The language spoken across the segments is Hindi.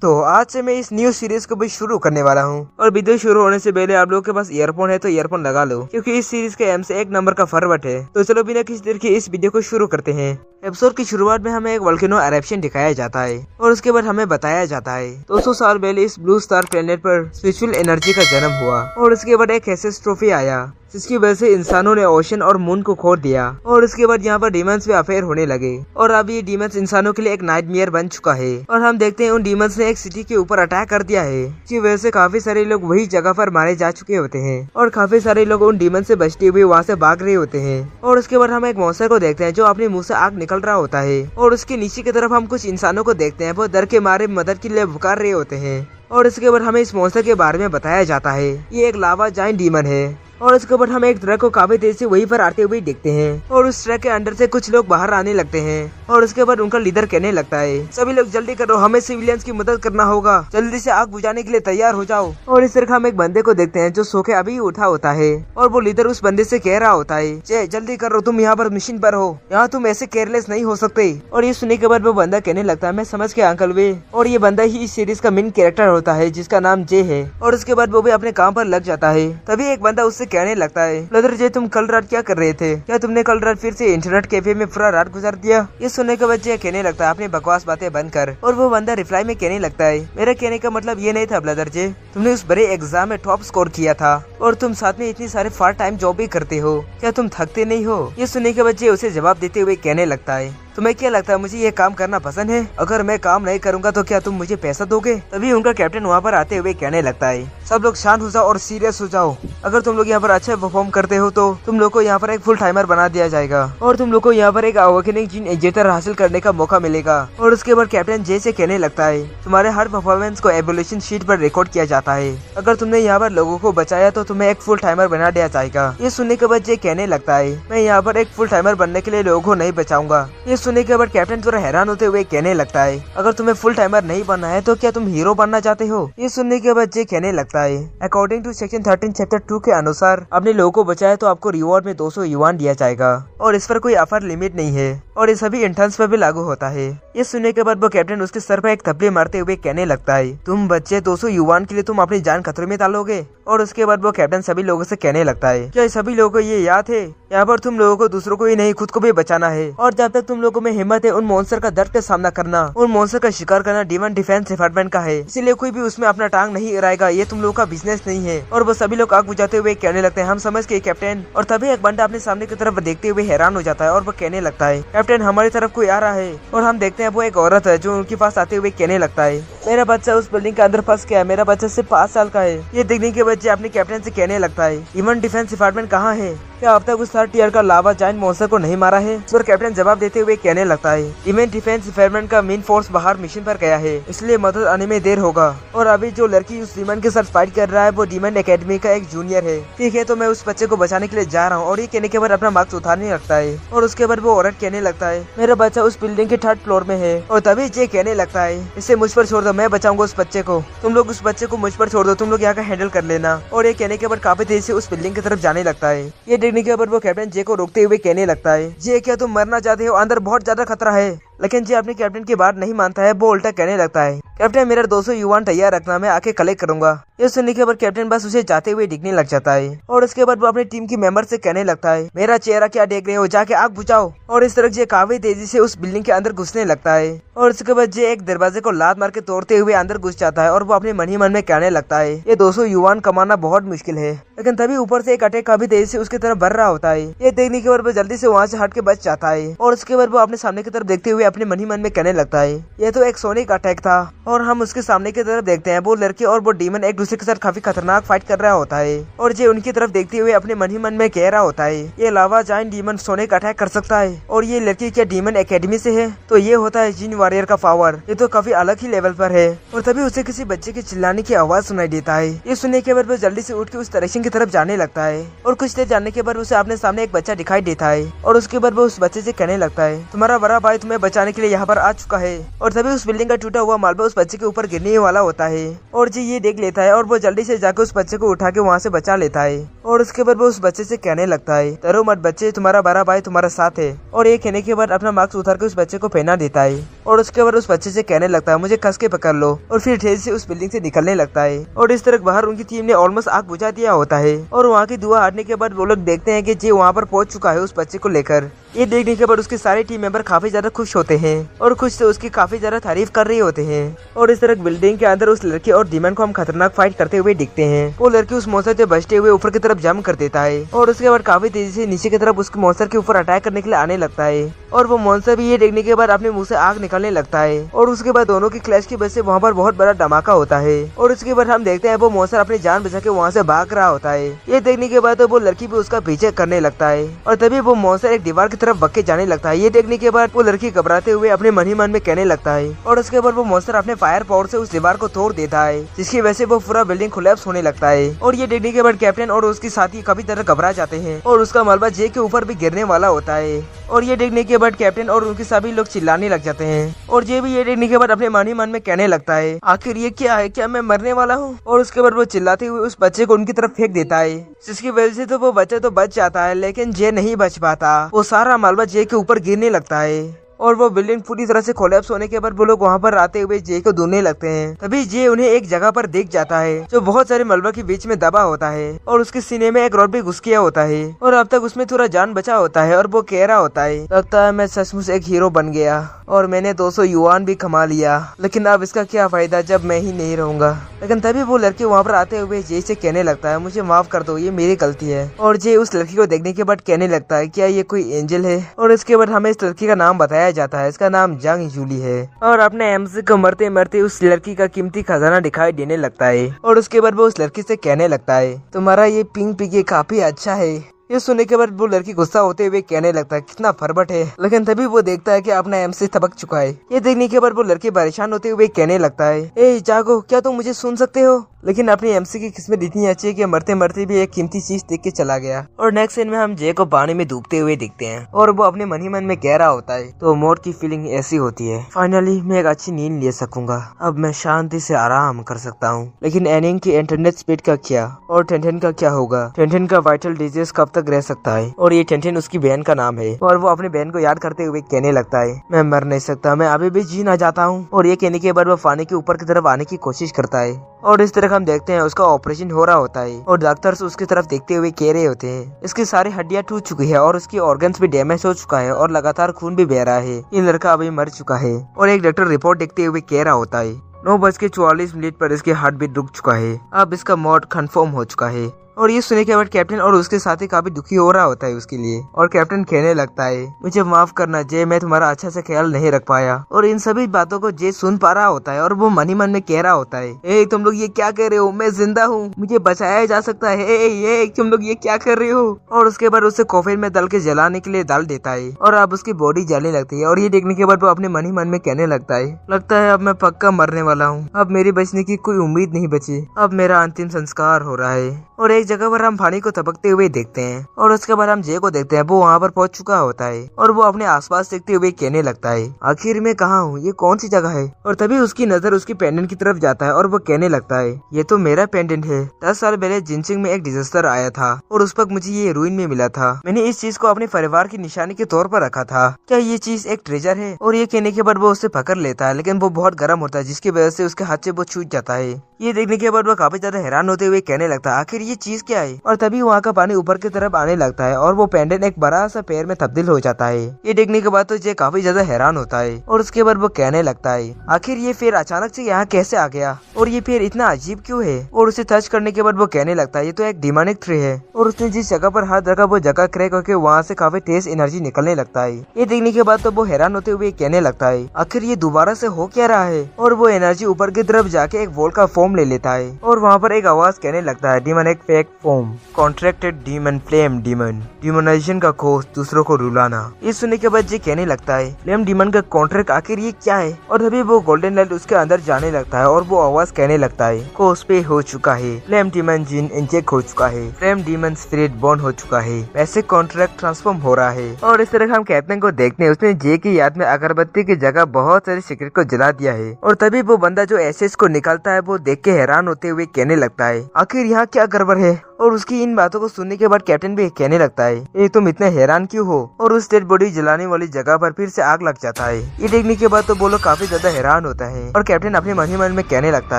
तो आज से मैं इस न्यू सीरीज को भी शुरू करने वाला हूँ और वीडियो शुरू होने से पहले आप लोगों के पास ईयरफोन है तो ईयरफोन लगा लो, क्योंकि इस सीरीज के एम से 1 नंबर का फॉरवर्ड है। तो चलो बिना किसी देर के इस वीडियो को शुरू करते हैं। एपिसोड की शुरुआत में हमें एक वोल्केनो एरप्शन दिखाया जाता है और उसके बाद हमें बताया जाता है 200 साल पहले इस ब्लू स्टार प्लेनेट पर स्पिरिचुअल एनर्जी का जन्म हुआ और उसके बाद एक कैटास्ट्रोफी आया जिसकी वजह से इंसानों ने ओशन और मून को खो दिया और उसके बाद यहाँ पर डीमंस भी अफेयर होने लगे और अब ये डीमंस इंसानों के लिए एक नाइटमेयर बन चुका है और हम देखते हैं उन डीमंस ने एक सिटी के ऊपर अटैक कर दिया है, जिसकी वजह से काफी सारे लोग वही जगह पर मारे जा चुके होते हैं और काफी सारे लोग उन डीमंस से बचते हुए वहाँ से भाग रहे होते हैं। और उसके बाद हम एक मॉन्स्टर को देखते हैं जो अपने मुंह से आग निकल रहा होता है और उसके नीचे की तरफ हम कुछ इंसानों को देखते हैं, वो डर के मारे मदद के लिए पुकार रहे होते हैं। और इसके बाद हमें इस मॉन्स्टर के बारे में बताया जाता है, ये एक लावा जाइंट डीमन है और इसके बाद हम एक ट्रक को काफी तेज से वहीं पर आते हुए देखते हैं और उस ट्रक के अंदर से कुछ लोग बाहर आने लगते हैं और उसके बाद उनका लीडर कहने लगता है, सभी लोग जल्दी करो, हमें सिविलियंस की मदद करना होगा, जल्दी से आग बुझाने के लिए तैयार हो जाओ। और इस तरह हम एक बंदे को देखते हैं जो सो के अभी उठा होता है और वो लीडर उस बंदे से कह रहा होता है, जय जल्दी करो, तुम यहाँ पर मिशन पर हो, यहाँ तुम ऐसे केयरलेस नहीं हो सकते। और ये सुनने के बाद वो बंदा कहने लगता है, मैं समझ के अंकल वे। और ये बंदा ही इस सीरीज का मेन कैरेक्टर होता है जिसका नाम जे है। और उसके बाद वो भी अपने काम पर लग जाता है। तभी एक बंदा उससे कहने लगता है, ब्रदर जे तुम कल रात क्या कर रहे थे? क्या तुमने कल रात फिर से इंटरनेट कैफे में पूरा रात गुजार दिया? ये सुनने के बाद जे कहने लगता है, अपनी बकवास बातें बंद कर। और वो बंदा रिप्लाई में कहने लगता है, मेरा कहने का मतलब ये नहीं था ब्रदर जे, तुमने उस बड़े एग्जाम में टॉप स्कोर किया था और तुम साथ में इतनी सारे पार्ट टाइम जॉब भी करते हो, क्या तुम थकते नहीं हो? ये सुनने के बाद जे उसे जवाब देते हुए कहने लगता है, तुम्हें क्या लगता है मुझे ये काम करना पसंद है? अगर मैं काम नहीं करूंगा तो क्या तुम मुझे पैसा दोगे? तभी उनका कैप्टन वहाँ पर आते हुए कहने लगता है, सब लोग शांत हो जाओ और सीरियस हो जाओ, अगर तुम लोग यहाँ पर अच्छा परफॉर्म करते हो तो तुम लोग को यहाँ पर एक फुल टाइमर बना दिया जाएगा और तुम लोग को यहाँ पर एक अवेकनिंग जीन इंजेक्टर हासिल करने का मौका मिलेगा। और उसके बाद कैप्टन जे से कहने लगता है, तुम्हारे हर परफॉर्मेंस को एवोल्यूशन शीट पर रिकॉर्ड किया जाता है, अगर तुमने यहाँ पर लोगों को बचाया तो तुम्हें एक फुल टाइमर बना दिया जाएगा। ये सुनने के बाद जे कहने लगता है, मैं यहाँ पर एक फुल टाइमर बनने के लिए लोगों को नहीं बचाऊंगा। ये सुनने के बाद कैप्टन थोड़ा हैरान होते हुए कहने लगता है, अगर तुम्हें फुल टाइमर नहीं बनना है तो क्या तुम हीरो बनना चाहते हो? ये सुनने के बाद जे कहने लगता है, अकॉर्डिंग टू सेक्शन 13 चैप्टर 2 के अनुसार अपने लोगों को बचाया तो आपको रिवॉर्ड में 200 युआन दिया जाएगा और इस पर कोई अपर लिमिट नहीं है और ये सभी इंटर्न्स पर भी लागू होता है। ये सुनने के बाद वो कैप्टन उसके सर पर एक थप्पड़ मारते हुए कहने लगता है, तुम बच्चे 200 युआन के लिए तुम अपनी जान खतरे में डालोगे? और उसके बाद वो कैप्टन सभी लोगों से कहने लगता है, क्या सभी लोगों को ये याद है, यहाँ पर तुम लोगों को दूसरों को ही नहीं खुद को भी बचाना है और जब तक तुम लोगों में हिम्मत है उन मॉन्स्टर का दर्द का सामना करना, उन मॉन्स्टर का शिकार करना डीमन डिफेंस डिपार्टमेंट का है, इसीलिए कोई भी उसमें अपना टांग नहीं अड़ाएगा, ये तुम लोगों का बिजनेस नहीं है। और वो सभी लोग आग बुझाते हुए कहने लगते हैं, हम समझ गए कैप्टन। और तभी एक बंदा अपने सामने की तरफ देखते हुए हैरान हो जाता है और वो कहने लगता है, कैप्टन हमारी तरफ कोई आ रहा है। और हम देखते हैं वो एक औरत है जो उनके पास आते हुए कहने लगता है, मेरा बच्चा उस बिल्डिंग के अंदर फंस गया है, मेरा बच्चा सिर्फ 5 साल का है। ये देखने के बच्चे अपने कैप्टन से कहने लगता है, डीमन डिफेंस डिपार्टमेंट कहाँ है? क्या अब तक उस 3rd टियर का लावा जाइंट मॉन्स्टर को नहीं मारा है? पर कैप्टन जवाब देते हुए कहने लगता है, डीमन डिफेंस डिपार्टमेंट का मेन फोर्स बाहर मिशन पर गया है, इसलिए मदद आने में देर होगा। और अभी जो लड़की उस डीमन के साथ फाइट कर रहा है वो डीमन एकेडमी का एक जूनियर है। ठीक है, तो मैं उस बच्चे को बचाने के लिए जा रहा हूँ। और ये कहने के बाद अपना मार्क्स उतारने लगता है और उसके बाद वो औरत कहने लगता है, मेरा बच्चा उस बिल्डिंग के 3rd फ्लोर में है। और तभी जे कहने लगता है, इसे मुझ पर छोड़ दो, मैं बचाऊंगा उस बच्चे को, तुम लोग उस बच्चे को मुझ पर छोड़ दो, तुम लोग यहाँ का हैंडल कर लेना। और ये कहने के बाद काफी तेजी से उस बिल्डिंग की तरफ जाने लगता है। ये देखने के बाद वो कैप्टन जे को रोकते हुए कहने लगता है, जे क्या तुम मरना चाहते हो? अंदर बहुत ज्यादा खतरा है। लेकिन जे अपने कैप्टन की बात नहीं मानता है, वो उल्टा कहने लगता है, कैप्टन मेरा 200 युआन तैयार रखना, मैं आके कलेक्ट करूंगा। ये सुनने के बाद कैप्टन बस उसे जाते हुए दिखने लग जाता है और उसके बाद वो अपनी टीम की मेंबर से कहने लगता है, मेरा चेहरा क्या देख रहे हो, जाके आग बुझाओ। और इस तरह जे काफी तेजी से उस बिल्डिंग के अंदर घुसने लगता है और उसके बाद जे एक दरवाजे को लात मार के तोड़ते हुए अंदर घुस जाता है और वो अपने मन ही मन में कहने लगता है, ये 200 युआन कमाना बहुत मुश्किल है। लेकिन तभी ऊपर से एक अटैक काफी तेजी से उसकी तरफ बढ़ रहा होता है। ये देखने के बाद वो जल्दी से वहाँ से हट के बच जाता है और उसके बाद वो अपने सामने की तरफ देखते हुए अपने मन ही मन में कहने लगता है, ये तो एक सोनिक अटैक था। और हम उसके सामने की तरफ देखते हैं वो लड़के और वो डीमन एक दूसरे के साथ काफी खतरनाक फाइट कर रहा होता है और जे उनकी तरफ देखते हुए अपने मन ही मन में कह रहा होता है, ये लावा जाइंट डीमन सोनिक अटैक कर सकता है और ये लड़की क्या डीमन एकेडमी से है? तो ये होता है जिन वॉरियर का पावर, ये तो काफी अलग ही लेवल पर है। और तभी उसे किसी बच्चे के चिल्लाने की आवाज सुनाई देता है। ये सुनने के बाद वो जल्दी से उठ के उस डायरेक्शन की तरफ जाने लगता है और कुछ देर जाने के बाद उसे अपने सामने एक बच्चा दिखाई देता है और उसके बाद वो उस बच्चे से कहने लगता है, तुम्हारा बड़ा भाई तुम्हें बचाने के लिए यहाँ पर आ चुका है। और तभी उस बिल्डिंग का टूटा हुआ मालबा उस बच्चे के ऊपर गिरने वाला होता है और जी ये देख लेता है और वो जल्दी से जाकर उस बच्चे को उठा के वहाँ से बचा लेता है। और उसके बाद वो उस बच्चे से कहने लगता है, डरो मत बच्चे, तुम्हारा बड़ा भाई तुम्हारा साथ है। और ये कहने के बाद अपना मास्क उतार के उस बच्चे को पहना देता है। और उसके बाद उस बच्चे से कहने लगता है, मुझे कस के पकड़ लो। और फिर तेजी से उस बिल्डिंग से निकलने लगता है। और इस तरह बाहर उनकी टीम ने ऑलमोस्ट आग बुझा दिया होता है। और वहाँ की धुआं हटने के बाद वो लोग देखते हैं कि जे वहाँ पर पहुंच चुका है उस बच्चे को लेकर। ये देखने के बाद उसके सारे टीम मेंबर काफी ज्यादा खुश होते हैं और खुश से उसकी काफी ज्यादा तारीफ कर रहे होते हैं। और इस तरह बिल्डिंग के अंदर उस लड़के और डीमन को हम खतरनाक फाइट करते हुए दिखते हैं। वो लड़की उस मॉन्स्टर से बचते हुए ऊपर की तरफ जंप कर देता है और उसके बाद काफी तेजी से नीचे की तरफ उसके मॉन्स्टर के ऊपर अटैक करने के लिए आने लगता है। और वो मॉन्स्टर भी ये देखने के बाद अपने मुंह से आग निकलने लगता है। और उसके बाद दोनों की क्लैश की वजह से वहाँ पर बहुत बड़ा धमाका होता है। और उसके बाद हम देखते हैं वो मॉन्स्टर अपनी जान बचा के वहाँ से भाग रहा होता है। ये देखने के बाद वो लड़की भी उसका पीछे करने लगता है। और तभी वो मॉन्स्टर एक दीवार की तरफ भाग के जाने लगता है। ये देखने के बाद वो लड़की घबराते हुए अपने मन ही मन में कहने लगता है। और उसके बाद वो मॉन्स्टर अपने फायर पावर से उस दीवार को तोड़ देता है, जिसकी वजह से वो पूरा बिल्डिंग कोलैप्स होने लगता है। और ये देखने के बाद कैप्टन और उसकी साथी काफी तरह घबरा जाते हैं और उसका मलबा जे के ऊपर भी गिरने वाला होता है। और ये देखने के बाद कैप्टन और उनके सभी लोग चिल्लाने लग जाते हैं। और जे भी ये देखने के बाद अपने मन ही मन में कहने लगता है, आखिर ये क्या है, क्या मैं मरने वाला हूँ। और उसके बाद वो चिल्लाते हुए उस बच्चे को उनकी तरफ फेंक देता है, जिसकी वजह से तो वो बच्चा तो बच जाता है, लेकिन जे नहीं बच पाता। वो सारा मलबा जे के ऊपर गिरने लगता है। और वो बिल्डिंग पूरी तरह से कोलैप्स होने के बाद वो लोग वहाँ पर आते हुए जे को ढूंढने लगते हैं। तभी जे उन्हें एक जगह पर दिख जाता है जो बहुत सारे मलबा के बीच में दबा होता है। और उसके सीने में एक रॉड भी घुस गया होता है और अब तक उसमें थोड़ा जान बचा होता है। और वो कह रहा होता है, लगता है मैं सचमुच एक हीरो बन गया और मैंने 200 युआन भी कमा लिया, लेकिन अब इसका क्या फायदा जब मैं ही नहीं रहूंगा। लेकिन तभी वो लड़की वहाँ पर आते हुए जे से कहने लगता है, मुझे माफ कर दो, ये मेरी गलती है। और जे उस लड़की को देखने के बाद कहने लगता है, क्या ये कोई एंजल है। और इसके बाद हमें इस लड़की का नाम बताया जाता है, इसका नाम जंग जूली है। और अपने एमसी को मरते मरते उस लड़की का कीमती खजाना दिखाई देने लगता है। और उसके बाद वो उस लड़की से कहने लगता है, तुम्हारा ये पिंक पिगे काफी अच्छा है। ये सुनने के बाद वो लड़की गुस्सा होते हुए कहने लगता है, कितना फरबट है। लेकिन तभी वो देखता है कि अपना एमसी थपक चुका है। ये देखने के बाद वो लड़की परेशान होते हुए कहने लगता है, ए जागो, क्या तुम मुझे सुन सकते हो। लेकिन अपनी एमसी की किस्मत इतनी अच्छी है कि मरते मरते भी एक कीमती चीज देख के चला गया। और नेक्स्ट सीन में हम जे को पानी में डूबते हुए दिखते हैं और वो अपने मन ही मन में कह रहा होता है, तो मौत की फीलिंग ऐसी होती है, फाइनली मैं एक अच्छी नींद ले सकूंगा, अब मैं शांति से आराम कर सकता हूँ। लेकिन एनिंग की इंटरनेट स्पीड का क्या और टेंटेन का क्या होगा। टेंटेन का वाइटल डिजीज कब तक रह सकता है। और ये टेंटेन उसकी बहन का नाम है। और वो अपनी बहन को याद करते हुए कहने लगता है, मैं मर नहीं सकता, मैं अभी भी जीना चाहता हूँ। और ये कहने के बाद वो पानी के ऊपर की तरफ आने की कोशिश करता है। और इस तरह हम देखते हैं उसका ऑपरेशन हो रहा होता है और डॉक्टर्स उसकी तरफ देखते हुए कह रहे होते हैं, इसकी सारी हड्डियां टूट चुकी है और उसकी ऑर्गन्स भी डैमेज हो चुका है और लगातार खून भी बह रहा है, ये लड़का अभी मर चुका है। और एक डॉक्टर रिपोर्ट देखते हुए कह रहा होता है, 9:44 पर इसके हार्ट बीट रुक चुका है, अब इसका मौत कंफर्म हो चुका है। और ये सुनने के बाद कैप्टन और उसके साथी काफी दुखी हो रहा होता है उसके लिए। और कैप्टन कहने लगता है, मुझे माफ करना जे, मैं तुम्हारा अच्छा से ख्याल नहीं रख पाया। और इन सभी बातों को जे सुन पा रहा होता है और वो मन ही मन में कह रहा होता है, ए तुम लोग ये क्या कर रहे हो, मैं जिंदा हूँ, मुझे बचाया जा सकता है, ए तुम लोग ये क्या कर रहे हो। और उसके बाद उसे कॉफिन में डाल के जलाने के लिए डाल देता है और अब उसकी बॉडी जलने लगती है। और ये देखने के बाद वो अपने मन ही मन में कहने लगता है, लगता है अब मैं पक्का मरने वाला हूँ, अब मेरी बचने की कोई उम्मीद नहीं बची, अब मेरा अंतिम संस्कार हो रहा है। और एक जगह पर हम पानी को टपकते हुए देखते हैं और उसके बाद हम जे को देखते हैं, वो वहाँ पर पहुंच चुका होता है और वो अपने आसपास देखते हुए कहने लगता है, आखिर मैं कहाँ हूँ, ये कौन सी जगह है। और तभी उसकी नजर उसकी पेंडेंट की तरफ जाता है और वो कहने लगता है, ये तो मेरा पेंडेंट है, 10 साल पहले जिनसिंग में एक डिजास्टर आया था और उस वक्त मुझे ये रूइन में मिला था, मैंने इस चीज को अपने परिवार की निशानी के तौर पर रखा था, क्या ये चीज एक ट्रेजर है। और ये कहने के बाद वो उसे पकड़ लेता है, लेकिन वो बहुत गर्म होता है जिसकी वजह से उसके हाथ से वो छूट जाता है। ये देखने के बाद वो काफी ज्यादा हैरान होते हुए कहने लगता है, आखिर ये चीज क्या है। और तभी वहाँ का पानी ऊपर की तरफ आने लगता है और वो पेंडेंट एक बड़ा सा पैर में तब्दील हो जाता है। ये देखने के बाद तो जे काफी ज्यादा हैरान होता है और उसके बाद वो कहने लगता है, आखिर ये पैर अचानक से यहाँ कैसे आ गया और ये पैर इतना अजीब क्यों है। और उसे टच करने के बाद वो कहने लगता है, ये तो एक डिमोनिक ट्री है। और उसने जिस जगह पर हाथ रखा वो जगह क्रैक होकर वहाँ से काफी तेज एनर्जी निकलने लगता है। ये देखने के बाद तो वो हैरान होते हुए कहने लगता है, आखिर ये दोबारा से हो क्या रहा है। और वो एनर्जी ऊपर की तरफ जाके एक वॉल का फॉर्म ले लेता है और वहाँ पर एक आवाज कहने लगता है, demonic fake black foam, contracted demon, flame demon, demonization का कोर्स, दूसरों को रुलाना। ये सुनने के बाद जे कहने लगता है फ्लेम डीमन का कॉन्ट्रैक्ट आखिर ये क्या है। और तभी वो गोल्डन लाइट उसके अंदर जाने लगता है और वो आवाज कहने लगता है कोर्स पे हो चुका है, फ्लेम डीमन जिन इंजेक्ट हो चुका है, फ्लेम डीमन स्पिरिट बॉर्न हो चुका है, वैसे कॉन्ट्रैक्ट ट्रांसफॉर्म हो रहा है। और इस तरह हम कैप्टन को देखते हैं उसने जे की याद में अगरबत्ती की जगह बहुत सारे सिगरेट को जला दिया है। और तभी वो बंदा जो एसेस को निकालता है वो देख के हैरान होते हुए कहने लगता है आखिर यहाँ क्या गड़बड़ है। और उसकी इन बातों को सुनने के बाद कैप्टन भी कहने लगता है ये तुम इतने हैरान क्यों हो। और उस डेड बॉडी जलाने वाली जगह पर फिर से आग लग जाता है। ये देखने के बाद तो वो लोग काफी ज्यादा हैरान होता है। और कैप्टन अपने मन ही मन में कहने लगता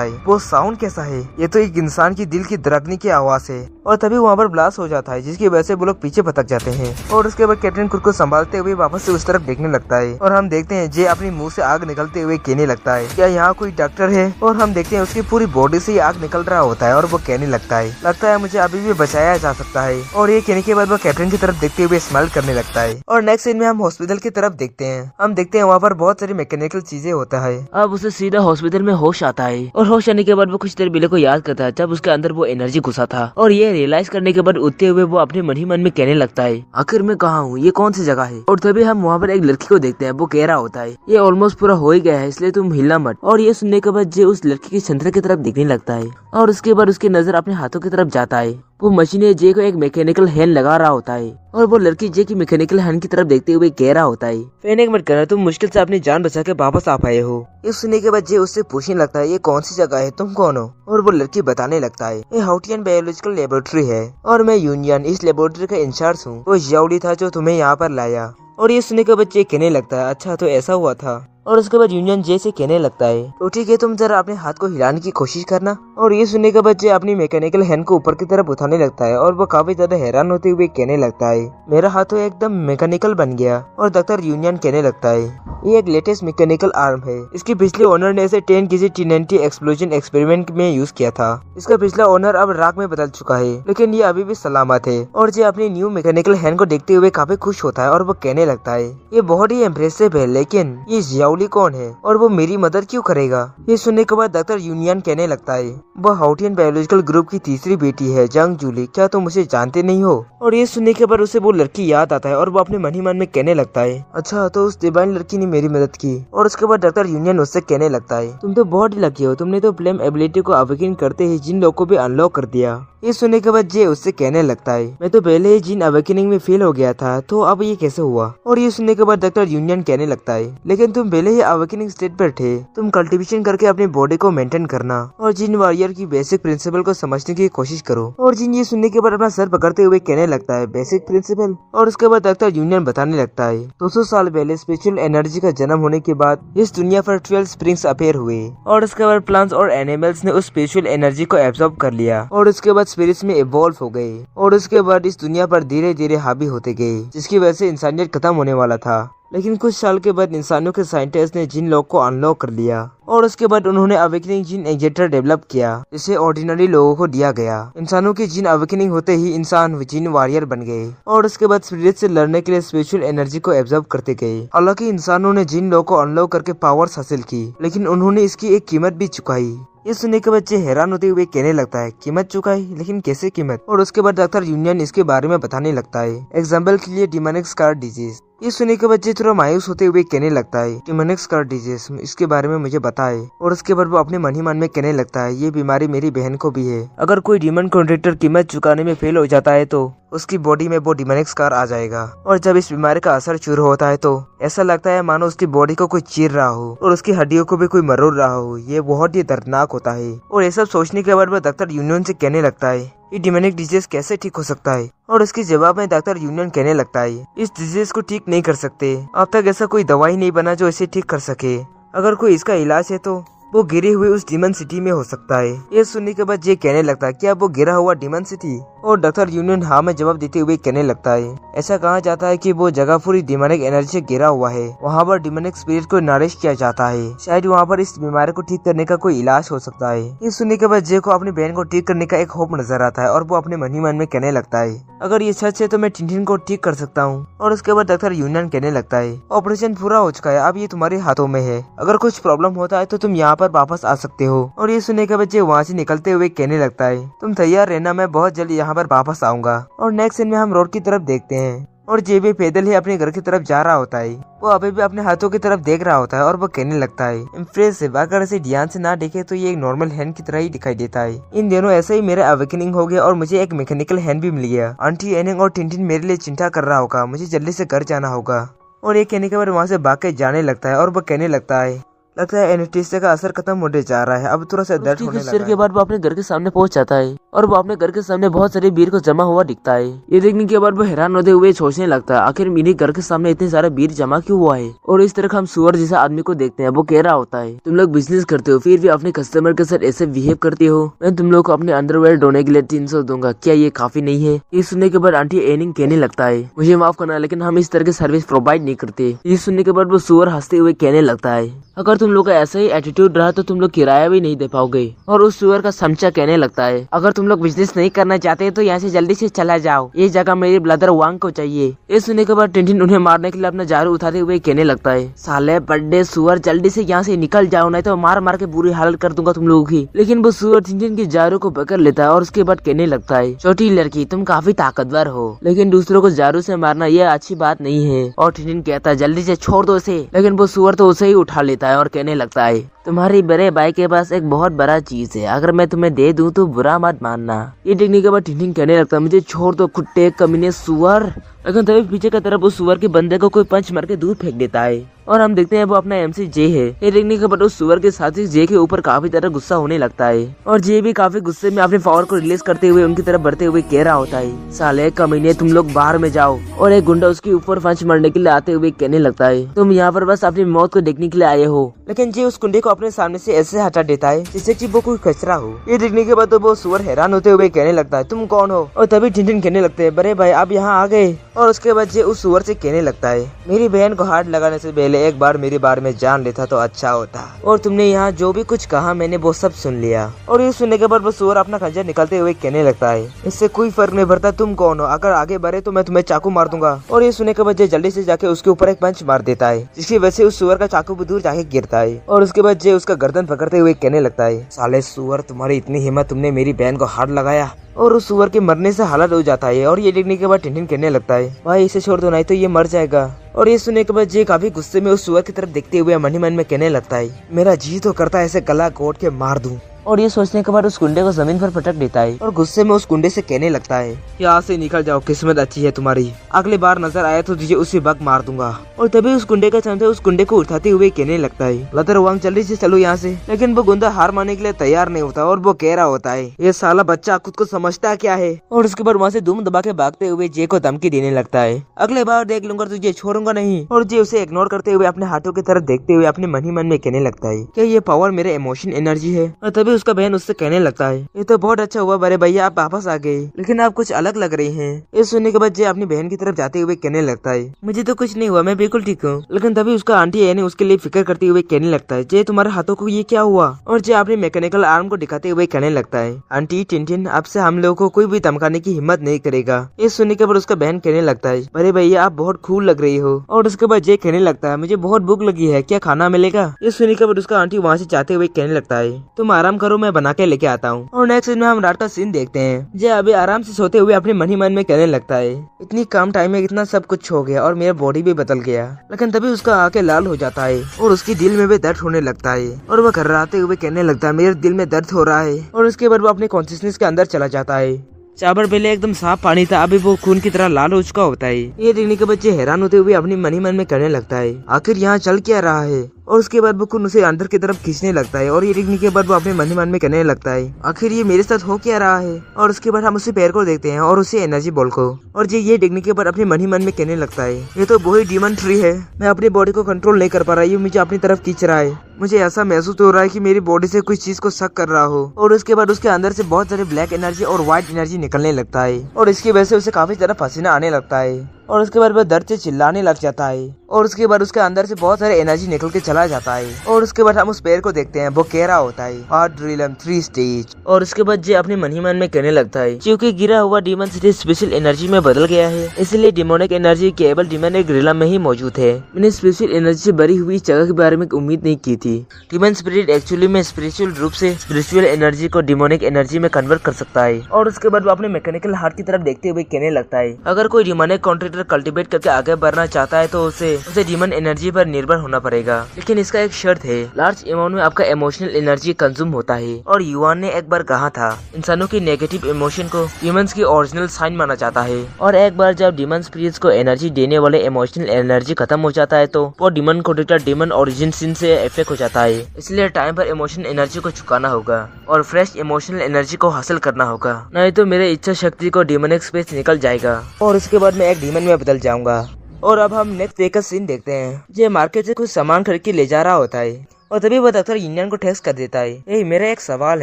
है वो साउंड कैसा है, ये तो एक इंसान की दिल की धड़कने की आवाज है। और तभी वहाँ पर ब्लास्ट हो जाता है जिसकी वजह से वो लोग पीछे भटक जाते हैं। और उसके बाद कैप्टन खुद को संभालते हुए वापस से उस तरफ देखने लगता है। और हम देखते हैं जे अपने मुंह से आग निकलते हुए कहने लगता है क्या यहाँ कोई डॉक्टर है। और हम देखते हैं उसकी पूरी बॉडी से आग निकल रहा होता है और वो कहने लगता है मुझे अभी भी बचाया जा सकता है। और ये कहने के बाद वो कैप्टन की तरफ देखते हुए स्माइल करने लगता है। और नेक्स्ट सीन में हम हॉस्पिटल की तरफ देखते हैं। हम देखते हैं वहाँ पर बहुत सारी मैकेनिकल चीजें होता है। अब उसे सीधा हॉस्पिटल में होश आता है। और होश आने के बाद वो कुछ देर बिले को याद करता है जब उसके अंदर वो एनर्जी घुसा था। और ये रियलाइज करने के बाद उठते हुए वो अपने मन ही मन में कहने लगता है आखिर मैं कहाँ हूँ, ये कौन सी जगह है। और तभी हम वहाँ पर एक लड़की को देखते हैं। वो कह रहा होता है ये ऑलमोस्ट पूरा हो ही गया है इसलिए तुम हिलना मत। और ये सुनने के बाद जे उस लड़की की चंद्र की तरफ देखने लगता है। और उसके बाद उसकी नजर अपने हाथों की तरफ जाता है। वो मशीन जे को एक मैकेनिकल हैंड लगा रहा होता है। और वो लड़की जे की मैकेनिकल हैंड की तरफ देखते हुए कह रहा होता है पैनिक मत करना, तुम मुश्किल से अपनी जान बचा के वापस आ पाए हो। ये सुनने के बाद जे उससे पूछने लगता है ये कौन सी जगह है, तुम कौन हो। और वो लड़की बताने लगता है ये हाउटियन बायोलॉजिकल लेबोरेटरी है और मैं यूनियन इस लेबोरेटरी का इंचार्ज हूँ। वो याओली था जो तुम्हें यहाँ पर लाया। और ये सुनने के बाद जे कहने लगता है अच्छा तो ऐसा हुआ था। और उसके बाद यूनियन जे से कहने लगता है तो ठीक है तुम जरा अपने हाथ को हिलाने की कोशिश करना। और ये सुनने के बाद जे अपनी मैकेनिकल हैंड को ऊपर की तरफ उठाने लगता है। और वो काफी ज्यादा हैरान होते हुए कहने लगता है मेरा हाथ तो एकदम मैकेनिकल बन गया। और डॉक्टर यूनियन कहने लगता है ये एक लेटेस्ट मैकेनिकल आर्म है, इसकी पिछले ओनर ने इसे 10 kg T90 एक्सप्लोजन एक्सपेरिमेंट में यूज किया था। इसका पिछला ओनर अब राख में बदल चुका है लेकिन ये अभी भी सलामत है। और जे अपनी न्यू मैकेनिकल हैंड को देखते हुए काफी खुश होता है। और वो कहने लगता है ये बहुत ही इम्प्रेसिव है लेकिन ये याओली कौन है और वो मेरी मदद क्यों करेगा। ये सुनने के बाद डॉक्टर यूनियन कहने लगता है वो हाउटियन बायोलॉजिकल ग्रुप की तीसरी बेटी है जंग जूली, क्या तुम उसे जानते नहीं हो। और ये सुनने के बाद उसे वो लड़की याद आता है और वो अपने मन ही मन में कहने लगता है अच्छा तो उस डिवाइन लड़की ने मेरी मदद की। और उसके बाद डॉक्टर यूनियन उससे कहने लगता है तुम तो बहुत ही लकी हो, तुमने तो फ्लेम एबिलिटी को अवेकन करते ही जिन लोगों को भी अनलॉक कर दिया। ये सुनने के बाद जे उससे कहने लगता है मैं तो पहले ही जिन अवेकनिंग में फेल हो गया था तो अब ये कैसे हुआ। और ये सुनने के बाद डॉक्टर यूनियन कहने लगता है लेकिन तुम पहले ही अवेकनिंग स्टेट पर थे, तुम कल्टिवेशन करके अपनी बॉडी को मेंटेन करना और जिन वॉरियर की बेसिक प्रिंसिपल को समझने की कोशिश करो। और जिन ये सुनने के बाद अपना सर पकड़ते हुए कहने लगता है बेसिक प्रिंसिपल। और उसके बाद डॉक्टर यूनियन बताने लगता है 200 साल पहले स्पिरिचुअल एनर्जी का जन्म होने के बाद इस दुनिया पर 12 स्प्रिंग्स अपीयर हुए। और उसके बाद प्लांट्स और एनिमल्स ने उस स्पिरिचुअल एनर्जी को एब्जॉर्ब कर लिया और उसके बाद स्पिरिट्स में इवॉल्व हो गए। और उसके बाद इस दुनिया पर धीरे धीरे हावी होते गए जिसकी वजह से इंसानियत खत्म होने वाला था। लेकिन कुछ साल के बाद इंसानों के साइंटिस्ट ने जिन लोग को अनलॉक कर लिया और उसके बाद उन्होंने अवेकनिंग जीन इंजेक्टर डेवलप किया जिसे ऑर्डिनरी लोगों को दिया गया। इंसानों की जीन अवेकनिंग होते ही इंसान जीन वॉरियर बन गए और उसके बाद स्पिरिट से लड़ने के लिए स्पिरिचुअल एनर्जी को एब्जॉर्ब करते गए। हालांकि इंसानों ने जिन लोगों को अनलॉक करके पावर्स हासिल की लेकिन उन्होंने इसकी एक कीमत भी चुकाई। ये सुनने के बच्चे हैरान होते हुए कहने लगता है कीमत चुकाई, लेकिन कैसे कीमत। और उसके बाद डॉक्टर यूनियन इसके बारे में बताने लगता है। एग्जाम्पल के लिए डिमोनिक स्कार डिजीज। ये सुनने के बच्चे थोड़ा मायूस होते हुए कहने लगता है डिमोनिक स्कार डिजीज, इसके बारे में मुझे बताए। और उसके बाद वो अपने मन ही मन में कहने लगता है ये बीमारी मेरी बहन को भी है। अगर कोई डिमन कॉन्ट्रैक्टर कीमत चुकाने में फेल हो जाता है तो उसकी बॉडी में वो डिमोनिक स्कार आ जाएगा। और जब इस बीमारी का असर शुरू होता है तो ऐसा लगता है मानो उसकी बॉडी को कोई चीर रहा हो और उसकी हड्डियों को भी कोई मरोड़ रहा हो। ये बहुत ही दर्दनाक होता है। और ये सब सोचने के बाद वो डॉक्टर यूनियन से कहने लगता है ये डिमोनिक डिजीज कैसे ठीक हो सकता है। और उसके जवाब में डॉक्टर यूनियन कहने लगता है इस डिजीज को ठीक नहीं कर सकते, अब तक ऐसा कोई दवाई नहीं बना जो इसे ठीक कर सके। अगर कोई इसका इलाज है तो वो गिरे हुए उस डिमन सिटी में हो सकता है। ये सुनने के बाद ये कहने लगता है क्या वो गिरा हुआ डिमन सिटी। और डॉक्टर यूनियन हाँ में जवाब देते हुए कहने लगता है ऐसा कहा जाता है कि वो जगह पूरी डिमोनिक एनर्जी से घिरा हुआ है, वहाँ पर डिमोनिक स्पिरिट को नरिश किया जाता है, शायद वहाँ पर इस बीमारी को ठीक करने का कोई इलाज हो सकता है। ये सुनने के बाद जे को अपनी बहन को ठीक करने का एक होप नजर आता है और वो अपने मन ही मन में कहने लगता है अगर ये सच है तो मैं टिनटिन को ठीक कर सकता हूँ। और उसके बाद डॉक्टर यूनियन कहने लगता है ऑपरेशन पूरा हो चुका है, अब ये तुम्हारे हाथों में है, अगर कुछ प्रॉब्लम होता है तो तुम यहाँ पर वापस आ सकते हो। और ये सुनने के बाद जे वहाँ से निकलते हुए कहने लगता है, तुम तैयार रहना, मैं बहुत जल्द यहाँ पर वापस आऊंगा। और नेक्स्ट सीन में हम रोड की तरफ देखते हैं और जे भी पैदल ही अपने घर की तरफ जा रहा होता है। वो अभी भी अपने हाथों की तरफ देख रहा होता है और वो कहने लगता है, इम्प्रेसिव। अगर ऐसे ध्यान से ना देखे तो ये एक नॉर्मल हैंड की तरह ही दिखाई देता है। इन दिनों ऐसे ही मेरा अवेकनिंग हो गया और मुझे एक मैकेनिकल हैंड भी मिल गया। आंटी एनिंग और टिनटिन मेरे लिए चिंता कर रहा होगा, मुझे जल्दी से घर जाना होगा। और ये कहने के बाद वहाँ से भाग के जाने लगता है और वो कहने लगता है एनेस्थीसिया का असर खत्म होने जा रहा है, अब थोड़ा सा दर्द होने लगा है। के बाद वो अपने घर के सामने पहुंच जाता है और वो अपने घर के सामने बहुत सारे बीर को जमा हुआ दिखता है। ये देखने के बाद वो हैरान होते हुए सोचने लगता है, आखिर मेरे घर के सामने इतने सारे बीर जमा क्यों हुआ है। और इस तरह हम सुअर जैसा आदमी को देखते हैं। वो कह रहा होता है, तुम लोग बिजनेस करते हो फिर भी अपने कस्टमर के साथ ऐसे बिहेव करते हो। मैं तुम लोग को अपने अंडरवेयर ढोने के लिए 300 दूंगा, क्या ये काफी नहीं है। ये सुनने के बाद आंटी एनिंग कहने लगता है, मुझे माफ करना लेकिन हम इस तरह की सर्विस प्रोवाइड नहीं करते। ये सुनने के बाद वो सुअर हंसते हुए कहने लगता है, अगर तुम लोग का ऐसा ही एटीट्यूड रहा तो तुम लोग किराया भी नहीं दे पाओगे। और उस सुअर का समचा कहने लगता है, अगर तुम लोग बिजनेस नहीं करना चाहते तो यहाँ से जल्दी से चला जाओ, ये जगह मेरे ब्रदर वांग को चाहिए। ये सुनने के बाद टिनटिन उन्हें मारने के लिए अपना झाड़ू उठाते हुए कहने लगता है, साले बड्डे सुअर जल्दी से यहाँ से निकल जाओ, नहीं तो मार मार के बुरी हालत कर दूंगा तुम लोगों की। लेकिन वो सुअर टिनटिन की झाड़ू को पकड़ लेता है और उसके बाद कहने लगता है, छोटी लड़की तुम काफी ताकतवर हो लेकिन दूसरों को झाड़ू से मारना ये अच्छी बात नहीं है। और टिनटिन कहता है, जल्दी से छोड़ दो इसे। लेकिन वो सुअर तो उसे ही उठा लेता है और कहने लगता है, तुम्हारी बड़े भाई के पास एक बहुत बड़ा चीज है, अगर मैं तुम्हें दे दूं तो बुरा मत मानना। ये देखने के बाद टिनटिन कहने लगता है, मुझे छोड़ दो कुत्ते कमीने सुअर। लेकिन तभी पीछे की तरफ उस सुअर के बंदे को कोई पंच मार के दूर फेंक देता है और हम देखते हैं वो अपना MC जे है। ये देखने के बाद उस सुअर के साथी जे के ऊपर काफी तरह गुस्सा होने लगता है और जे भी काफी गुस्से में अपने पावर को रिलीज करते हुए उनकी तरफ बढ़ते हुए कह रहा होता है, साले कमीने तुम लोग बाहर में जाओ। और एक गुंडा उसके ऊपर पंच मारने के लिए आते हुए कहने लगता है, तुम यहाँ पर बस अपनी मौत को देखने के लिए आए हो। लेकिन जे उस गुंडे को अपने सामने से ऐसे हटा देता है जिससे कि वो कोई कचरा हो। ये देखने के बाद तो वो सुअर हैरान होते हुए कहने लगता है, तुम कौन हो। और तभी टिनटिन कहने लगते हैं, बड़े भाई आप यहाँ आ गए। और उसके बाद जे उस सुअर से कहने लगता है, मेरी बहन को हाथ लगाने से पहले एक बार मेरे बारे में जान लेता तो अच्छा होता। और तुमने यहाँ जो भी कुछ कहा मैंने वो सब सुन लिया। और ये सुनने के बाद वो सुअर अपना खंजर निकालते हुए कहने लगता है, इससे कोई फर्क नहीं पड़ता तुम कौन हो, अगर आगे बढ़े तो मैं तुम्हें चाकू मार दूंगा। और ये सुनने के बाद जल्दी से जाके उसके ऊपर एक पंच मार देता है जिसकी वजह से उस सुअर का चाकू भी दूर जाके गिरता है। और उसके बाद जे उसका गर्दन पकड़ते हुए कहने लगता है, साले सुअर तुम्हारी इतनी हिम्मत, तुमने मेरी बहन को हाथ लगाया। और उस सुअर के मरने से हालत हो जाता है। और ये देखने के बाद टिनटिन कहने लगता है, भाई इसे छोड़ दो नहीं तो ये मर जाएगा। और ये सुनने के बाद जे काफी गुस्से में उस सुअर की तरफ देखते हुए मन ही मन में कहने लगता है, मेरा जी तो करता है ऐसे गला घोट के मार दूं। और ये सोचने के बाद उस गुंडे को जमीन पर पटक देता है और गुस्से में उस गुंडे से कहने लगता है, यहाँ से निकल जाओ, किस्मत अच्छी है तुम्हारी, अगली बार नजर आया तो तुझे उसी वक्त मार दूंगा। और तभी उस गुंडे का चमचा उस गुंडे को उठाते हुए कहने लगता है, ब्रदर वांग जल्दी से चलो यहाँ से। लेकिन वो गुंडा हार मानने के लिए तैयार नहीं होता और वो कह रहा होता है, ये साला बच्चा खुद को समझता क्या है। और उसके बाद वहाँ से धूम दबा के भागते हुए जे को धमकी देने लगता है, अगले बार देख लूंगा तुझे छोड़ूंगा नहीं। और जे उसे इग्नोर करते हुए अपने हाथों की तरफ देखते हुए अपने मन ही मन में कहने लगता है, क्या ये पावर मेरे इमोशन एनर्जी है। और तभी उसका बहन उससे कहने लगता है, ये तो बहुत अच्छा हुआ बड़े भैया आप वापस आ गए, लेकिन आप कुछ अलग लग रही हैं। ये सुनने के बाद जे अपनी बहन की तरफ जाते हुए कहने लगता है, मुझे तो कुछ नहीं हुआ, मैं बिल्कुल ठीक हूँ। लेकिन तभी उसका आंटी एनी उसके लिए फिक्र करते हुए कहने लगता है, जे तुम्हारे हाथों को ये क्या हुआ। और जे अपने मैकेनिकल आर्म को दिखाते हुए कहने लगता है, आंटी टिनटिन अब से हम लोगों को कोई भी धमकाने की हिम्मत नहीं करेगा। ये सुनने के बाद उसका बहन कहने लगता है, बड़े भैया आप बहुत कूल लग रही हो। और उसके बाद जे कहने लगता है, मुझे बहुत भूख लगी है, क्या खाना मिलेगा। ये सुनने के बाद उसका आंटी वहाँ से जाते हुए कहने लगता है, तुम आराम करो मैं बना के लेके आता हूँ। और नेक्स्ट सीन में हम रात का सीन देखते हैं। जे अभी आराम से सोते हुए अपने मन ही मन में कहने लगता है, इतनी कम टाइम में इतना सब कुछ हो गया और मेरा बॉडी भी बदल गया। लेकिन तभी उसका आंखें लाल हो जाता है और उसकी दिल में भी दर्द होने लगता है और वह घर्राते हुए कहने लगता है, मेरे दिल में दर्द हो रहा है। और उसके बाद वो अपने कॉन्शियसनेस के अंदर चला जाता है। चाबर पहले एकदम साफ पानी था, अभी वो खून की तरह लाल हो चुका होता है। ये देखने के बच्चे हैरान होते हुए अपनी मन ही मन में कहने लगता है, आखिर यहाँ चल क्या रहा है। और उसके बाद वो खून उसे अंदर की तरफ खींचने लगता है। और ये देखने के बाद वो अपने मन ही मन में कहने लगता है, आखिर ये मेरे साथ हो क्या रहा है। और उसके बाद हम उसे पैर को देखते हैं और उसे एनर्जी बॉल को। और ये देखने के बाद अपने मन ही मन में कहने लगता है, ये तो वही डीमन ट्री है, मैं अपनी बॉडी को कंट्रोल नहीं कर पा रहा, ये मुझे अपनी तरफ खींच रहा है। मुझे ऐसा महसूस हो रहा है कि मेरी बॉडी से कुछ चीज को शक कर रहा हो। और उसके बाद उसके अंदर से बहुत सारे ब्लैक एनर्जी और व्हाइट एनर्जी निकलने लगता है और इसकी वजह से उसे काफी ज्यादा पसीना आने लगता है। और उसके बाद वह दर्द से चिल्लाने लग जाता है और उसके बाद उसके अंदर से बहुत सारे एनर्जी निकल के चला जाता है और उसके बाद हम उस पेड़ को देखते हैं, वो कह रहा होता है हार्ट रिलम 3 स्टेज। और उसके बाद जे अपने मन ही मन में कहने लगता है क्योंकि गिरा हुआ डीमन सिटी स्पेशल एनर्जी में बदल गया है, इसलिए डिमोनिक एनर्जी केवल डीमन एक रिलम में ही मौजूद है। मैंने स्पेशल एनर्जी से भरी हुई इस जगह के बारे में उम्मीद नहीं की थी। डीमन स्पिरिट एक्चुअली में स्पिरिचुअल रूप से स्पिरिचुअल एनर्जी को डिमोनिक एनर्जी में कन्वर्ट कर सकता है। और उसके बाद वो अपने मैकेनिकल हार्ट की तरफ देखते हुए कहने लगता है अगर कोई डिमोनिक कॉन्ट्रैक्टर कल्टीवेट करके आगे बढ़ना चाहता है तो उसे डीमन एनर्जी पर निर्भर होना पड़ेगा, लेकिन इसका एक शर्त है, लार्ज अमाउंट में आपका इमोशनल एनर्जी कंज्यूम होता है। और युवान ने एक बार कहा था इंसानों की नेगेटिव इमोशन को डीमंस की ओरिजिनल साइन माना जाता है, और एक बार जब डीमन स्पिरिट्स को एनर्जी देने वाले इमोशनल एनर्जी खत्म हो जाता है तो वो डीमन कॉन्ट्रैक्टर डीमन ओरिजिन सिन से इफेक्ट हो जाता है। इसलिए टाइम पर इमोशनल एनर्जी को चुकाना होगा और फ्रेश इमोशनल एनर्जी को हासिल करना होगा, नहीं तो मेरे इच्छा शक्ति को डीमनिक स्पेस निकल जाएगा और उसके बाद मैं एक डीमन में बदल जाऊंगा। और अब हम नेक्स्ट डे का सीन देखते हैं। ये मार्केट से कुछ सामान खरीद के ले जा रहा होता है और तभी वो डॉक्टर यूनियन को टेक्स्ट कर देता है, मेरा एक सवाल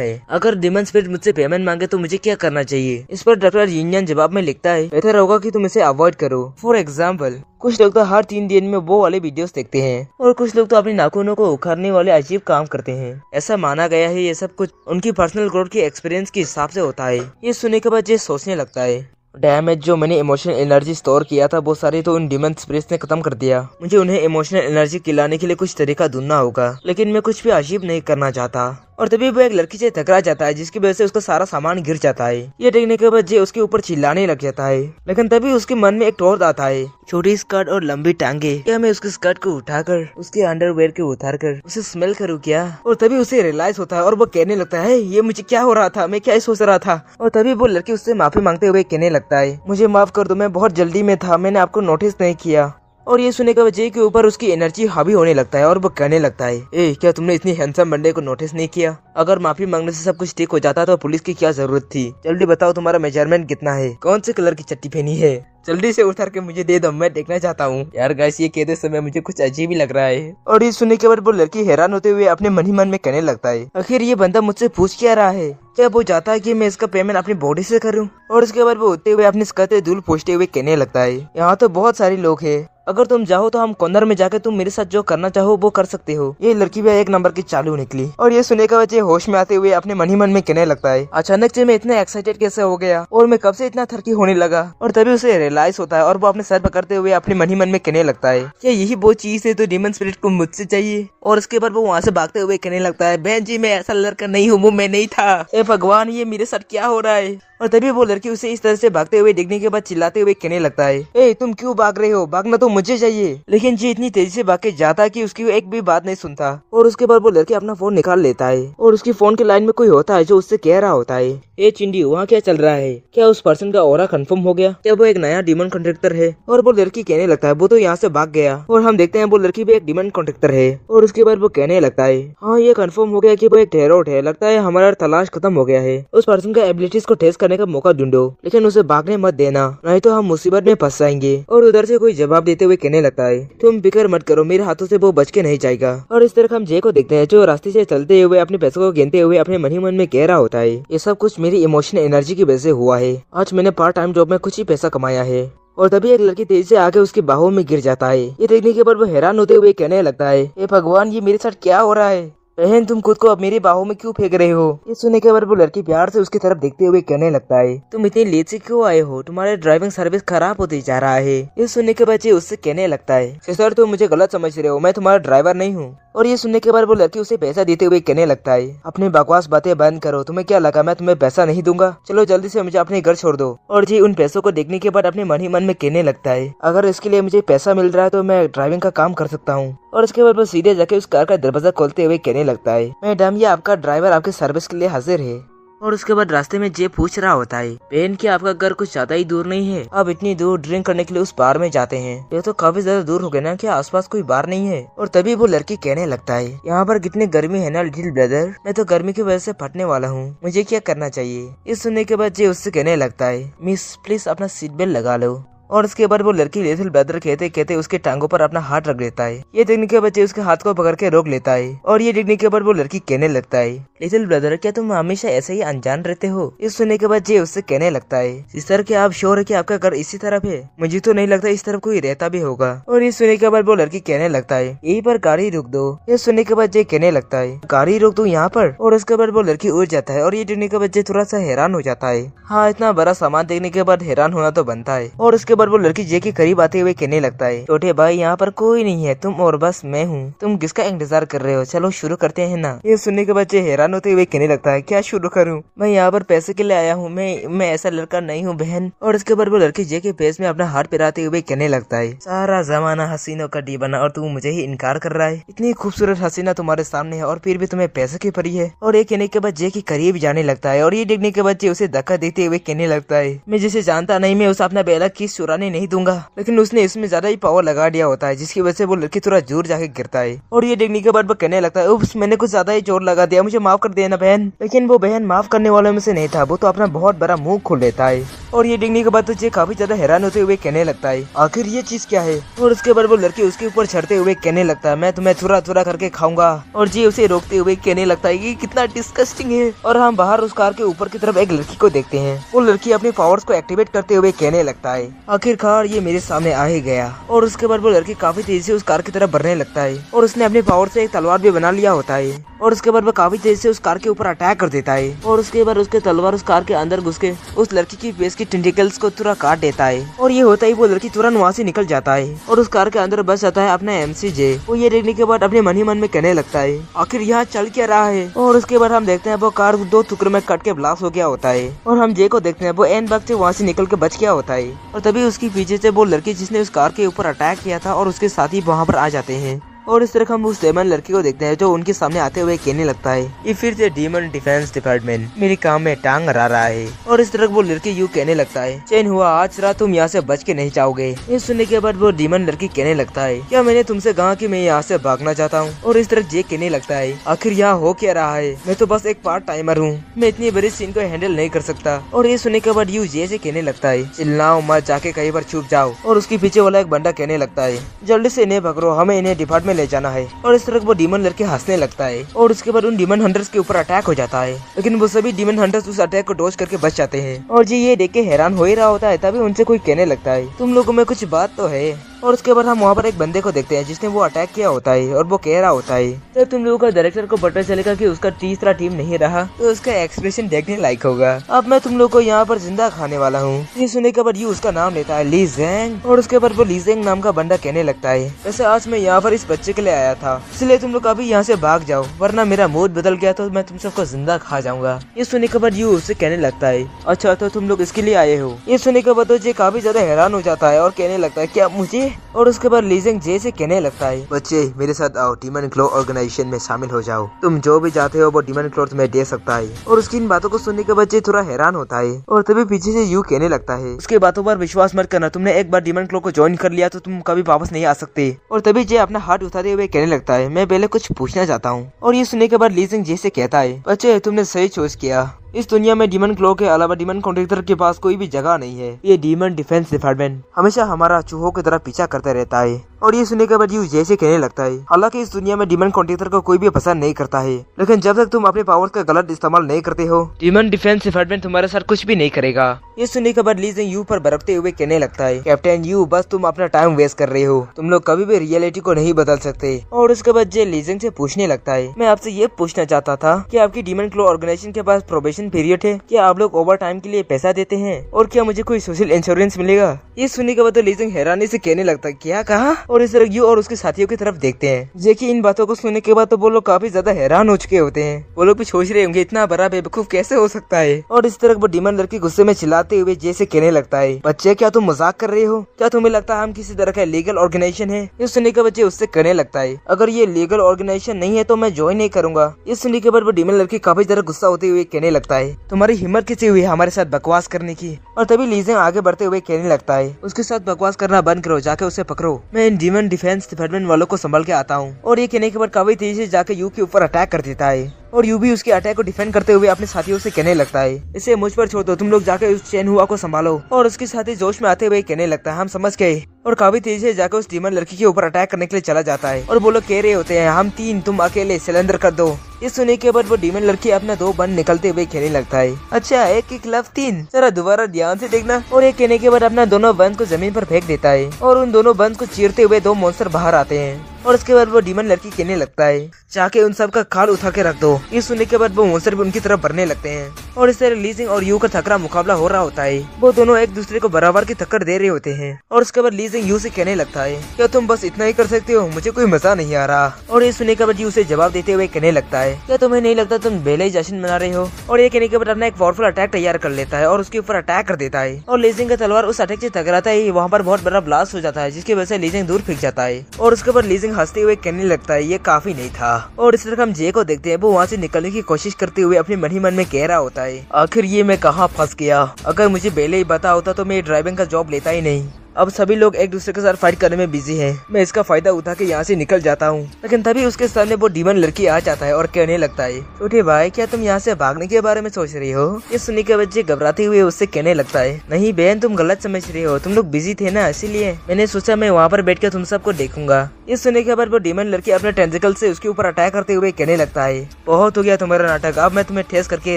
है, अगर डीमन स्पिरिट मुझसे पेमेंट मांगे तो मुझे क्या करना चाहिए? इस पर डॉक्टर यूनियन जवाब में लिखता है बेहतर होगा कि तुम इसे अवॉइड करो। फॉर एग्जाम्पल कुछ लोग तो हर 3 दिन में वो वाले वीडियोस देखते हैं और कुछ लोग तो अपनी नाखूनों को उखाड़ने वाले अजीब काम करते हैं। ऐसा माना गया है ये सब कुछ उनकी पर्सनल ग्रोथ की एक्सपीरियंस के हिसाब से होता है। ये सुनने के बाद ये सोचने लगता है डैमेज जो मैंने इमोशनल एनर्जी स्टोर किया था वो सारी तो उन डीमन स्पिरिट्स ने खत्म कर दिया। मुझे उन्हें इमोशनल एनर्जी खिलाने के लिए कुछ तरीका ढूंढना होगा, लेकिन मैं कुछ भी अजीब नहीं करना चाहता। और तभी वो एक लड़की से टकरा जाता है जिसकी वजह से उसका सारा सामान गिर जाता है। ये देखने के बाद जे उसके ऊपर चिल्लाने लग जाता है, लेकिन तभी उसके मन में एक थॉट आता है, छोटी स्कर्ट और लंबी टांगे, क्या मैं उसकी स्कर्ट को उठाकर उसके अंडरवेयर को उतारकर उसे स्मेल करूँ क्या? और तभी उसे रियलाइज होता है और वो कहने लगता है ये मुझे क्या हो रहा था, मैं क्या सोच रहा था? और तभी वो लड़की उससे माफी मांगते हुए कहने लगता है मुझे माफ कर दो, मैं बहुत जल्दी में था, मैंने आपको नोटिस नहीं किया। और ये सुनने के बाद जे के ऊपर उसकी एनर्जी हावी होने लगता है और वो कहने लगता है क्या तुमने इतनी हैंडसम बंदे को नोटिस नहीं किया? अगर माफी मांगने से सब कुछ ठीक हो जाता तो पुलिस की क्या जरूरत थी? जल्दी बताओ तुम्हारा मेजरमेंट कितना है, कौन से कलर की चट्टी पहनी है, जल्दी से उतार के मुझे दे दो, मैं देखना चाहता हूँ। यार गाइस ये कहते समय मुझे कुछ अजीब ही लग रहा है। और ये सुनने के बाद वो लड़की हैरान होते हुए अपने मन ही मन में कहने लगता है आखिर ये बंदा मुझसे पूछ क्या रहा है? क्या वो चाहता है कि मैं इसका पेमेंट अपनी बॉडी से करूं? और उसके बाद वो उठते हुए अपनी स्कर्ट से धूल पोंछते हुए कहने लगता है यहाँ तो बहुत सारे लोग हैं, अगर तुम चाहो तो हम कॉर्नर में जाकर तुम मेरे साथ जो करना चाहो वो कर सकते हो। ये लड़की भी 1 नंबर की चालू निकली। और ये सुनने का बच्चे होश में आते हुए अपने मन ही मन में कहने लगता है अचानक से मैं इतना एक्साइटेड कैसे हो गया और मैं कब से इतना थरकी होने लगा? और तभी उसे रियलाइज होता है और वो अपने सर पकड़ते हुए अपने मन ही मन में कहने लगता है क्या यही वो चीज है तो डीमन स्पिरिट को मुझसे चाहिए? और उसके बाद वो वहाँ से भागते हुए कहने लगता है बहन जी मैं ऐसा लड़का नहीं हूँ, वो मैं नहीं था, ए भगवान ये मेरे साथ क्या हो रहा है? और तभी वो लड़की उसे इस तरह से भागते हुए देखने के बाद चिल्लाते हुए कहने लगता है तुम क्यों भाग रहे हो? भागना तो मुझे चाहिए। लेकिन जी इतनी तेजी से भाग के जाता है कि उसकी एक भी बात नहीं सुनता। और उसके बाद वो लड़की अपना फोन निकाल लेता है और उसकी फोन के लाइन में कोई होता है जो उससे कह रहा होता है चिंडी वहाँ क्या चल रहा है? क्या उस पर्सन का ऑरा कंफर्म हो गया? क्या वो एक नया डीमन कॉन्ट्रैक्टर है? और वो लड़की कहने लगता है वो तो यहाँ से भाग गया। और हम देखते हैं वो लड़की भी एक डीमन कॉन्ट्रैक्टर है। और उसके बाद वो कहने लगता है हाँ ये कंफर्म हो गया कि वो एक टेरोट है, लगता है हमारा तलाश खत्म हो गया है। उस पर्सन का एबिलिटीज को टेस्ट करने का मौका ढूंढो, लेकिन उसे भागने मत देना, नहीं तो हम मुसीबत में फंस जाएंगे। और उधर से कोई जवाब देते हुए कहने लगता है तुम फिक्र मत करो, मेरे हाथों से वो बच के नहीं जाएगा। और इस तरह हम जे को देखते हैं जो रास्ते से चलते हुए अपने पैसों को गिनते हुए अपने मन ही मन में कह रहा होता है ये सब कुछ मेरी इमोशनल एनर्जी की वजह से हुआ है। आज मैंने पार्ट टाइम जॉब में कुछ ही पैसा कमाया है। और तभी एक लड़की तेजी से आके उसकी बाहों में गिर जाता है। ये देखने के बाद वो हैरान होते हुए कहने लगता है भगवान ये मेरे साथ क्या हो रहा है? बहन तुम खुद को अब मेरी बाहों में क्यों फेंक रहे हो? ये सुनने के बाद वो लड़की प्यार से उसकी तरफ देखते हुए कहने लगता है तुम इतनी लेट से क्यों आए हो? तुम्हारे ड्राइविंग सर्विस खराब होती जा रहा है। ये सुनने के बाद उससे कहने लगता है सर तुम मुझे गलत समझ रहे हो, मैं तुम्हारा ड्राइवर नहीं हूँ। और ये सुनने के बाद वो लड़की उसे पैसा देते हुए कहने लगता है अपनी बकवास बातें बंद करो, तुम्हें क्या लगा मैं तुम्हें पैसा नहीं दूंगा? चलो जल्दी से मुझे अपने घर छोड़ दो। और जी उन पैसों को देखने के बाद अपने मन ही मन में कहने लगता है अगर इसके लिए मुझे पैसा मिल रहा है तो मैं ड्राइविंग का काम कर सकता हूँ। और उसके बाद वो सीधे जाके उस कार का दरवाजा खोलते हुए कहने लगता है मैडम ये आपका ड्राइवर आपके सर्विस के लिए हाजिर है। और उसके बाद रास्ते में जे पूछ रहा होता है बहन क्या आपका घर कुछ ज्यादा ही दूर नहीं है? अब इतनी दूर ड्रिंक करने के लिए उस बार में जाते हैं, ये तो काफी ज्यादा दूर हो गया ना, क्या आसपास कोई बार नहीं है? और तभी वो लड़की कहने लगता है यहाँ पर कितनी गर्मी है ना लिटिल ब्रदर, मैं तो गर्मी की वजह से फटने वाला हूँ, मुझे क्या करना चाहिए? इस सुनने के बाद जे उससे कहने लगता है मिस प्लीज अपना सीट बेल्ट लगा लो। और उसके बाद वो लड़की लिटिल ब्रदर कहते कहते उसके टांगों पर अपना हाथ रख देता है। ये देखने के बाद उसके हाथ को पकड़ के रोक लेता है और ये देखने के बाद वो लड़की कहने लगता है, लिटिल ब्रदर क्या तुम हमेशा ऐसे ही अनजान रहते हो? इस सुनने के बाद जे उससे कहने लगता है, सिस्टर क्या आप श्योर है कि आपका घर इसी तरफ है? मुझे तो नहीं लगता इस तरफ कोई रहता भी होगा। और ये सुनने के बाद वो लड़की कहने लगता है, यहीं पर गाड़ी रोक दो। ये सुनने के बाद जे कहने लगता है, गाड़ी रोक दो यहाँ पर? और उसके बाद वो लड़की उड़ जाता है और ये देखने के बाद जे थोड़ा सा हैरान हो जाता है। हाँ, इतना बड़ा सामान देखने के बाद हैरान होना तो बनता है। और उसके बाद वो लड़की जे के करीब आते हुए कहने लगता है, छोटे भाई यहाँ पर कोई नहीं है, तुम और बस मैं हूँ। तुम किसका इंतजार कर रहे हो? चलो शुरू करते हैं ना। ये सुनने के बाद जे हैरान होते हुए कहने लगता है, क्या शुरू करूँ? मैं यहाँ पर पैसे के लिए आया हूँ, मैं ऐसा लड़का नहीं हूँ बहन। और उसके बाद वो लड़की जे के फेस में अपना हाथ पिराते हुए कहने लगता है, सारा जमाना हसीनों का दीवाना और तू मुझे ही इनकार कर रहा है? इतनी खूबसूरत हसीना तुम्हारे सामने है और फिर भी तुम्हें पैसे की परी है। और ये कहने के बाद जे के करीब जाने लगता है और ये देखने के बाद जे उसे धक्का देते हुए कहने लगता है, मैं जिसे जानता नहीं मैं उसे अपना पहला किस चुराने नहीं दूंगा। लेकिन उसने इसमें ज्यादा ही पावर लगा दिया होता है जिसकी वजह से वो लड़की थोड़ा जोर जाके गिरता है। और ये देखने के बाद वो कहने लगता है, उप्स मैंने कुछ ज्यादा ही जोर लगा दिया, मुझे माफ कर देना बहन। लेकिन वो बहन माफ करने वालों में से नहीं था, वो तो अपना बहुत बड़ा मुंह खोल लेता है। और ये देखने के बाद तो जे काफी ज्यादा हैरान होते हुए कहने लगता है, आखिर ये चीज क्या है? और उसके बाद वो लड़की उसके ऊपर चढ़ते हुए कहने लगता है, मैं तुम्हें थोड़ा थोड़ा करके खाऊंगा। और जे उसे रोकते हुए कहने लगता है कि कितना डिस्गस्टिंग है। और हम बाहर उस कार के ऊपर की तरफ एक लड़की को देखते हैं। वो लड़की अपनी पावर्स को एक्टिवेट करते हुए कहने लगता है, आखिरकार ये मेरे सामने आ ही गया। और उसके बाद वो लड़की काफी तेजी से उस कार की तरफ बढ़ने लगता है और उसने अपनी पावर से एक तलवार भी बना लिया होता है। और उसके बाद वो काफी तेजी से उस कार के ऊपर अटैक कर देता है और उसके बाद उसके तलवार उस कार के अंदर घुस के उस लड़की की फेस की टेंटिकल्स को तुरंत काट देता है। और ये होता ही वो लड़की तुरंत वहाँ से निकल जाता है और उस कार के अंदर बस जाता है अपना MC जे। वो ये देखने के बाद अपने मन ही मन में कहने लगता है, आखिर यहाँ चल क्या रहा है? और उसके बाद हम देखते हैं वो कार 2 टुकड़ों में कट के ब्लास्ट हो गया होता है। और हम जे को देखते हैं वो एंड वक्त से वहाँ से निकल के बच गया होता है। और तभी उसकी पीछे से वो लड़की जिसने उस कार के ऊपर अटैक किया था और उसके साथी वहाँ पर आ जाते हैं। और इस तरह हम उस डेमन लड़की को देखते हैं जो उनके सामने आते हुए कहने लगता है, ये फिर से डीमन डिफेंस डिपार्टमेंट मेरे काम में टांग अड़ा रहा है। और इस तरह वो लड़की यूँ कहने लगता है, चैन हुआ आज रात तुम यहाँ से बच के नहीं जाओगे। ये सुनने के बाद वो डीमन लड़की कहने लगता है, क्या मैंने तुमसे कहा कि मैं यहाँ से भागना चाहता हूँ? और इस तरह जे कहने लगता है, आखिर यहाँ हो क्या रहा है? मैं तो बस एक पार्ट टाइमर हूँ, मैं इतनी बड़ी सीन को हैंडल नहीं कर सकता। और ये सुनने के बाद यू जे से कहने लगता है, चिल्लाओ मत, जाके कहीं पर छुप जाओ। और उसके पीछे वाला एक बंदा कहने लगता है, जल्दी से इन्हें पकड़ो, हमें इन्हें डिपार्टमेंट ले जाना है। और इस तरह वो डीमन लड़के हंसने लगता है और उसके बाद उन डीमन हंटर्स के ऊपर अटैक हो जाता है। लेकिन वो सभी डीमन हंटर्स उस अटैक को डॉज करके बच जाते हैं। और जी ये देख के हैरान हो ही रहा होता है, तभी उनसे कोई कहने लगता है, तुम लोगों में कुछ बात तो है। और उसके बाद हम वहाँ पर एक बंदे को देखते हैं जिसने वो अटैक किया होता है और वो कह रहा होता है, तो तुम लोगों का डायरेक्टर को पता चलेगा कि उसका तीसरा टीम नहीं रहा तो उसका एक्सप्रेशन देखने लायक होगा। अब मैं तुम लोग को यहाँ पर जिंदा खाने वाला हूँ। ये सुनने के बाद ये उसका नाम लेता है ली ज़ेंग। और उसके बाद वो ली ज़ेंग नाम का बंदा कहने लगता है, वैसे आज मैं यहाँ पर इस बच्चे के लिए आया था, इसलिए तुम लोग अभी यहाँ से भाग जाओ, वरना मेरा मूड बदल गया तो मैं तुम सबको जिंदा खा जाऊंगा। ये सुनने के बाद यू उससे कहने लगता है, अच्छा तो तुम लोग इसके लिए आए हो? ये सुनने के बाद जे काफी ज्यादा हैरान हो जाता है और कहने लगता है, क्या मुझे? और उसके बाद ली ज़ेंग जे से कहने लगता है, बच्चे मेरे साथ आओ, डीमन क्लो ऑर्गेनाइजेशन में शामिल हो जाओ, तुम जो भी चाहते हो वो डीमन क्लो तुम्हें दे सकता है। और उसकी इन बातों को सुनने के बाद जे थोड़ा हैरान होता है और तभी पीछे से यू कहने लगता है, उसके बातों पर विश्वास मत करना, तुमने एक बार डीमन क्लो को ज्वाइन कर लिया तो तुम कभी वापस नहीं आ सकते। और तभी जे अपना हाथ उठाते हुए कहने लगता है, मैं पहले कुछ पूछना चाहता हूँ। और ये सुनने के बाद ली ज़ेंग जे से कहता है, बच्चे तुमने सही चॉइस किया, इस दुनिया में डीमन क्लो के अलावा डीमन कॉन्ट्रैक्टर के पास कोई भी जगह नहीं है। ये डीमन डिफेंस डिपार्टमेंट हमेशा हमारा चूहों की तरह पीछा करता रहता है। और ये सुनने के बाद यू जैसे कहने लगता है, हालांकि इस दुनिया में डीमन कॉन्ट्रैक्टर को कोई भी पसंद नहीं करता है, लेकिन जब तक तुम अपने पावर्स का गलत इस्तेमाल नहीं करते हो डीमन डिफेंस डिपार्टमेंट तुम्हारे साथ कुछ भी नहीं करेगा। ये सुनने के बाद ली ज़ेंग यू पर बरकते हुए कहने लगता है, कैप्टन यू बस तुम अपना टाइम वेस्ट कर रहे हो, तुम लोग कभी भी रियलिटी को नहीं बदल सकते। और उसके बाद जे ली ज़ेंग से पूछने लगता है, मैं आपसे ये पूछना चाहता था कि आपकी डीमन क्लो ऑर्गेनाइजेशन के पास प्रोबेशन पीरियड है, क्या आप लोग ओवर टाइम के लिए पैसा देते हैं और क्या मुझे कोई सोशल इंश्योरेंस मिलेगा? ये सुनने के बाद तो ली ज़ेंग हैरानी से कहने लगता है, क्या कहा? और इस तरह यू और उसके साथियों की तरफ देखते हैं। जेकी इन बातों को सुनने के बाद तो वो लोग काफी ज्यादा हैरान हो चुके होते हैं। वो लोग भी सोच रहे होंगे इतना बड़ा बेवकूफ कैसे हो सकता है। और इस तरह वो डीमन लड़की गुस्से में चिल्लाते हुए जे से कहने लगता है, बच्चे क्या तुम मजाक कर रहे हो? क्या तुम्हें लगता है हम किसी तरह का लीगल ऑर्गेनाइजेशन है? ये सुनने के बच्चे उससे कहने लगता है, अगर ये लीगल ऑर्गेनाइजेशन नहीं है तो मैं ज्वाइन नहीं करूंगा। ये सुनने के बाद वो डीमन लड़की काफी ज्यादा गुस्सा होते हुए कहने लगती लगता है, तुम्हारी हिम्मत कैसे हुई हमारे साथ बकवास करने की। और तभी लीजिंग आगे बढ़ते हुए कहने लगता है, उसके साथ बकवास करना बंद करो, जाके उसे पकड़ो, मैं इन डीमन डिफेंस डिपार्टमेंट वालों को संभाल के आता हूँ। और ये कहने के बाद काफी तेजी से जाके यू के ऊपर अटैक कर देता है और यू भी उसके अटैक को डिफेंड करते हुए अपने साथियों से कहने लगता है, इसे मुझ पर छोड़ दो, तुम लोग जाके उस चैन हुआ को संभालो। और उसके साथी जोश में आते हुए कहने लगता है, हम समझ गए। और काफी तेजी से जाकर उस डीमन लड़की के ऊपर अटैक करने के लिए चला जाता है और वो लोग कह रहे होते हैं, हम 3 तुम अकेले, सिलेंडर कर दो। ये सुनने के बाद वो डीमन लड़की अपना 2 बन निकलते हुए कहने लगता है, अच्छा 1 के खिलाफ 3, जरा दोबारा ध्यान से देखना। और ये कहने के बाद अपना दोनों बंस को जमीन पर फेंक देता है और उन दोनों बंस को चीरते हुए 2 मॉन्स्टर बाहर आते हैं। और उसके बाद वो डीमन लड़की कहने लगता है, जाके उन सब का खाल उठा के रख दो। ये सुनने के बाद वो मॉन्स्टर भी उनकी तरफ बढ़ने लगते हैं और इस तरह लीजिंग और यू का तगड़ा मुकाबला हो रहा होता है। वो दोनों एक दूसरे को बराबर की टक्कर दे रहे होते हैं। और उसके बाद लीजिंग यू से कहने लगता है, क्या तुम बस इतना ही कर सकते हो, मुझे कोई मजा नहीं आ रहा। और ये सुनने के बाद यू से जवाब देते हुए कहने लगता है, क्या तुम्हें नहीं लगता तुम बेले ही जश्न मना रहे हो। और ये कहने के बाद अपना एक पावरफुल अटैक तैयार कर लेता है और उसके ऊपर अटैक कर देता है। और लीजिंग का तलवार उस अटैक से टकराता है, वहाँ पर बहुत बड़ा ब्लास्ट हो जाता है जिसकी वजह से लीजिंग दूर फेंक जाता है। और उसके बाद लीजिंग हंसते हुए कहने लगता है, ये काफी नहीं था। और इस तरह हम जे को देखते हैं, वो वहाँ से निकलने की कोशिश करते हुए अपने मन ही मन में कह रहा होता है, आखिर ये मैं कहाँ फंस गया। अगर मुझे पहले ही पता होता तो मैं ड्राइविंग का जॉब लेता ही नहीं। अब सभी लोग एक दूसरे के साथ फाइट करने में बिजी हैं। मैं इसका फायदा उठा के यहाँ से निकल जाता हूँ। लेकिन तभी उसके सामने वो डीमन लड़की आ जाता है और कहने लगता है, छोटे भाई क्या तुम यहाँ से भागने के बारे में सोच रही हो। ये सुनने के बच्चे घबराते हुए उससे कहने लगता है, नहीं बहन तुम गलत समझ रही हो, तुम लोग बिजी थे ना, इसीलिए मैंने सोचा मैं वहाँ पर बैठ कर तुम सबको देखूंगा। ये सुनने के बाद वो डीमन लड़की अपने टेंटिकल से उसके ऊपर अटैक करते हुए कहने लगता है, बहुत हो गया तुम्हारा नाटक, अब मैं तुम्हें ठेस करके ही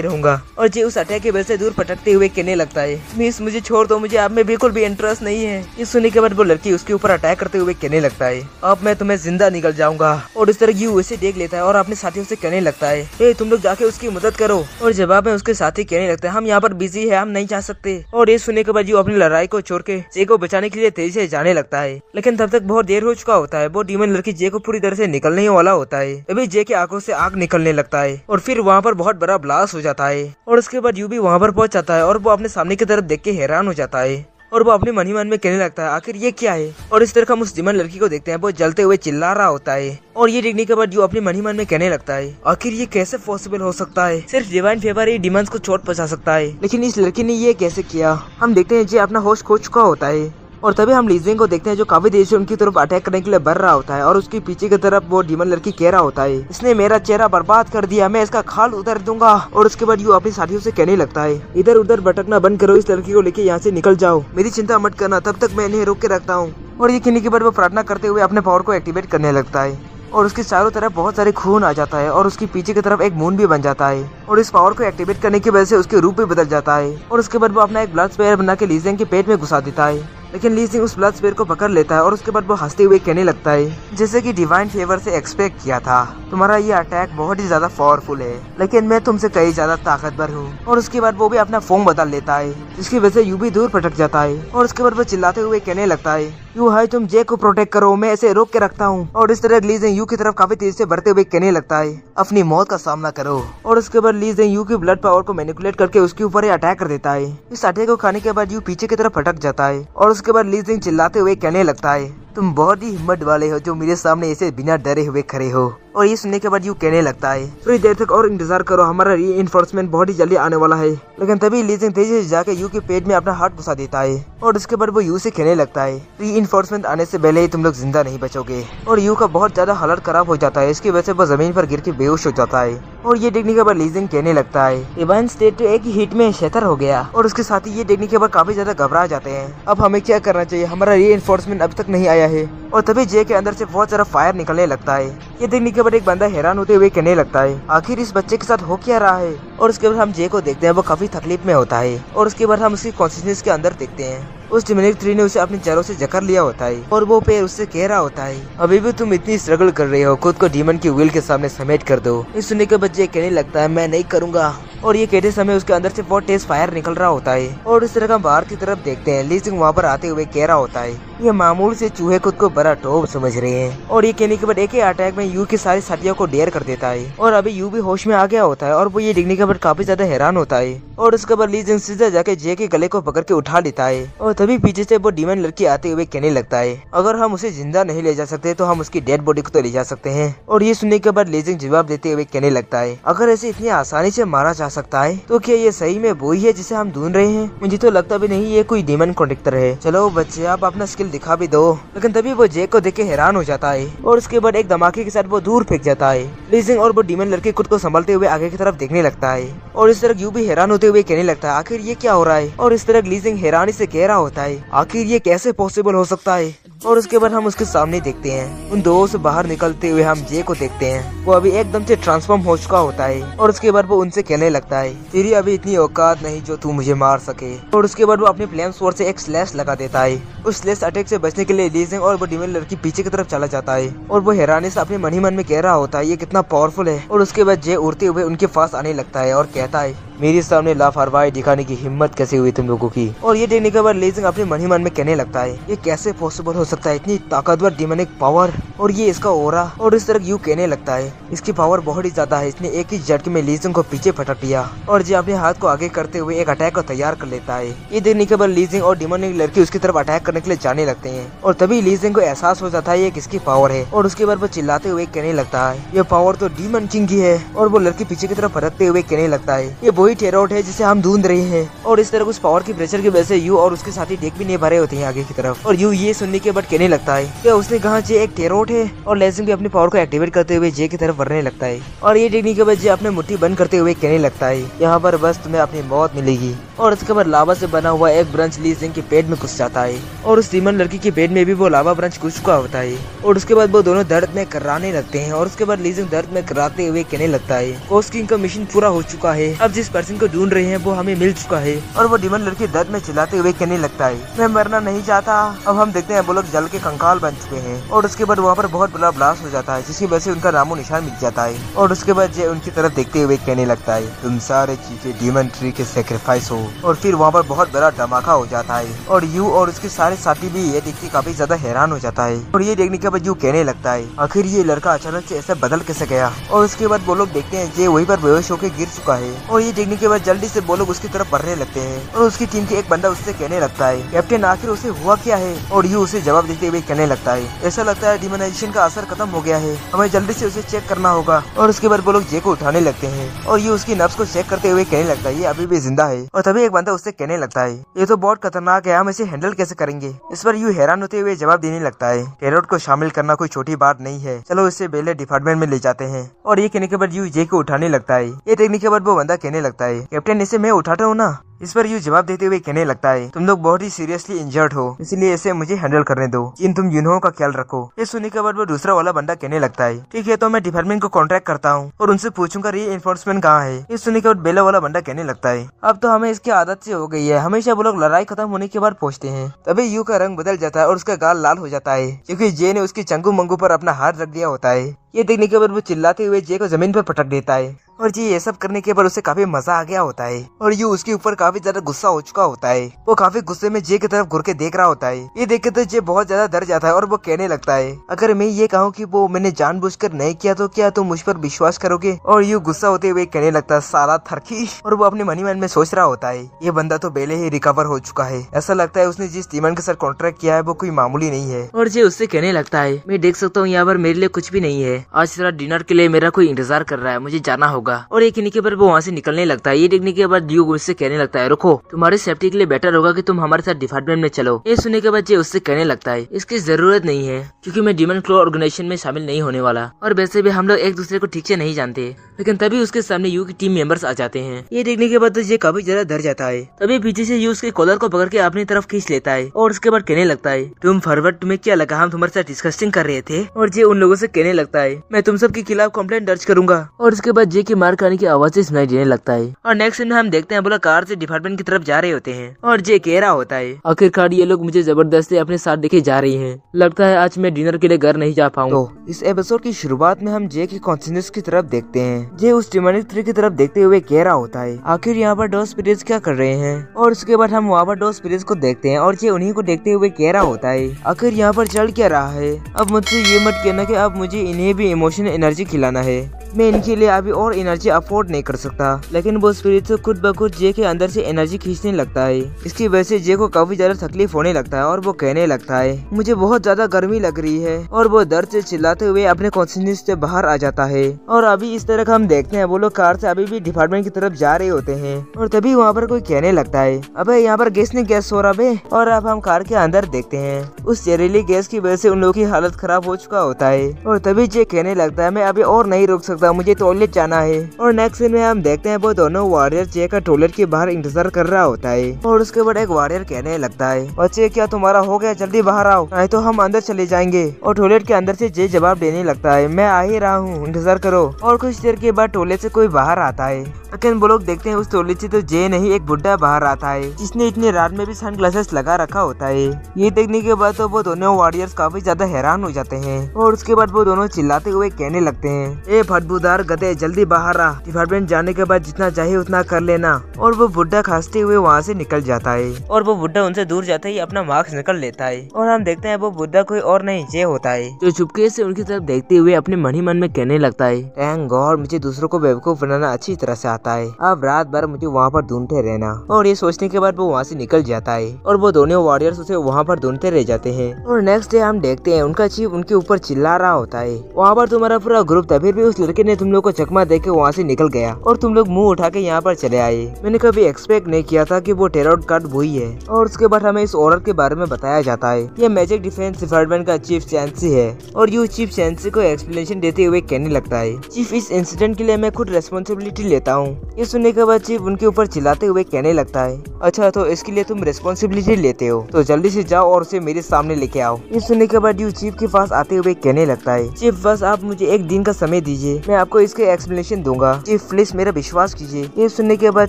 रहूंगा। और जे उस अटैक की वजह से दूर पटकते हुए कहने लगता है, मिस मुझे छोड़ दो, मुझे आप में बिल्कुल भी इंटरेस्ट नहीं है। ये सुनने के बाद लड़की उसके ऊपर अटैक करते हुए कहने लगता है, अब मैं तुम्हें जिंदा निकल जाऊंगा। और इस तरह यू उसे देख लेता है और अपने साथियों से कहने लगता है, ए तुम लोग जाके उसकी मदद करो। और जवाब में उसके साथी कहने लगता है, हम यहाँ पर बिजी है, हम नहीं जा सकते। और ये सुनने के बाद यू अपनी लड़ाई को छोड़ के जे को बचाने के लिए तेजी से जाने लगता है। लेकिन तब तक बहुत देर हो चुका होता है। वो डीमन लड़की जे को पूरी तरह से निकलने वाला होता है। तभी जे की आंखों से आग निकलने लगता है और फिर वहाँ पर बहुत बड़ा ब्लास्ट हो जाता है। और उसके बाद यू भी वहाँ पर पहुंच जाता है और वो अपने सामने की तरफ देख के हैरान हो जाता है और वो अपने मन ही मन में कहने लगता है, आखिर ये क्या है। और इस तरह हम उस डीमन लड़की को देखते हैं, वो जलते हुए चिल्ला रहा होता है। और ये देखने के बाद यू अपने मन ही मन में कहने लगता है, आखिर ये कैसे पॉसिबल हो सकता है, सिर्फ डिवाइन फेवर ही डिमंस को चोट पहुंचा सकता है, लेकिन इस लड़की ने ये कैसे किया। हम देखते हैं जे अपना होश खो चुका होता है। और तभी हम लीजिंग को देखते हैं जो काफी देर से उनकी तरफ अटैक करने के लिए बढ़ रहा होता है। और उसके पीछे की तरफ वो डीमन लड़की कह रहा होता है, इसने मेरा चेहरा बर्बाद कर दिया, मैं इसका खाल उतार दूंगा। और उसके बाद यू अपने साथियों से कहने लगता है, इधर उधर भटकना बंद करो, इस लड़की को लेके यहाँ से निकल जाओ, मेरी चिंता मत करना, तब तक मैं इन्हें रोक के रखता हूँ। और ये कहने के बाद वो प्रार्थना करते हुए अपने पावर को एक्टिवेट करने लगता है और उसके चारों तरफ बहुत सारे खून आ जाता है और उसकी पीछे की तरफ एक मून भी बन जाता है। और इस पावर को एक्टिवेट करने की वजह से उसके रूप भी बदल जाता है। और उसके बाद वो अपना एक ब्लड स्पेयर बना के लीजिंग के पेट में घुसा देता है। लेकिन लीजिंग उस ब्लड स्पेयर को पकड़ लेता है और उसके बाद वो हंसते हुए कहने लगता है, जैसे कि डिवाइन फेवर से एक्सपेक्ट किया था, तुम्हारा ये अटैक बहुत ही ज्यादा पावरफुल है, लेकिन मैं तुमसे कहीं ज्यादा ताकतवर हूँ। और उसके बाद वो भी अपना फॉर्म बदल लेता है जिसकी वजह से यू भी दूर भटक जाता है। और उसके बाद वो चिल्लाते हुए कहने लगता है, यू हाई तुम जे को प्रोटेक्ट करो, मैं ऐसे रोक के रखता हूँ। और इस तरह लीजिंग यू की तरफ काफी तेजी से बढ़ते हुए कहने लगता है, अपनी मौत का सामना करो। और उसके बाद लीजिंग यू की ब्लड पावर को मैनिपुलेट करके उसके ऊपर अटैक कर देता है। इस अटैक को खाने के बाद यू पीछे की तरफ भटक जाता है और उसके बाद लीजिंग चिल्लाते हुए कहने लगता है, तुम बहुत ही हिम्मत वाले हो जो मेरे सामने ऐसे बिना डरे हुए खड़े हो। और ये सुनने के बाद यू कहने लगता है, थोड़ी देर तक और इंतजार करो, हमारा रीइंफोर्समेंट बहुत ही जल्दी आने वाला है। लेकिन तभी लीजिंग तेजी से जाकर यू के पेट में अपना हाथ घुसा देता है और उसके बाद वो यू से कहने लगता है, रीइंफोर्समेंट आने से पहले ही तुम लोग जिंदा नहीं बचोगे। और यू का बहुत ज्यादा हालत खराब हो जाता है, इसकी वजह से वो जमीन पर गिर के बेहोश हो जाता है। और ये देखने के बाद लीजिंग कहने लगता है, डिवाइन स्टेट तो एक ही हिट में शैतर हो गया। और उसके साथ ही ये देखने के बाद काफी ज्यादा घबरा जाते हैं, अब हमें क्या करना चाहिए, हमारा रीइंफोर्समेंट अब तक नहीं आया है। और तभी जे के अंदर से बहुत सारा फायर निकलने लगता है। ये देखने के बाद एक बंदा हैरान होते हुए कहने लगता है, आखिर इस बच्चे के साथ हो क्या रहा है। और उसके बाद हम जे को देखते हैं, वो काफी तकलीफ में होता है। और उसके बाद हम उसकी कॉन्शियसनेस के अंदर देखते हैं, उस डिमोनिक ट्री ने उसे अपने जड़ों से जकड़ लिया होता है और वो पेड़ उससे कह रहा होता है, अभी भी तुम इतनी स्ट्रगल कर रहे हो, खुद को डीमन की विल के सामने समेट कर दो। इस सुनने के बच्चे कहने लगता है, मैं नहीं करूंगा। और ये कहते समय उसके अंदर से बहुत तेज फायर निकल रहा होता है। और इस तरह का बाहर की तरफ देखते हैं, लीजिंग वहाँ पर आते हुए कह रहा होता है, ये मामूल से चूहे खुद को बड़ा टॉप समझ रहे हैं। और ये कहने के बाद एक ही अटैक में यू के सारे साथियों को डेयर कर देता है और अभी यू भी होश में आ गया होता है। और वो ये देखने के बाद काफी ज्यादा हैरान होता है। और उसके बाद लीजिंग सीधा जाके जे के गले को पकड़ के उठा लेता है। और तभी पीछे से वो डीमन लड़की आते हुए कहने लगता है अगर हम उसे जिंदा नहीं ले जा सकते तो हम उसकी डेड बॉडी को तो ले जा सकते हैं। और ये सुनने के बाद लीजिंग जवाब देते हुए कहने लगता है अगर ऐसे इतनी आसानी से मारा जा सकता है तो क्या ये सही में वही है जिसे हम ढूंढ रहे हैं? मुझे तो लगता भी नहीं ये कोई डीमन कॉन्ट्रैक्टर है। चलो बच्चे आप अपना स्किल दिखा भी दो। लेकिन तभी वो जैक को देख के हैरान हो जाता है और उसके बाद एक धमाके के साथ वो दूर फेंक जाता है। लीजिंग और वो डीमन लड़के खुद को संभालते हुए आगे की तरफ देखने लगता है और इस तरह यू भी हैरान होते हुए कहने लगता है आखिर ये क्या हो रहा है। और इस तरह लीजिंग हैरानी से कह रहा होता है आखिर ये कैसे पॉसिबल हो सकता है। और उसके बाद हम उसके सामने देखते हैं उन दो से बाहर निकलते हुए हम जे को देखते हैं। वो अभी एकदम से ट्रांसफॉर्म हो चुका होता है और उसके बाद वो उनसे कहने लगता है तेरी अभी इतनी औकात नहीं जो तू मुझे मार सके। और उसके बाद वो अपने फ्लेम स्वॉर्ड से एक स्लैश लगा देता है। उस स्लैश अटैक से बचने के लिए लीजिंग और वो डीमन लड़की पीछे की तरफ चला जाता है और वो हैरानी से अपने मन ही मन में कह रहा होता है ये कितना पावरफुल है। और उसके बाद जे उड़ते हुए उनके पास आने लगता है और कहता है मेरे सामने लापरवाही दिखाने की हिम्मत कैसे हुई तुम लोगों की। और ये देखने के बाद लीजिंग अपने मन ही मन में कहने लगता है ये कैसे पॉसिबल हो सकता है इतनी ताकतवर डीमनिक पावर और ये इसका ओरा। और इस तरह यू कहने लगता है इसकी पावर बहुत ही ज्यादा है। इसने एक ही झटके में लीजिंग को पीछे पटक दिया और जे अपने हाथ को आगे करते हुए एक अटैक को तैयार कर लेता है। ये देखने के बाद लीजिंग और डीमनिक लड़की उसकी तरफ अटैक करने के लिए जाने लगते हैं और तभी लीजिंग को एहसास हो जाता है ये किसकी पावर है। और उसके बाद वो चिल्लाते हुए कहने लगता है ये पावर तो डीमन किंग की है। और वो लड़की पीछे की तरफ फटकते हुए कहने लगता है ये वही टेरोट है जिसे हम ढूंढ रहे हैं। और इस तरह उस पावर की प्रेशर की वजह से यू और उसके साथी डेक भी नहीं भरे होते हैं आगे की तरफ। और यू ये सुनने के बाद कहने लगता है क्या उसने कहा जे एक टेरोट है। और लेजिंग भी अपनी पावर को एक्टिवेट करते हुए जे की तरफ बढ़ने लगता है। और ये देखने के बाद जे अपने मुट्ठी बंद करते हुए कहने लगता है यहाँ पर बस तुम्हें अपनी मौत मिलेगी। और उसके बाद लावा से बना हुआ एक ब्रांच लीजिंग के पेट में घुस जाता है और उस डीमन लड़की के पेट में भी वो लावा ब्रांच घुस चुका होता है। और उसके बाद वो दोनों दर्द में कराने लगते हैं। और उसके बाद लीजिंग दर्द में कराते हुए कहने लगता है कोस्ट किंग का मिशन पूरा हो चुका है। अब जिस पर्सन को ढूंढ रहे हैं वो हमें मिल चुका है। और वो डीमन लड़की दर्द में चिल्लाते हुए कहने लगता है मैं मरना नहीं चाहता। अब हम देखते हैं वो लोग जल के कंकाल बन चुके हैं। और उसके बाद वहाँ पर बहुत बड़ा ब्लास्ट हो जाता है जिसकी वजह से उनका नामो निशान मिट जाता है। और उसके बाद जे उनकी तरफ देखते हुए कहने लगता है तुम सारे चीजें डीमन ट्री के सेक्रीफाइस हो। और फिर वहाँ पर बहुत बड़ा धमाका हो जाता है और यू और उसके सारे साथी भी ये देख के काफी ज्यादा हैरान हो जाता है। और ये देखने के बाद यू कहने लगता है आखिर ये लड़का अचानक से ऐसा बदल कैसे गया। और उसके बाद वो लोग देखते हैं जे वहीं पर बेहोश होकर गिर चुका है। और ये देखने के बाद जल्दी से वो लोग उसकी तरफ बढ़ने लगते हैं और उसकी टीम के एक बंदा उससे कहने लगता है कैप्टन आखिर उसे हुआ क्या है। और यू उसे जवाब देते हुए कहने लगता है ऐसा लगता है डिमोनाइजेशन का असर खत्म हो गया है, हमें जल्दी से उसे चेक करना होगा। और उसके बाद वो लोग जे को उठाने लगते हैं और यू उसकी नब्ज को चेक करते हुए कहने लगता है ये अभी भी जिंदा है। और तभी एक बंदा उससे कहने लगता है ये तो बहुत खतरनाक है, हम इसे हैंडल कैसे करेंगे। इस पर यू हैरान होते हुए जवाब देने लगता है टेरोट को शामिल करना कोई छोटी बात नहीं है, चलो इसे बेले डिपार्टमेंट में ले जाते हैं। और ये कहने के बाद यू जे को उठाने लगता है। ये देखने के बाद वो बंदा कहने लगता है कैप्टन इसे मैं उठाता हूँ ना। इस पर यू जवाब देते हुए कहने लगता है तुम लोग बहुत ही सीरियसली इंजर्ड हो इसलिए इसे मुझे हैंडल करने दो, इन तुम यूनहो का ख्याल रखो। ये सुनने के बाद वो दूसरा वाला बंदा कहने लगता है ठीक है तो मैं डिपार्टमेंट को कॉन्ट्रैक्ट करता हूँ और उनसे पूछूंगा री एनफोर्समेंट कहाँ है। ये सुनने के बाद बेला वाला बंदा कहने लगता है अब तो हमें इसकी आदत से हो गई है, हमेशा वो लोग लड़ाई खत्म होने के बाद पहुँचते हैं। तभी यू का रंग बदल जाता है और उसका गाल लाल हो जाता है क्योंकि जे ने उसकी चंगू मंगू पर अपना हाथ रख दिया होता है। ये देखने के बाद वो चिल्लाते हुए जे को जमीन पर पटक देता है और जी ये सब करने के बाद उसे काफी मजा आ गया होता है और यू उसके ऊपर काफी ज्यादा गुस्सा हो चुका होता है। वो काफी गुस्से में जे की तरफ घुर के देख रहा होता है। ये देख के तो जे बहुत ज्यादा डर जाता है और वो कहने लगता है अगर मैं ये कहूँ कि वो मैंने जानबूझकर नहीं किया तो क्या तुम मुझ पर विश्वास करोगे। और यू गुस्सा होते हुए कहने लगता है साला थरकी। और वो अपने मनी मन में सोच रहा होता है ये बंदा तो पहले ही रिकवर हो चुका है, ऐसा लगता है उसने जिस डीमन के साथ कॉन्ट्रैक्ट किया है वो कोई मामूली नहीं है। और जे उससे कहने लगता है मैं देख सकता हूँ यहाँ पर मेरे लिए कुछ भी नहीं है, आज तेरा डिनर के लिए मेरा कोई इंतजार कर रहा है, मुझे जाना होगा। और एक के बाद वो वहाँ से निकलने लगता है। ये देखने के बाद ड्यूक उससे कहने लगता है रुको, तुम्हारी सेफ्टी के लिए बेटर होगा कि तुम हमारे साथ डिपार्टमेंट में चलो। ये सुनने के बाद जे उससे कहने लगता है इसकी जरूरत नहीं है क्योंकि मैं डीमन क्लो ऑर्गेनाइजेशन में शामिल नहीं होने वाला और वैसे भी हम लोग एक दूसरे को ठीक से नहीं जानते। लेकिन तभी उसके सामने यू की टीम मेंबर्स आ जाते हैं। ये देखने के बाद ये काफी ज्यादा डर जाता है। तभी पीछे से यू उसके कॉलर को पकड़ के अपनी तरफ खींच लेता है और उसके बाद कहने लगता है तुम फॉरवर्ड, तुम्हें क्या लगा हम तुम्हारे साथ डिस्कसिंग कर रहे थे। और जे उन लोगों से कहने लगता है मैं तुम सब के खिलाफ कंप्लेंट दर्ज करूंगा। और उसके बाद जे की मार खाने की आवाजें सुनाई देने लगता है। और नेक्स्ट सीन में हम देखते हैं बोला कार से डिपार्टमेंट की तरफ जा रहे होते हैं और जे कह रहा होता है आखिरकार ये लोग मुझे जबरदस्ती अपने साथ लेके जा रही हैं, लगता है आज मैं डिनर के लिए घर नहीं जा पाऊंगा। तो इस एपिसोड की शुरुआत में हम जे की कॉन्शियसनेस की तरफ देखते हैं। जे उस डिमोनिक ट्री की तरफ देखते हुए कह रहा होता है आखिर यहाँ पर डॉग स्पिरिट्स क्या कर रहे हैं। और उसके बाद हम वहाँ पर डॉग स्पिरिट्स को देखते हैं और जे उन्हीं को देखते हुए कह रहा होता है आखिर यहाँ पर चल क्या रहा है। अब मुझसे ये मत कहना कि अब मुझे इन्हें भी इमोशनल एनर्जी खिलाना है। मैं इनके लिए अभी और एनर्जी अफोर्ड नहीं कर सकता। लेकिन वो स्पिरिट तो खुद ब खुद जे के अंदर से एनर्जी खींचने लगता है। इसकी वजह से जे को काफी ज्यादा तकलीफ होने लगता है और वो कहने लगता है मुझे बहुत ज्यादा गर्मी लग रही है, और वो दर्द से चिल्लाते हुए अपने कॉन्शियसनेस से बाहर आ जाता है। और अभी इस तरह का हम देखते हैं वो लोग कार से अभी भी डिपार्टमेंट की तरफ जा रहे होते हैं, और तभी वहाँ पर कोई कहने लगता है अबे यहाँ पर गैस ने गैस हो रहा है। और अब हम कार के अंदर देखते हैं उस जहरीली गैस की वजह से उन लोगों की हालत खराब हो चुका होता है। और तभी जे कहने लगता है मैं अभी और नहीं रुक सकता, मुझे टॉयलेट जाना है। और नेक्स्ट सीन में हम देखते हैं वो दोनों वॉरियर जे का टॉयलेट के बाहर इंतजार कर रहा होता है। और उसके बाद एक वॉरियर कहने लगता है बच्चे क्या तुम्हारा हो गया, जल्दी बाहर आओ नहीं तो हम अंदर चले जाएंगे। और टॉयलेट के अंदर से जे जवाब देने लगता है मैं आ ही रहा हूँ, इंतजार करो। और कुछ देर के बाद टॉयलेट से कोई बाहर आता है, लेकिन वो लोग देखते हैं उस टॉयलेट से तो जे नहीं एक बुढ़ा बाहर आता है जिसने इतनी रात में भी सनग्लासेस लगा रखा होता है। ये देखने के बाद तो वो दोनों वॉरियर्स काफी ज्यादा हैरान हो जाते हैं। और उसके बाद वो दोनों चिल्लाते हुए कहने लगते हैं ए बदबूदार गधे जल्दी बाहर आ, डिपार्टमेंट जाने के बाद जितना चाहिए उतना कर लेना। और वो बुढ़ा खांसते हुए वहाँ से निकल जाता है। और वो बुढ़ा उनसे दूर जाते ही अपना मास्क निकल लेता है। और हम देखते हैं वो बुढ़ा कोई और नहीं जे होता है, जो चुपके से उनकी तरफ देखते हुए अपने मन ही मन में कहने लगता है थैंक गॉड मुझे दूसरों को बेवकूफ बनाना अच्छी तरह से आता है, अब रात भर मुझे वहाँ पर ढूंढते रहना। और ये सोचने के बाद वो वहाँ से निकल जाता है और वो दोनों वॉरियर्स उसे वहाँ पर ढूंढते रह जाते हैं। और नेक्स्ट डे हम देखते हैं उनका चीफ उनके ऊपर चिल्ला रहा होता है वहाँ पर तुम्हारा पूरा ग्रुप था, फिर भी उस लड़के ने तुम लोग को चकमा देके वहाँ से निकल गया और तुम लोग मुंह उठा के यहाँ पर चले आए। मैंने कभी एक्सपेक्ट नहीं किया था कि वो टेरर कार्ड वही है। और उसके बाद हमें इस औरत के बारे में बताया जाता है ये मैजिक डिफेंस डिपार्टमेंट का चीफ चैंसी है। और यू चीफ चैंसी को एक्सप्लेनेशन देते हुए कहने लगता है चीफ इस इंसिडेंट के लिए मैं खुद रेस्पॉन्सिबिलिटी लेता हूँ। ये सुनने के बाद चीफ उनके ऊपर चिल्लाते हुए कहने लगता है अच्छा तो इसके लिए तुम रेस्पॉन्सिबिलिटी लेते हो तो जल्दी से जाओ और उसे मेरे सामने लेके आओ। ये सुनने के बाद यू चीफ के पास आते हुए कहने लगता है चीफ बस आप मुझे एक दिन का समय दीजिए, मैं आपको इसके एक्सप्लेनेशन दूंगा, चीफ प्लीज मेरा विश्वास कीजिए। ये सुनने के बाद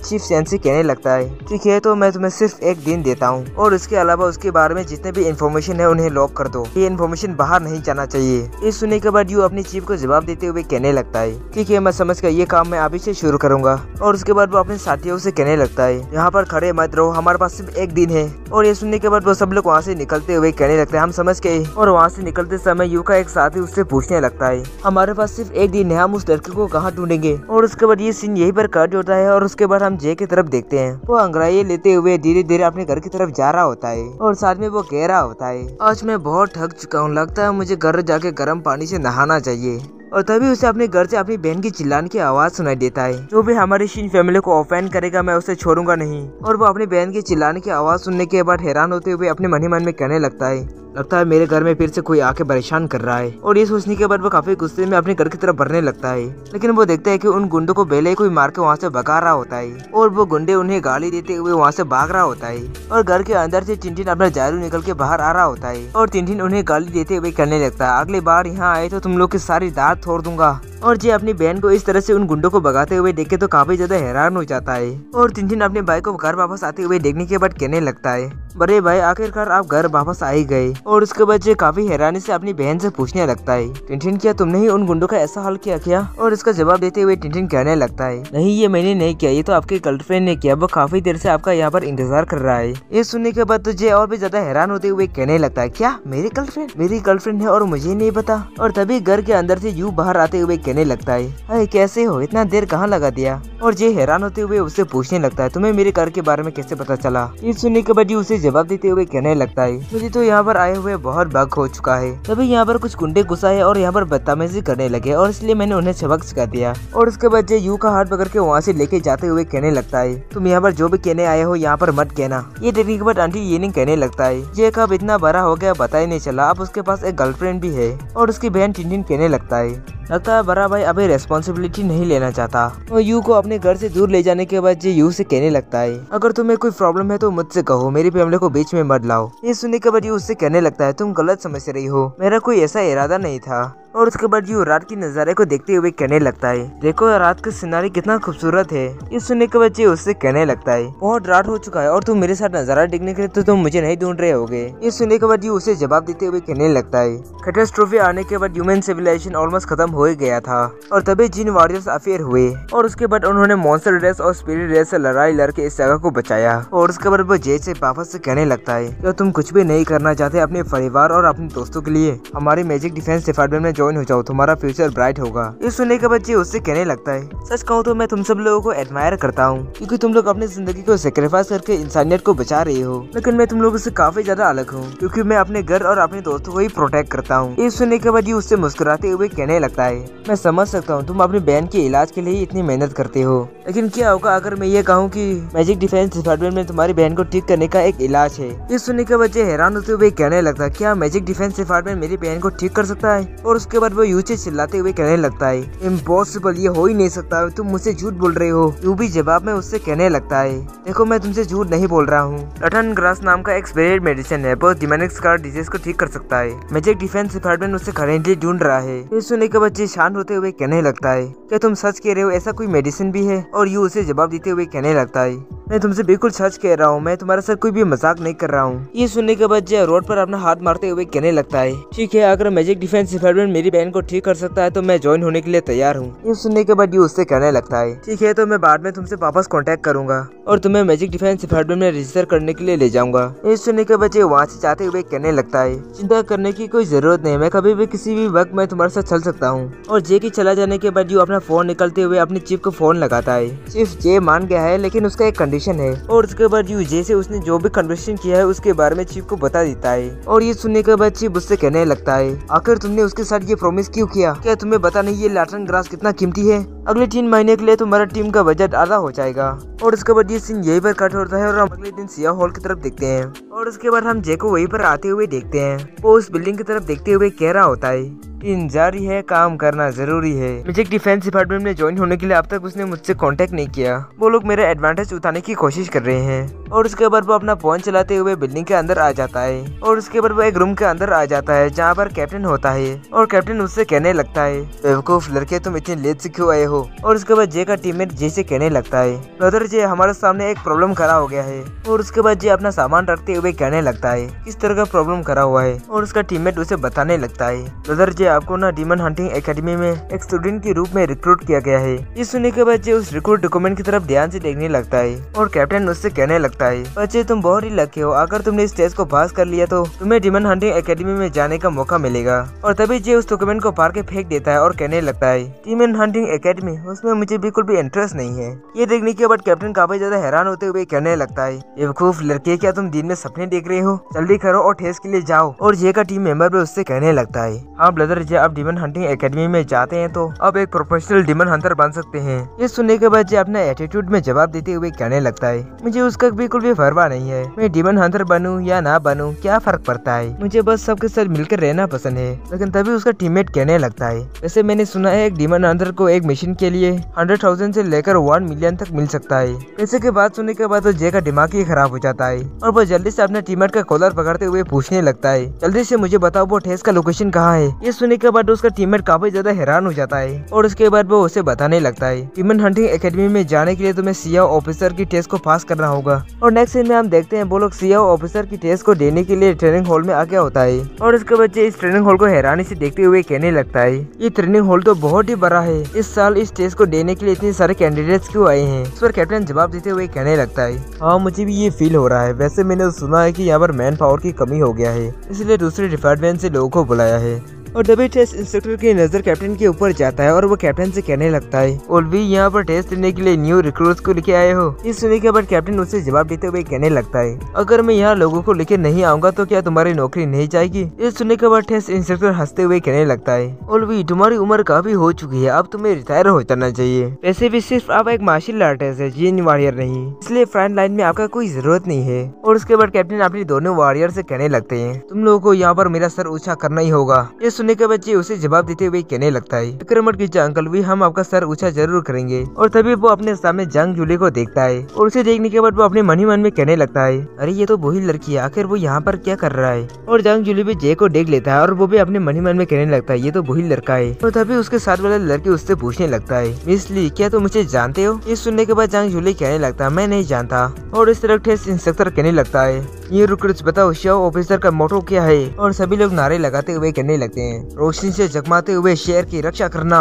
चीफ चैंसी कहने लगता है ठीक है तो मैं तुम्हें सिर्फ एक दिन देता हूँ, और इसके अलावा उसके बारे में जितने भी इन्फॉर्मेशन है उन्हें लॉक कर दो, ये इन्फॉर्मेशन बाहर नहीं जाना चाहिए। ये सुनने के बाद यू अपनी चीफ को जवाब देते हुए कहने लगता है ठीक है मैं समझ गया, ये काम मैं अभी से शुरू करूंगा। और उसके बाद वो अपने साथियों से कहने लगता है यहाँ पर खड़े मत रहो, हमारे पास सिर्फ एक दिन है। और ये सुनने के बाद वो सब लोग वहाँ से निकलते हुए कहने लगते हैं हम समझ गए। और वहाँ से निकलते समय यू का एक साथी उससे पूछने लगता है हमारे पास सिर्फ एक दिन है, हम उस लड़के को कहाँ ढूंढेंगे। और उसके बाद ये सीन यहीं पर कट होता है। और उसके बाद हम जे की तरफ देखते हैं वो अंग्रेजी लेते हुए धीरे धीरे अपने घर की तरफ जा रहा होता है और साथ में वो कह रहा होता है आज मैं बहुत थक चुका हूँ, लगता है मुझे घर जाके गर्म पानी से नहाना चाहिए। और तभी उसे अपने घर से अपनी बहन की चिल्लाने की आवाज सुनाई देता है जो भी हमारी शिन फैमिली को ऑफेंड करेगा मैं उसे छोड़ूंगा नहीं। और वो अपनी बहन की चिल्लाने की आवाज सुनने के बाद हैरान होते हुए अपने मन ही मन में कहने लगता है मेरे घर में फिर से कोई आके परेशान कर रहा है। और ये सोचने के बाद वो काफी गुस्से में अपने घर की तरफ बढ़ने लगता है, लेकिन वो देखता है कि उन गुंडों को पहले कोई मार के वहाँ से भगा रहा होता है और वो गुंडे उन्हें गाली देते हुए वहाँ से भाग रहा होता है। और घर के अंदर से टिनटिन अपना जारू निकल के बाहर आ रहा होता है और टिनटिन उन्हें गाली देते हुए कहने लगता है अगली बार यहाँ आए तो तुम लोग की सारी दांत तोड़ दूंगा। और जे अपनी बहन को इस तरह से उन गुंडों को भगाते हुए देखे तो काफी ज्यादा हैरान हो जाता है। और टिनटिन अपने भाई को घर वापस आते हुए देखने के बाद कहने लगता है बड़े भाई आखिरकार आप घर वापस आ ही गए। और उसके बाद जे काफी हैरानी से अपनी बहन से पूछने लगता है टिनटिन क्या तुमने ही उन गुंडों का ऐसा हाल किया क्या। और इसका जवाब देते हुए टिनटिन कहने लगता है नहीं ये मैंने नहीं किया, ये तो आपके गर्लफ्रेंड ने किया, वो काफी देर से आपका यहाँ पर इंतजार कर रहा है। ये सुनने के बाद तो जे और भी ज्यादा हैरान होते हुए कहने लगता है क्या मेरी गर्लफ्रेंड है और मुझे नहीं पता। और तभी घर के अंदर से यू बाहर आते हुए कहने लगता है अरे कैसे हो, इतना देर कहाँ लगा दिया। और जे हैरान होते हुए उससे पूछने लगता है तुम्हें मेरे घर के बारे में कैसे पता चला। ये सुनने के बाद उसे जवाब देते हुए कहने लगता है मुझे तो यहाँ पर आए हुए बहुत वक्त हो चुका है, तभी यहाँ पर कुछ गुंडे घुसाए और यहाँ पर बदतमीजी करने लगे और इसलिए मैंने उन्हें सबक सिखा दिया। और उसके बाद जे यू का हाथ पकड़ के वहाँ से लेके जाते हुए कहने लगता है तुम यहाँ पर जो भी कहने आए हो यहाँ पर मत कहना। ये देखने के बाद आंटी ये नहीं कहने लगता है जे कब इतना बड़ा हो गया पता ही नहीं चला, अब उसके पास एक गर्लफ्रेंड भी है। और उसकी बहन टिनटिन कहने लगता है बड़ा भाई अभी रेस्पॉन्सिबिलिटी नहीं लेना चाहता। और यू को अपने घर से दूर ले जाने के बाद जे यू से कहने लगता है अगर तुम्हें कोई प्रॉब्लम है तो मुझसे कहो, मेरी फैमिली को बीच में मत लाओ। ये सुनने के बाद यू उससे कहने लगता है तुम गलत समझ रही हो, मेरा कोई ऐसा इरादा नहीं था। और उसके बाद यू रात की नज़ारे को देखते हुए कहने लगता है देखो रात का सिनारी कितना खूबसूरत है। ये सुनने के बाद ये उससे कहने लगता है बहुत रात हो चुका है और तुम मेरे साथ नजारा देखने के लिए तो तुम मुझे नहीं ढूंढ रहे होगे। ये सुनने के बाद ये उसे जवाब देते हुए कहने लगता है कैटास्ट्रोफी आने के बाद ह्यूमन सिविलाइजेशन ऑलमोस्ट खत्म हो गया था और तभी जिन वॉरियर्स अफेयर हुए और उसके बाद उन्होंने मॉन्स्टर रेस और स्पिरिट रेस से लड़ाई लड़के इस जगह को बचाया। और उसके बाद वो जेल से वापस से कहने लगता है क्या तुम कुछ भी नहीं करना चाहते अपने परिवार और अपने दोस्तों के लिए। हमारी मैजिक डिफेंस डिपार्टमेंट में ज्वाइन हो जाओ, तुम्हारा फ्यूचर ब्राइट होगा। ये सुनने के बाद ये उससे कहने लगता है, सच कहूँ तो मैं तुम सब लोगों को एडमायर करता हूँ, क्योंकि तुम लोग अपनी जिंदगी को सेक्रीफाइस करके इंसानियत को बचा रहे हो। लेकिन मैं तुम लोगों से काफी ज्यादा अलग हूँ, क्योंकि मैं अपने घर और अपने दोस्तों को ही प्रोटेक्ट करता हूँ। ये सुनने के बाद ये उससे मुस्कुराते हुए कहने लगता है, मैं समझ सकता हूँ तुम अपनी बहन के इलाज के लिए इतनी मेहनत करते हो, लेकिन क्या होगा अगर मैं ये कहूँ कि मैजिक डिफेंस डिपार्टमेंट में तुम्हारी बहन को ठीक करने का एक इलाज है। ये सुनने के बाद हैरान होते हुए कहने लगता है, क्या मैजिक डिफेंस डिपार्टमेंट मेरी बहन को ठीक कर सकता है? और उसके बाद वो यूं से चिल्लाते हुए कहने लगता है, इम्पॉसिबल, ये हो ही नहीं सकता, तुम मुझसे झूठ बोल रहे हो। यूं भी जवाब में उससे कहने लगता है, देखो मैं तुमसे झूठ नहीं बोल रहा हूँ। लटन ग्रास नाम का एक स्पिरिट मेडिसिन है, बहुत डिमोनिक स्कार डिजीज को ठीक कर सकता है। मैजिक डिफेंस डिपार्टमेंट उससे करेंटली ढूंढ रहा है। ये सुनने के बाद शांत होते हुए कहने लगता है, क्या तुम सच कह रहे हो, ऐसा कोई मेडिसिन भी है? और यू उसे जवाब देते हुए कहने लगता है, मैं तुमसे बिल्कुल सच कह रहा हूँ, मैं तुम्हारे साथ कोई भी मजाक नहीं कर रहा हूँ। ये सुनने के बाद रोड पर अपना हाथ मारते हुए कहने लगता है, ठीक है, अगर मैजिक डिफेंस डिपार्टमेंट मेरी बहन को ठीक कर सकता है तो मैं ज्वाइन होने के लिए तैयार हूँ। ये सुनने के बाद उससे कहने लगता है, ठीक है, तो मैं बाद में तुमसे वापस कांटेक्ट करूंगा और तुम्हें मैजिक डिफेंस डिपार्टमेंट में रजिस्टर करने के लिए ले जाऊंगा। ये सुनने के बाद वहाँ से जाते हुए कहने लगता है, चिंता करने की कोई जरूरत नहीं, मैं कभी भी किसी भी वक्त मैं तुम्हारे साथ चल सकता हूँ। और जे की चला जाने के बाद अपना फोन निकलते हुए अपने चीफ को फोन लगाता है। चीफ जे मान गया है, लेकिन उसका एक कंडीशन है। और उसके बाद जे से उसने जो भी कन्वर्सेशन किया है उसके बारे में चीफ को बता देता है। और ये सुनने के बाद चीफ उससे कहने लगता है, आखिर तुमने उसके साथ ये प्रॉमिस क्यों किया? क्या तुम्हें पता नहीं ये लैटन ग्रास कितना कीमती है? अगले 3 महीने के लिए तुम्हारा टीम का बजट आधा हो जाएगा। और उसके बाद ये सीन यहीं पर कट होता है और हम अगले दिन सिया हॉल की तरफ देखते हैं। और उसके बाद हम जे को वहीं पर आते हुए देखते हैं। वो उस बिल्डिंग की तरफ देखते हुए कह रहा होता है, टीम जारी है, काम करना जरूरी है। मैजिक डिफेंस डिपार्टमेंट में ज्वाइन होने के लिए अब तक उसने मुझसे कांटेक्ट नहीं किया। वो लोग मेरा एडवांटेज उठाने की कोशिश कर रहे हैं। और उसके बाद वो अपना फोन चलाते हुए बिल्डिंग के अंदर आ जाता है। और उसके बाद वो एक रूम के अंदर आ जाता है जहाँ पर कैप्टन होता है। और कैप्टन उससे कहने लगता है, बेवकूफ लड़के, तुम इतने लेट से क्यों आए हो? और उसके बाद जे का टीममेट जे से कहने लगता है, ब्रदर जे, हमारे सामने एक प्रॉब्लम खड़ा हो गया है। और उसके बाद जे अपना सामान रखते हुए कहने लगता है, किस तरह का प्रॉब्लम खड़ा हुआ है? और उसका टीममेट उसे बताने लगता है, ब्रदर जे, आपको ना डीमन हंटिंग एकेडमी में एक स्टूडेंट के रूप में रिक्रूट किया गया है। ये सुनने के बाद जे उस रिक्रूट डॉक्यूमेंट की तरफ ध्यान से देखने लगता है। और कैप्टन उससे कहने लगता है, बच्चे तुम बहुत ही लकी हो, अगर तुमने इस टेस्ट को पास कर लिया तो तुम्हें डीमन हंटिंग एकेडमी में जाने का मौका मिलेगा। और तभी जे उस डॉक्यूमेंट को फाड़ के फेंक देता है और कहने लगता है, डीमन हंटिंग एकेडमी, उसमें मुझे बिल्कुल भी इंटरेस्ट नहीं है। ये देखने के बाद कैप्टन काफी ज्यादा हैरान होते हुए कहने लगता है, बेवकूफ लड़के, क्या तुम दिन में सपने देख रहे हो? जल्दी करो और टेस्ट के लिए जाओ। और जे का टीम मेंबर भी उससे कहने लगता है, हाँ ब्रदर जे, आप डीमन हंटिंग एकेडमी में जाते हैं तो अब एक प्रोफेशनल डीमन हंटर बन सकते हैं। ये सुनने के बाद जे अपने एटीट्यूड में जवाब देते हुए कहने लगता है, मुझे उसका बिल्कुल भी परवाह नहीं है, मैं डीमन हंटर बनूं या ना बनूं, क्या फर्क पड़ता है, मुझे बस सबके साथ मिलकर रहना पसंद है। लेकिन तभी उसका टीममेट कहने लगता है, वैसे मैंने सुना है एक डीमन हंटर को एक मिशन के लिए 100,000 से लेकर 1 मिलियन तक मिल सकता है। पैसे के बाद सुनने के बाद तो जे का दिमाग ही खराब हो जाता है और वो जल्दी से अपने टीममेट का कॉलर पकड़ते हुए पूछने लगता है, जल्दी से मुझे बताओ वो टेस्ट का लोकेशन कहाँ है। ये सुनने के बाद उसका टीममेट काफी ज्यादा हैरान हो जाता है और उसके बाद वो उसे बताने लगता है, डीमन हंटिंग एकेडमी में जाने के लिए तुम्हें सीआई ऑफिसर की टेस्ट को पास करना होगा। और नेक्स्ट सीन में हम देखते हैं वो लोग सीआई ऑफिसर की टेस्ट को देने के लिए ट्रेनिंग हॉल में आ गया होता है। और इसके बच्चे इस ट्रेनिंग हॉल को हैरानी से देखते हुए कहने लगता है, ये ट्रेनिंग हॉल तो बहुत ही बड़ा है, इस साल इस टेस्ट को देने के लिए इतने सारे कैंडिडेट्स क्यों आए हैं? इस पर कैप्टन जवाब देते हुए कहने लगता है, हाँ मुझे भी ये फील हो रहा है, वैसे मैंने सुना है कि यहाँ पर मैन पावर की कमी हो गया है, इसलिए दूसरे डिपार्टमेंट से लोगों को बुलाया है। और तभी टेस्ट इंस्ट्रक्टर की नजर कैप्टन के ऊपर जाता है और वो कैप्टन से कहने लगता है, और भी यहाँ पर टेस्ट देने के लिए न्यू रिक्रूट्स को लेके आए हो? इस सुनने के बाद कैप्टन उससे जवाब देते हुए कहने लगता है, अगर मैं यहाँ लोगों को लेके नहीं आऊंगा तो क्या तुम्हारी नौकरी नहीं जाएगी? इस सुनने के बाद टेस्ट इंस्ट्रक्टर हंसते हुए कहने लगता है, ओल्वी तुम्हारी उम्र काफी हो चुकी है, अब तुम्हें रिटायर हो जाना चाहिए। वैसे भी सिर्फ आप एक मार्शल आर्टिस्ट है, जीन वॉरियर नहीं, इसलिए फ्रंट लाइन में आपका कोई जरूरत नहीं है। और उसके बाद कैप्टन अपने दोनों वॉरियर से कहने लगते हैं, तुम लोगों को यहाँ पर मेरा सर ऊंचा करना ही होगा। ये सुनने के बच्चे उसे जवाब देते हुए कहने लगता है, फिक्र मत कीजिए अंकल, भी हम आपका सर ऊंचा जरूर करेंगे। और तभी वो अपने सामने जंग जूली को देखता है और उसे देखने के बाद वो अपने मन ही मन में कहने लगता है, अरे ये तो वही लड़की है, आखिर वो यहाँ पर क्या कर रहा है? और जंग जूली भी जे को देख लेता है और वो भी अपने मन ही मन में कहने लगता है, ये तो वही लड़का है। और तभी उसके साथ वाला लड़की उससे पूछने लगता है, मिस ली क्या तुम मुझे जानते हो? ये सुनने के बाद जंग जूली कहने लगता है, मैं नहीं जानता। और इस तरह टेस्ट इंस्ट्रक्टर कहने लगता है, ये रिक्रूट्स बताओ शेफ ऑफिसर का मोटो क्या है? और सभी लोग नारे लगाते हुए कहने लगते हैं, रोशनी से जगमाते हुए शहर की रक्षा करना।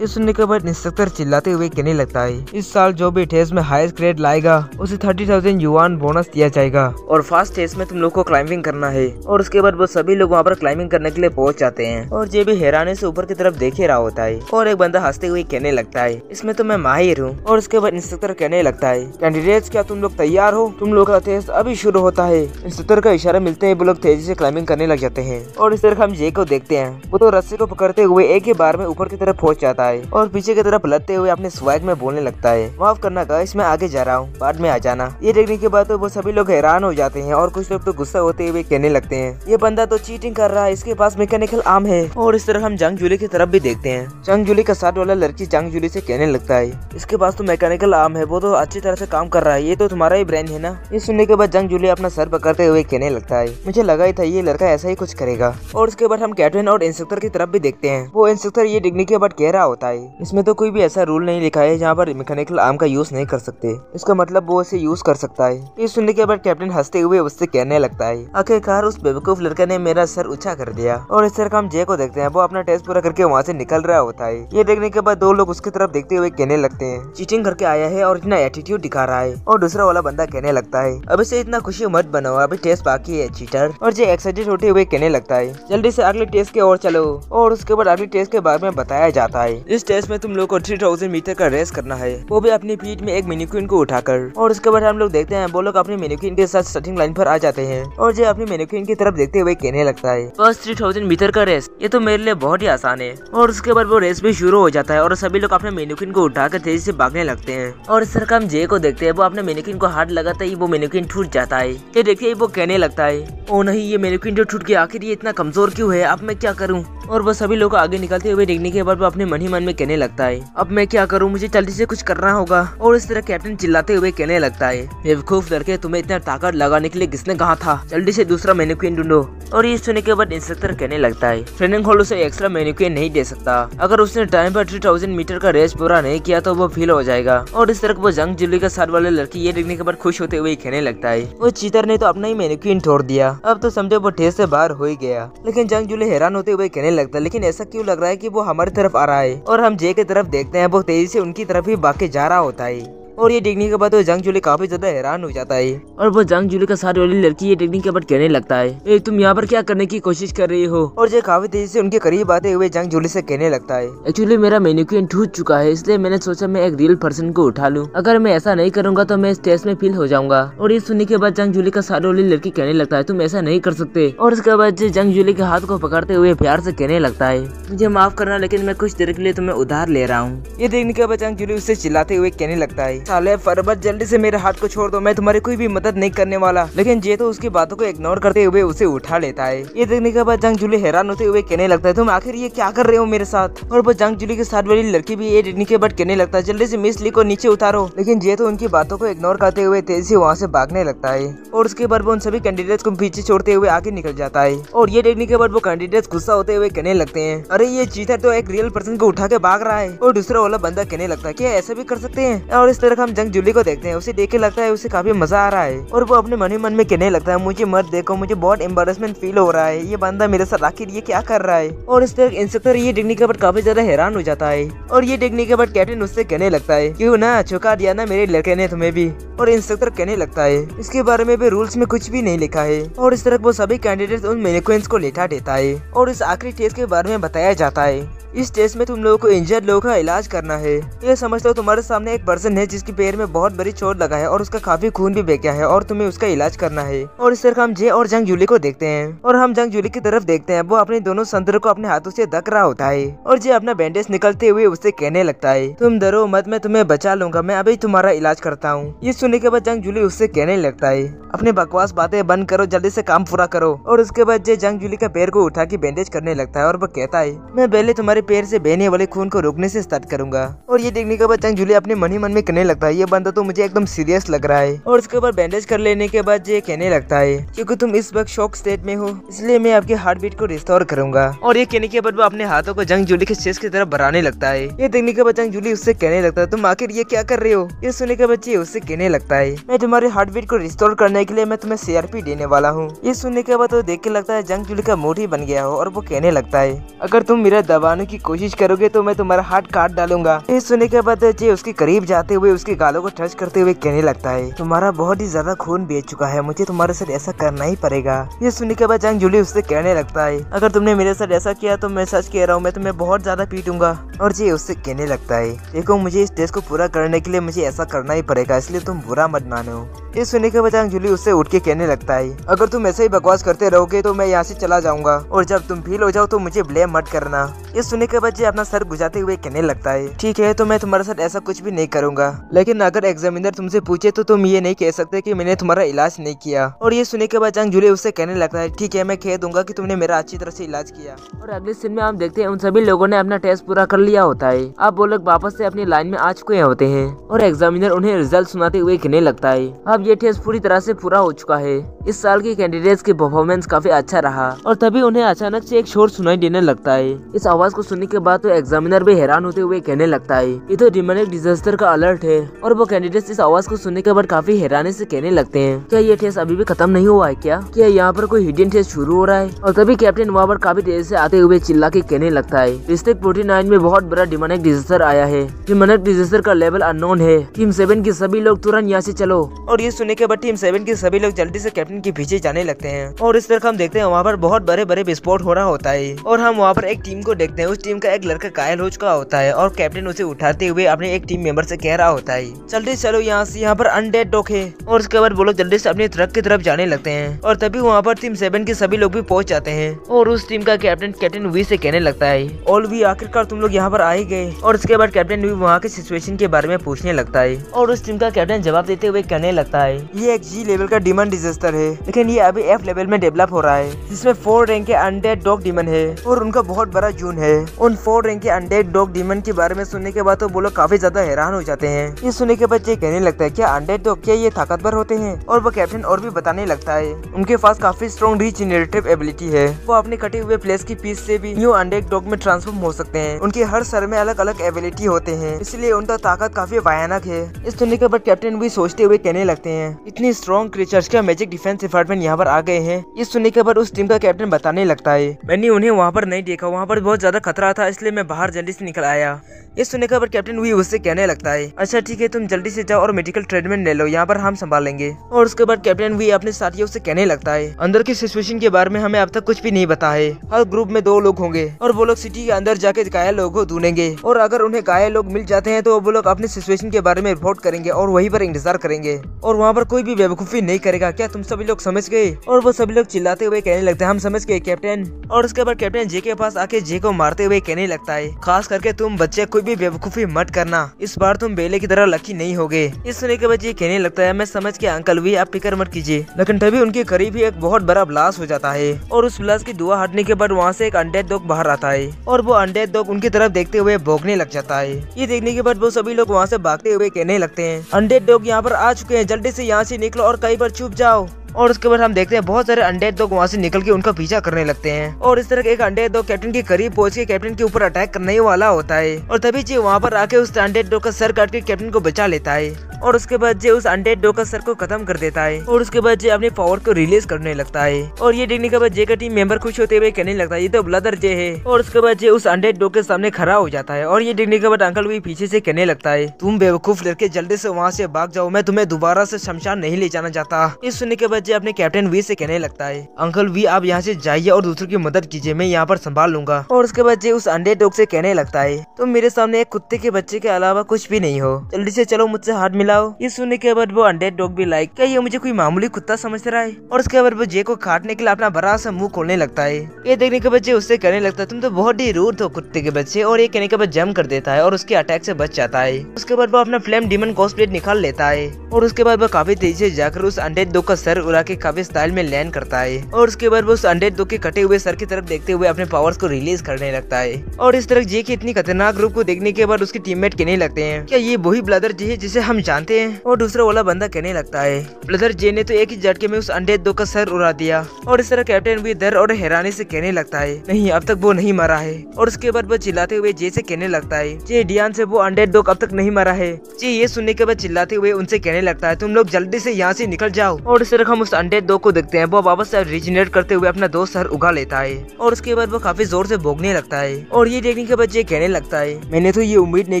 ये सुनने के बाद इंस्ट्रक्टर चिल्लाते हुए कहने लगता है, इस साल जो भी टेस्ट में हाईएस्ट ग्रेड लाएगा उसे 30,000 युआन बोनस दिया जाएगा और फास्ट टेस्ट में तुम लोग को क्लाइंबिंग करना है। और उसके बाद वो सभी लोग वहाँ पर क्लाइंबिंग करने के लिए पहुंच जाते हैं और जे भी हैरानी से ऊपर की तरफ देखे रहा होता है और एक बंदा हंसते हुए कहने लगता है, इसमें तो मैं माहिर हूँ। और उसके बाद इंस्ट्रक्टर कहने लगता है, कैंडिडेट्स क्या तुम लोग तैयार हो? तुम लोग का टेस्ट अभी शुरू होता है। इंस्ट्रक्टर का इशारा मिलते ही वो लोग तेजी से क्लाइंबिंग करने लग जाते हैं और इस तरह हम जे को देखते हैं। वो तो रस्सी को पकड़ते हुए एक ही बार में ऊपर की तरफ पहुंच जाता है और पीछे की तरफ लड़ते हुए अपने स्वैग में बोलने लगता है, माफ करना गाइस, मैं आगे जा रहा हूँ, बाद में आ जाना। ये देखने के बाद तो वो सभी लोग हैरान हो जाते हैं और कुछ लोग तो गुस्सा होते हुए कहने लगते हैं, ये बंदा तो चीटिंग कर रहा है, इसके पास मैकेनिकल आर्म है। और इस तरह हम जंग जूली की तरफ भी देखते हैं। जंग जूली का साथ वाला लड़की जंग जूली से कहने लगता है, इसके पास तो मैकेनिकल आर्म है, वो तो अच्छी तरह से काम कर रहा है, ये तो तुम्हारा ही ब्रेन है ना। ये सुनने के बाद जंग जूली अपना सर पकड़ते हुए कहने लगता है, मुझे लगा ही था ये लड़का ऐसा ही कुछ करेगा। और उसके बाद हम कैप्टन और इंस्ट्रक्टर की तरफ भी देखते हैं। वो इंस्ट्रक्टर ये डिग्री के बाद कह रहा होता है, इसमें तो कोई भी ऐसा रूल नहीं लिखा है जहाँ पर मैकेनिकल आर्म का यूज नहीं कर सकते, इसका मतलब वो इसे यूज कर सकता है। ये सुनने के बाद कैप्टन हंसते हुए उससे कहने लगता है, आखिरकार उस बेवकूफ लड़के ने मेरा सर ऊंचा कर दिया। और इस तरह हम जे को देखते हैं, वो अपना टेस्ट पूरा करके वहाँ से निकल रहा होता है। ये देखने के बाद दो लोग उसकी तरफ देखते हुए कहने लगते हैं, चीटिंग करके आया है और इतना एटीट्यूड दिखा रहा है। और दूसरा वाला बंदा कहने लगता है, अब इसे इतना खुशी मत बनाओ, अभी टेस्ट बाकी है चीटर। और जे एक्साइटेड होते हुए कहने लगता है, जल्दी से अगले टेस्ट की ओर चलो। और उसके बाद अगले टेस्ट के बारे में बताया जाता है, इस टेस्ट में तुम लोग को 3000 मीटर का रेस करना है, वो भी अपनी पीठ में एक मैनिक्विन को उठाकर। और उसके बाद हम लोग देखते हैं वो लोग अपनी मैनिक्विन के साथ स्टार्टिंग लाइन पर आ जाते हैं और जे अपनी मैनिक्विन की तरफ देखते हुए कहने लगता है, बस 3000 मीटर का रेस, ये तो मेरे लिए बहुत ही आसान है। और उसके बाद वो रेस भी शुरू हो जाता है और सभी लोग अपने मैनिक्विन को उठाकर तेजी से भागने लगते हैं। और इस तरह हम जे को देखते हैं, वो अपने मैनिक्विन को हाथ लगाते ही वो मैनिक्विन टूट जाता है। ये देखते ही वो कहने लगता है, ओ नहीं, ये मैनिक्विन जो टूट गया, आखिर ये इतना कमजोर क्यों है, अब मैं क्या करूँ? और वो सभी लोग आगे निकलते हुए देखने के बाद वो अपने मन ही मन में कहने लगता है, अब मैं क्या करूँ, मुझे जल्दी से कुछ करना होगा। और इस तरह कैप्टन चिल्लाते हुए कहने लगता है, बेवकूफ लड़के, तुम्हें इतना ताकत लगाने के लिए किसने कहा था, जल्दी से दूसरा मैनिक्विन ढूंढो। और ये सुनने के बाद इंस्ट्रक्टर कहने लगता है, ट्रेनिंग हॉल उसे एक्स्ट्रा मैनिक्विन नहीं दे सकता, अगर उसने टाइम पर 3000 मीटर का रेस पूरा नहीं किया तो वो फेल हो जाएगा। और इस तरह वो जंग जूली का साथ वाले लड़की ये देखने के बाद खुश होते हुए कहने लगता है, वो चीटर ने तो अपना ही मैनिक्विन तोड़ दिया, अब तो समझो वो टेस्ट से बाहर हो ही गया। लेकिन जंग जूली हैरान होते हुए कहने लगता है, लेकिन ऐसा क्यों लग रहा है कि वो हमारी तरफ आ रहा है? और हम जे की तरफ देखते हैं, वो तेजी से उनकी तरफ ही भाग के जा रहा होता है। और ये देखने के बाद तो जंग जूली काफी ज्यादा हैरान हो जाता है। और वो जंग जूली का साथ वाली लड़की ये देखने के बाद कहने लगता है, ए तुम यहाँ पर क्या करने की कोशिश कर रही हो? और जे काफी तेजी से उनके करीब आते हुए जंग जूली से कहने लगता है, एक्चुअली मेरा मैनिक्विन टूट चुका है, इसलिए मैंने सोचा मैं एक रियल पर्सन को उठा लूं, अगर मैं ऐसा नहीं करूंगा तो मैं इस टेस्ट में फेल हो जाऊंगा। और ये सुनने के बाद जंग जूली का साथ वाली लड़की कहने लगता है, तुम ऐसा नहीं कर सकते। और उसके बाद जंग जूली के हाथ को पकड़ते हुए प्यार से कहने लगता है, मुझे माफ करना, लेकिन मैं कुछ देर के लिए तुम्हें उधार ले रहा हूँ। ये देखने के बाद जंग जूली उससे चिल्लाते हुए कहने लगता है, साले फरबत, जल्दी से मेरे हाथ को छोड़ दो, मैं तुम्हारी कोई भी मदद नहीं करने वाला। लेकिन जे तो उसकी बातों को इग्नोर करते हुए उसे उठा लेता है। ये देखने के बाद जंग जूली हैरान होते हुए कहने लगता है, तुम आखिर ये क्या कर रहे हो मेरे साथ? और वो जंग जूली के साथ वाली लड़की भी ये देखने के बाद कहने लगता है, जल्दी से मिस ली को नीचे उतारो। लेकिन जे तो उनकी बातों को इग्नोर करते हुए तेजी से वहाँ से भागने लगता है। और उसके बाद वो उन सभी कैंडिडेट्स को पीछे छोड़ते हुए आगे निकल जाता है। और ये देखने के बाद वो कैंडिडेट्स गुस्सा होते हुए कहने लगते हैं, अरे ये चीटर तो एक रियल पर्सन को उठा के भाग रहा है। और दूसरा वाला बंदा कहने लगता है, क्या ऐसा भी कर सकते हैं? और इस तरह हम जंग जूली को देखते हैं, उसे देख के लगता है उसे काफी मजा आ रहा है। और वो अपने मन ही मन में कहने लगता है, मुझे मत देखो, मुझे बहुत एम्बैरेसमेंट फील हो रहा है, ये बंदा मेरे साथ आखिर ये क्या कर रहा है? और इस तरह इंस्ट्रक्टर ये देखने के बाद काफी ज्यादा हैरान हो जाता है। और ये देखने के बाद कैप्टन उससे कहने लगता है, क्यों ना चुका दिया ना मेरे लड़के ने तुम्हें भी। और इंस्ट्रक्टर कहने लगता है, इसके बारे में भी रूल्स में कुछ भी नहीं लिखा है। और इस तरह वो सभी कैंडिडेट्स उन मैनिक्विन्स को लेटा देता है। और इस आखिरी टेस्ट के बारे में बताया जाता है, इस टेस्ट में तुम लोगों को इंजर्ड लोगों का इलाज करना है। ये समझ लो तुम्हारे सामने एक पर्सन है जिसके पैर में बहुत बड़ी चोट लगा है और उसका काफी खून भी बह गया है और तुम्हें उसका इलाज करना है। और इस तरह हम जे और जंग जूली को देखते हैं और हम जंग जूली की तरफ देखते हैं, वो अपने दोनों संतरों को अपने हाथों से ढक रहा होता है। और जे अपना बैंडेज निकलते हुए उससे कहने लगता है, तुम डरो मत, मैं तुम्हें बचा लूंगा, मैं अभी तुम्हारा इलाज करता हूँ। ये सुनने के बाद जंग जूली उससे कहने लगता है, अपने बकवास बातें बंद करो, जल्दी से काम पूरा करो। और उसके बाद जे जंग जूली का पैर को उठा के बैंडेज करने लगता है और वो कहता है, मैं पहले तुम्हारे पैर से बहने वाले खून को रोकने से स्टार्ट करूंगा। और ये देखने के बाद जंग जूली अपने मन ही मन में कहने लगता लगता है ये बंदा तो मुझे एकदम सीरियस लग रहा है। और उसके बाद बैंडेज कर लेने के बाद ये कहने लगता है क्योंकि तुम इस वक्त शॉक स्टेट में हो इसलिए मैं आपके हार्ट बीट को रिस्टोर करूंगा। और ये कहने के बाद वो अपने हाथों को जंग जूली के चेस्ट की तरफ बढ़ाने लगता है। ये देखने के बाद जंग जूली उससे कहने लगता है तुम आखिर ये क्या कर रहे हो। ये सुनने के बाद ये उससे कहने लगता है मैं तुम्हारे हार्ट बीट को रिस्टोर करने के लिए मैं तुम्हें CRP देने वाला हूँ। ये सुनने के बाद वो देख के लगता है जंग जूली का मूड ही बन गया हो और वो कहने लगता है अगर तुम मेरा दबाने की कोशिश करोगे तो मैं तुम्हारा हार्ट काट डालूंगा। ये सुनने के बाद ये उसके करीब जाते हुए उसके गालों को टच करते हुए कहने लगता है तुम्हारा बहुत ही ज्यादा खून बेच चुका है, मुझे तुम्हारे साथ ऐसा करना ही पड़ेगा। ये सुनने के बाद जंग जूली उससे कहने लगता है अगर तुमने मेरे साथ ऐसा किया तो मैं सच कह रहा हूँ मैं तुम्हें बहुत ज्यादा पीटूंगा। और ये उससे कहने लगता है देखो मुझे इस टेस्ट को पूरा करने के लिए मुझे ऐसा करना ही पड़ेगा इसलिए तुम बुरा मत मानो। ये सुनने के बाद जंग जूली उससे उठ के कहने लगता है अगर तुम ऐसे ही बकवास करते रहोगे तो मैं यहाँ से चला जाऊंगा और जब तुम फील हो जाओ तो मुझे ब्लेम मत करना। ये सुनने के बाद ये अपना सर गुजाते हुए कहने लगता है ठीक है तो मैं तुम्हारे साथ ऐसा कुछ भी नहीं करूंगा, लेकिन अगर एग्जामिनर तुमसे पूछे तो तुम ये नहीं कह सकते कि मैंने तुम्हारा इलाज नहीं किया। और ये सुनने के बाद जंग जूली उससे कहने लगता है ठीक है मैं कह दूंगा कि तुमने मेरा अच्छी तरह से इलाज किया। और अगले सीन में हम देखते हैं उन सभी लोगों ने अपना टेस्ट पूरा कर लिया होता है। अब वो लोग वापस से अपनी लाइन में आ चुके होते हैं और एग्जामिनर उन्हें रिजल्ट सुनाते हुए कहने लगता है अब ये टेस्ट पूरी तरह से पूरा हो चुका है। इस साल के कैंडिडेट्स की परफॉर्मेंस काफी अच्छा रहा। और तभी उन्हें अचानक से एक शोर सुनाई देने लगता है। इस आवाज को सुनने के बाद तो एग्जामिनर भी हैरान होते हुए कहने लगता है ये तो डिमोनिक डिजास्टर का अलर्ट है। और वो कैंडिडेट्स इस आवाज को सुनने के बाद काफी हैरानी से कहने लगते हैं क्या ये टेस्ट अभी भी खत्म नहीं हुआ है क्या यहाँ पर कोई हिडन टेस्ट शुरू हो रहा है। और तभी कैप्टन वहाँ पर काफी तेजी से आते हुए चिल्ला के कहने लगता है डिस्ट्रिक्ट 49 में बहुत बड़ा डिमोनिक डिजास्टर आया है। डिमोनिक डिजास्टर का लेवल अननोन है। टीम 7 के सभी लोग तुरंत यहाँ से चलो। और ये सुनने के बाद टीम 7 के सभी लोग जल्दी से कैप्टन के पीछे जाने लगते हैं। और इस तरह हम देखते हैं वहाँ पर बहुत बड़े बड़े विस्फोट हो रहा होता है। और हम वहाँ पर एक टीम को देखते हैं, उस टीम का एक लड़का घायल हो चुका होता है और कैप्टन उसे उठाते हुए अपने एक टीम मेंबर से कह रहा होता है जल्दी चलो यहाँ से, यहाँ पर अनडेड डॉग है। और उसके बाद वो लोग जल्दी से अपने ट्रक की तरफ जाने लगते हैं। और तभी वहाँ पर टीम 7 के सभी लोग भी पहुँच जाते हैं। और उस टीम का कैप्टन वी से कहने लगता है ऑल वी आखिरकार तुम लोग यहाँ पर आ ही गए। और उसके बाद कैप्टन वी वहाँ के सिचुएशन के बारे में पूछने लगता है। और उस टीम का कैप्टन जवाब देते हुए कहने लगता है ये एक G लेवल का डिमन डिजास्टर है, लेकिन ये अभी F लेवल में डेवलप हो रहा है, जिसमें 4 रैंक के अनडेड डॉग डिमन है और उनका बहुत बड़ा जून है। उन 4 रैंक के अनडेड डॉग डिमन के बारे में सुनने के बाद तो वो लोग काफी ज्यादा हैरान हो जाते हैं। ये सुनने के बाद ये कहने लगता है क्या अनडेड डॉग क्या ये ताकतवर होते हैं। और वो कैप्टन और भी बताने लगता है उनके पास काफी स्ट्रॉन्ग रीजनरेटिव एबिलिटी है, वो अपने कटे हुए फ्लेश की पीस से भी न्यू अनडेड डॉग में ट्रांसफॉर्म हो सकते हैं। उनके हर सर में अलग अलग एबिलिटी होते हैं, इसलिए उनका ताकत काफी भयानक है। इस सुनने के बाद कैप्टन भी सोचते हुए कहने लगते हैं इतनी स्ट्रॉन्ग क्रीचर्स का मैजिक डिफेंस डिपार्टमेंट यहाँ पर आ गए हैं। ये सुनने के बाद उस टीम का कैप्टन बताने लगता है मैंने उन्हें वहाँ पर नहीं देखा, वहाँ पर बहुत ज्यादा खतरा था इसलिए मैं बाहर जल्दी से निकल आया। ये सुनने के बाद कैप्टन भी उससे कहने लगता है अच्छा ठीक है तुम जल्दी से जाओ और मेडिकल ट्रीटमेंट ले लो, यहाँ पर हम संभाल लेंगे। और उसके बाद कैप्टन भी अपने साथियों से कहने लगता है अंदर की सिचुएशन के बारे में हमें अब तक कुछ भी नहीं पता है। हर ग्रुप में 2 लोग होंगे और वो लोग सिटी के अंदर जाके घायल लोगों को ढूंढेंगे और अगर उन्हें घायल लोग मिल जाते हैं तो वो लोग अपने सिचुएशन के बारे में रिपोर्ट करेंगे और वहीं पर इंतजार करेंगे और वहाँ पर कोई भी बेवकूफी नहीं करेगा। क्या तुम सभी लोग समझ गए। और वो सभी लोग चिल्लाते हुए कहने लगते हैं हम समझ गए कैप्टन। और उसके बाद कैप्टन जे के पास आके जे को मारते हुए कहने लगता है खास करके तुम बच्चे कोई भी बेवकूफी मत करना, इस बार तुम बेले की तरह लकी नहीं होगे। इस सुनने के बाद ये कहने लगता है मैं समझ के अंकल भी आप फिक्र मत कीजिए। लेकिन तभी उनके करीब ही एक बहुत बड़ा ब्लास्ट हो जाता है और उस ब्लास्ट की दुआ हटने के बाद वहाँ से एक अनडेड डॉग बाहर आता है और वो अनडेड डॉग उनकी तरफ देखते हुए भौंकने लग जाता है। ये देखने के बाद वो सभी लोग वहाँ से भागते हुए कहने लगते हैं अनडेड डॉग यहाँ पर आ चुके हैं, जल्दी से यहाँ से निकलो और कहीं पर छुप जाओ। और उसके बाद हम देखते हैं बहुत सारे अनडेड डॉग वहाँ से निकल के उनका पीछा करने लगते हैं और इस तरह के एक अनडेड डॉग कैप्टन के करीब पहुंच के कैप्टन के ऊपर अटैक करने ही वाला होता है। और तभी जी वहाँ पर आके उस अनडेड डॉग का सर काट के कैप्टन को बचा लेता है और उसके बाद जे उस अनडेड डॉग का सर को खत्म कर देता है और उसके बाद जे अपने पावर को रिलीज करने लगता है। और ये देखने के बाद जे का टीम मेंबर खुश होते हुए कहने लगता है ये तो ब्रदर जे है। और उसके बाद जे उस अनडेड डॉग के सामने खड़ा हो जाता है और ये देखने के बाद अंकल भी पीछे से कहने लगता है तुम बेवकूफ लड़के जल्दी से वहाँ से भाग जाओ, मैं तुम्हें दोबारा से शमशान नहीं ले जाना चाहता। इस सुनने के बाद जे अपने कैप्टन वी से कहने लगता है अंकल वी आप यहाँ से जाइए और दूसरों की मदद कीजिए, मैं यहाँ पर संभाल लूंगा। और उसके बाद जे उस अनडेड डॉग से कहने लगता है तुम मेरे सामने एक कुत्ते के बच्चे के अलावा कुछ भी नहीं हो, जल्दी से चलो मुझसे हाथ मिलाओ। ये सुनने के बाद वो अनडेड डॉग भी लाइक क्या ये मुझे कोई मामूली कुत्ता समझ रहा है। और उसके बाद वो जे को काटने के लिए अपना बड़ा सा मुंह खोलने लगता है। ये देखने के बाद जे उससे कहने लगता है तुम तो बहुत ही रूड हो कुत्ते के बच्चे। और ये कहने के बाद जंप कर देता है और उसके अटैक से बच जाता है। उसके बाद वो अपना फ्लेम डीमन कॉस्प्लेट निकाल लेता है और उसके बाद वो काफी तेजी से जाकर उस अनडेड डॉग का सर उड़ा के काफी स्टाइल में लैंड करता है और उसके बाद वो उस अनडेड डॉग के कटे हुए सर की तरफ देखते हुए अपने पावर्स को रिलीज करने लगता है। और इस तरह जे की इतनी खतरनाक रूप को देखने के बाद उसके टीममेट कहने लगते हैं क्या ये वही ब्रदर जे है जिसे हम जानते हैं। और दूसरा वाला बंदा कहने लगता है ब्रदर जे ने तो एक ही झटके में उस अनडेड डॉग का सर उड़ा दिया। और इस तरह कैप्टन भी डर और हैरानी से कहने लगता है नहीं अब तक वो नहीं मरा है। और उसके बाद वो चिल्लाते हुए जे से कहने लगता है जे डियान से वो अनडेड डॉग अब तक नहीं मरा है। जे ये सुनने के बाद चिल्लाते हुए उनसे कहने लगता है तुम लोग जल्दी से यहाँ से निकल जाओ। और इस तरह हम उस अनडेड डॉग को देखते हैं वो वापस से रिजनरेट करते हुए अपना दो सर उगा लेता है और उसके बाद वो काफी जोर से भोगने लगता है। और ये देखने के बाद जे कहने लगता है मैंने तो ये उम्मीद नहीं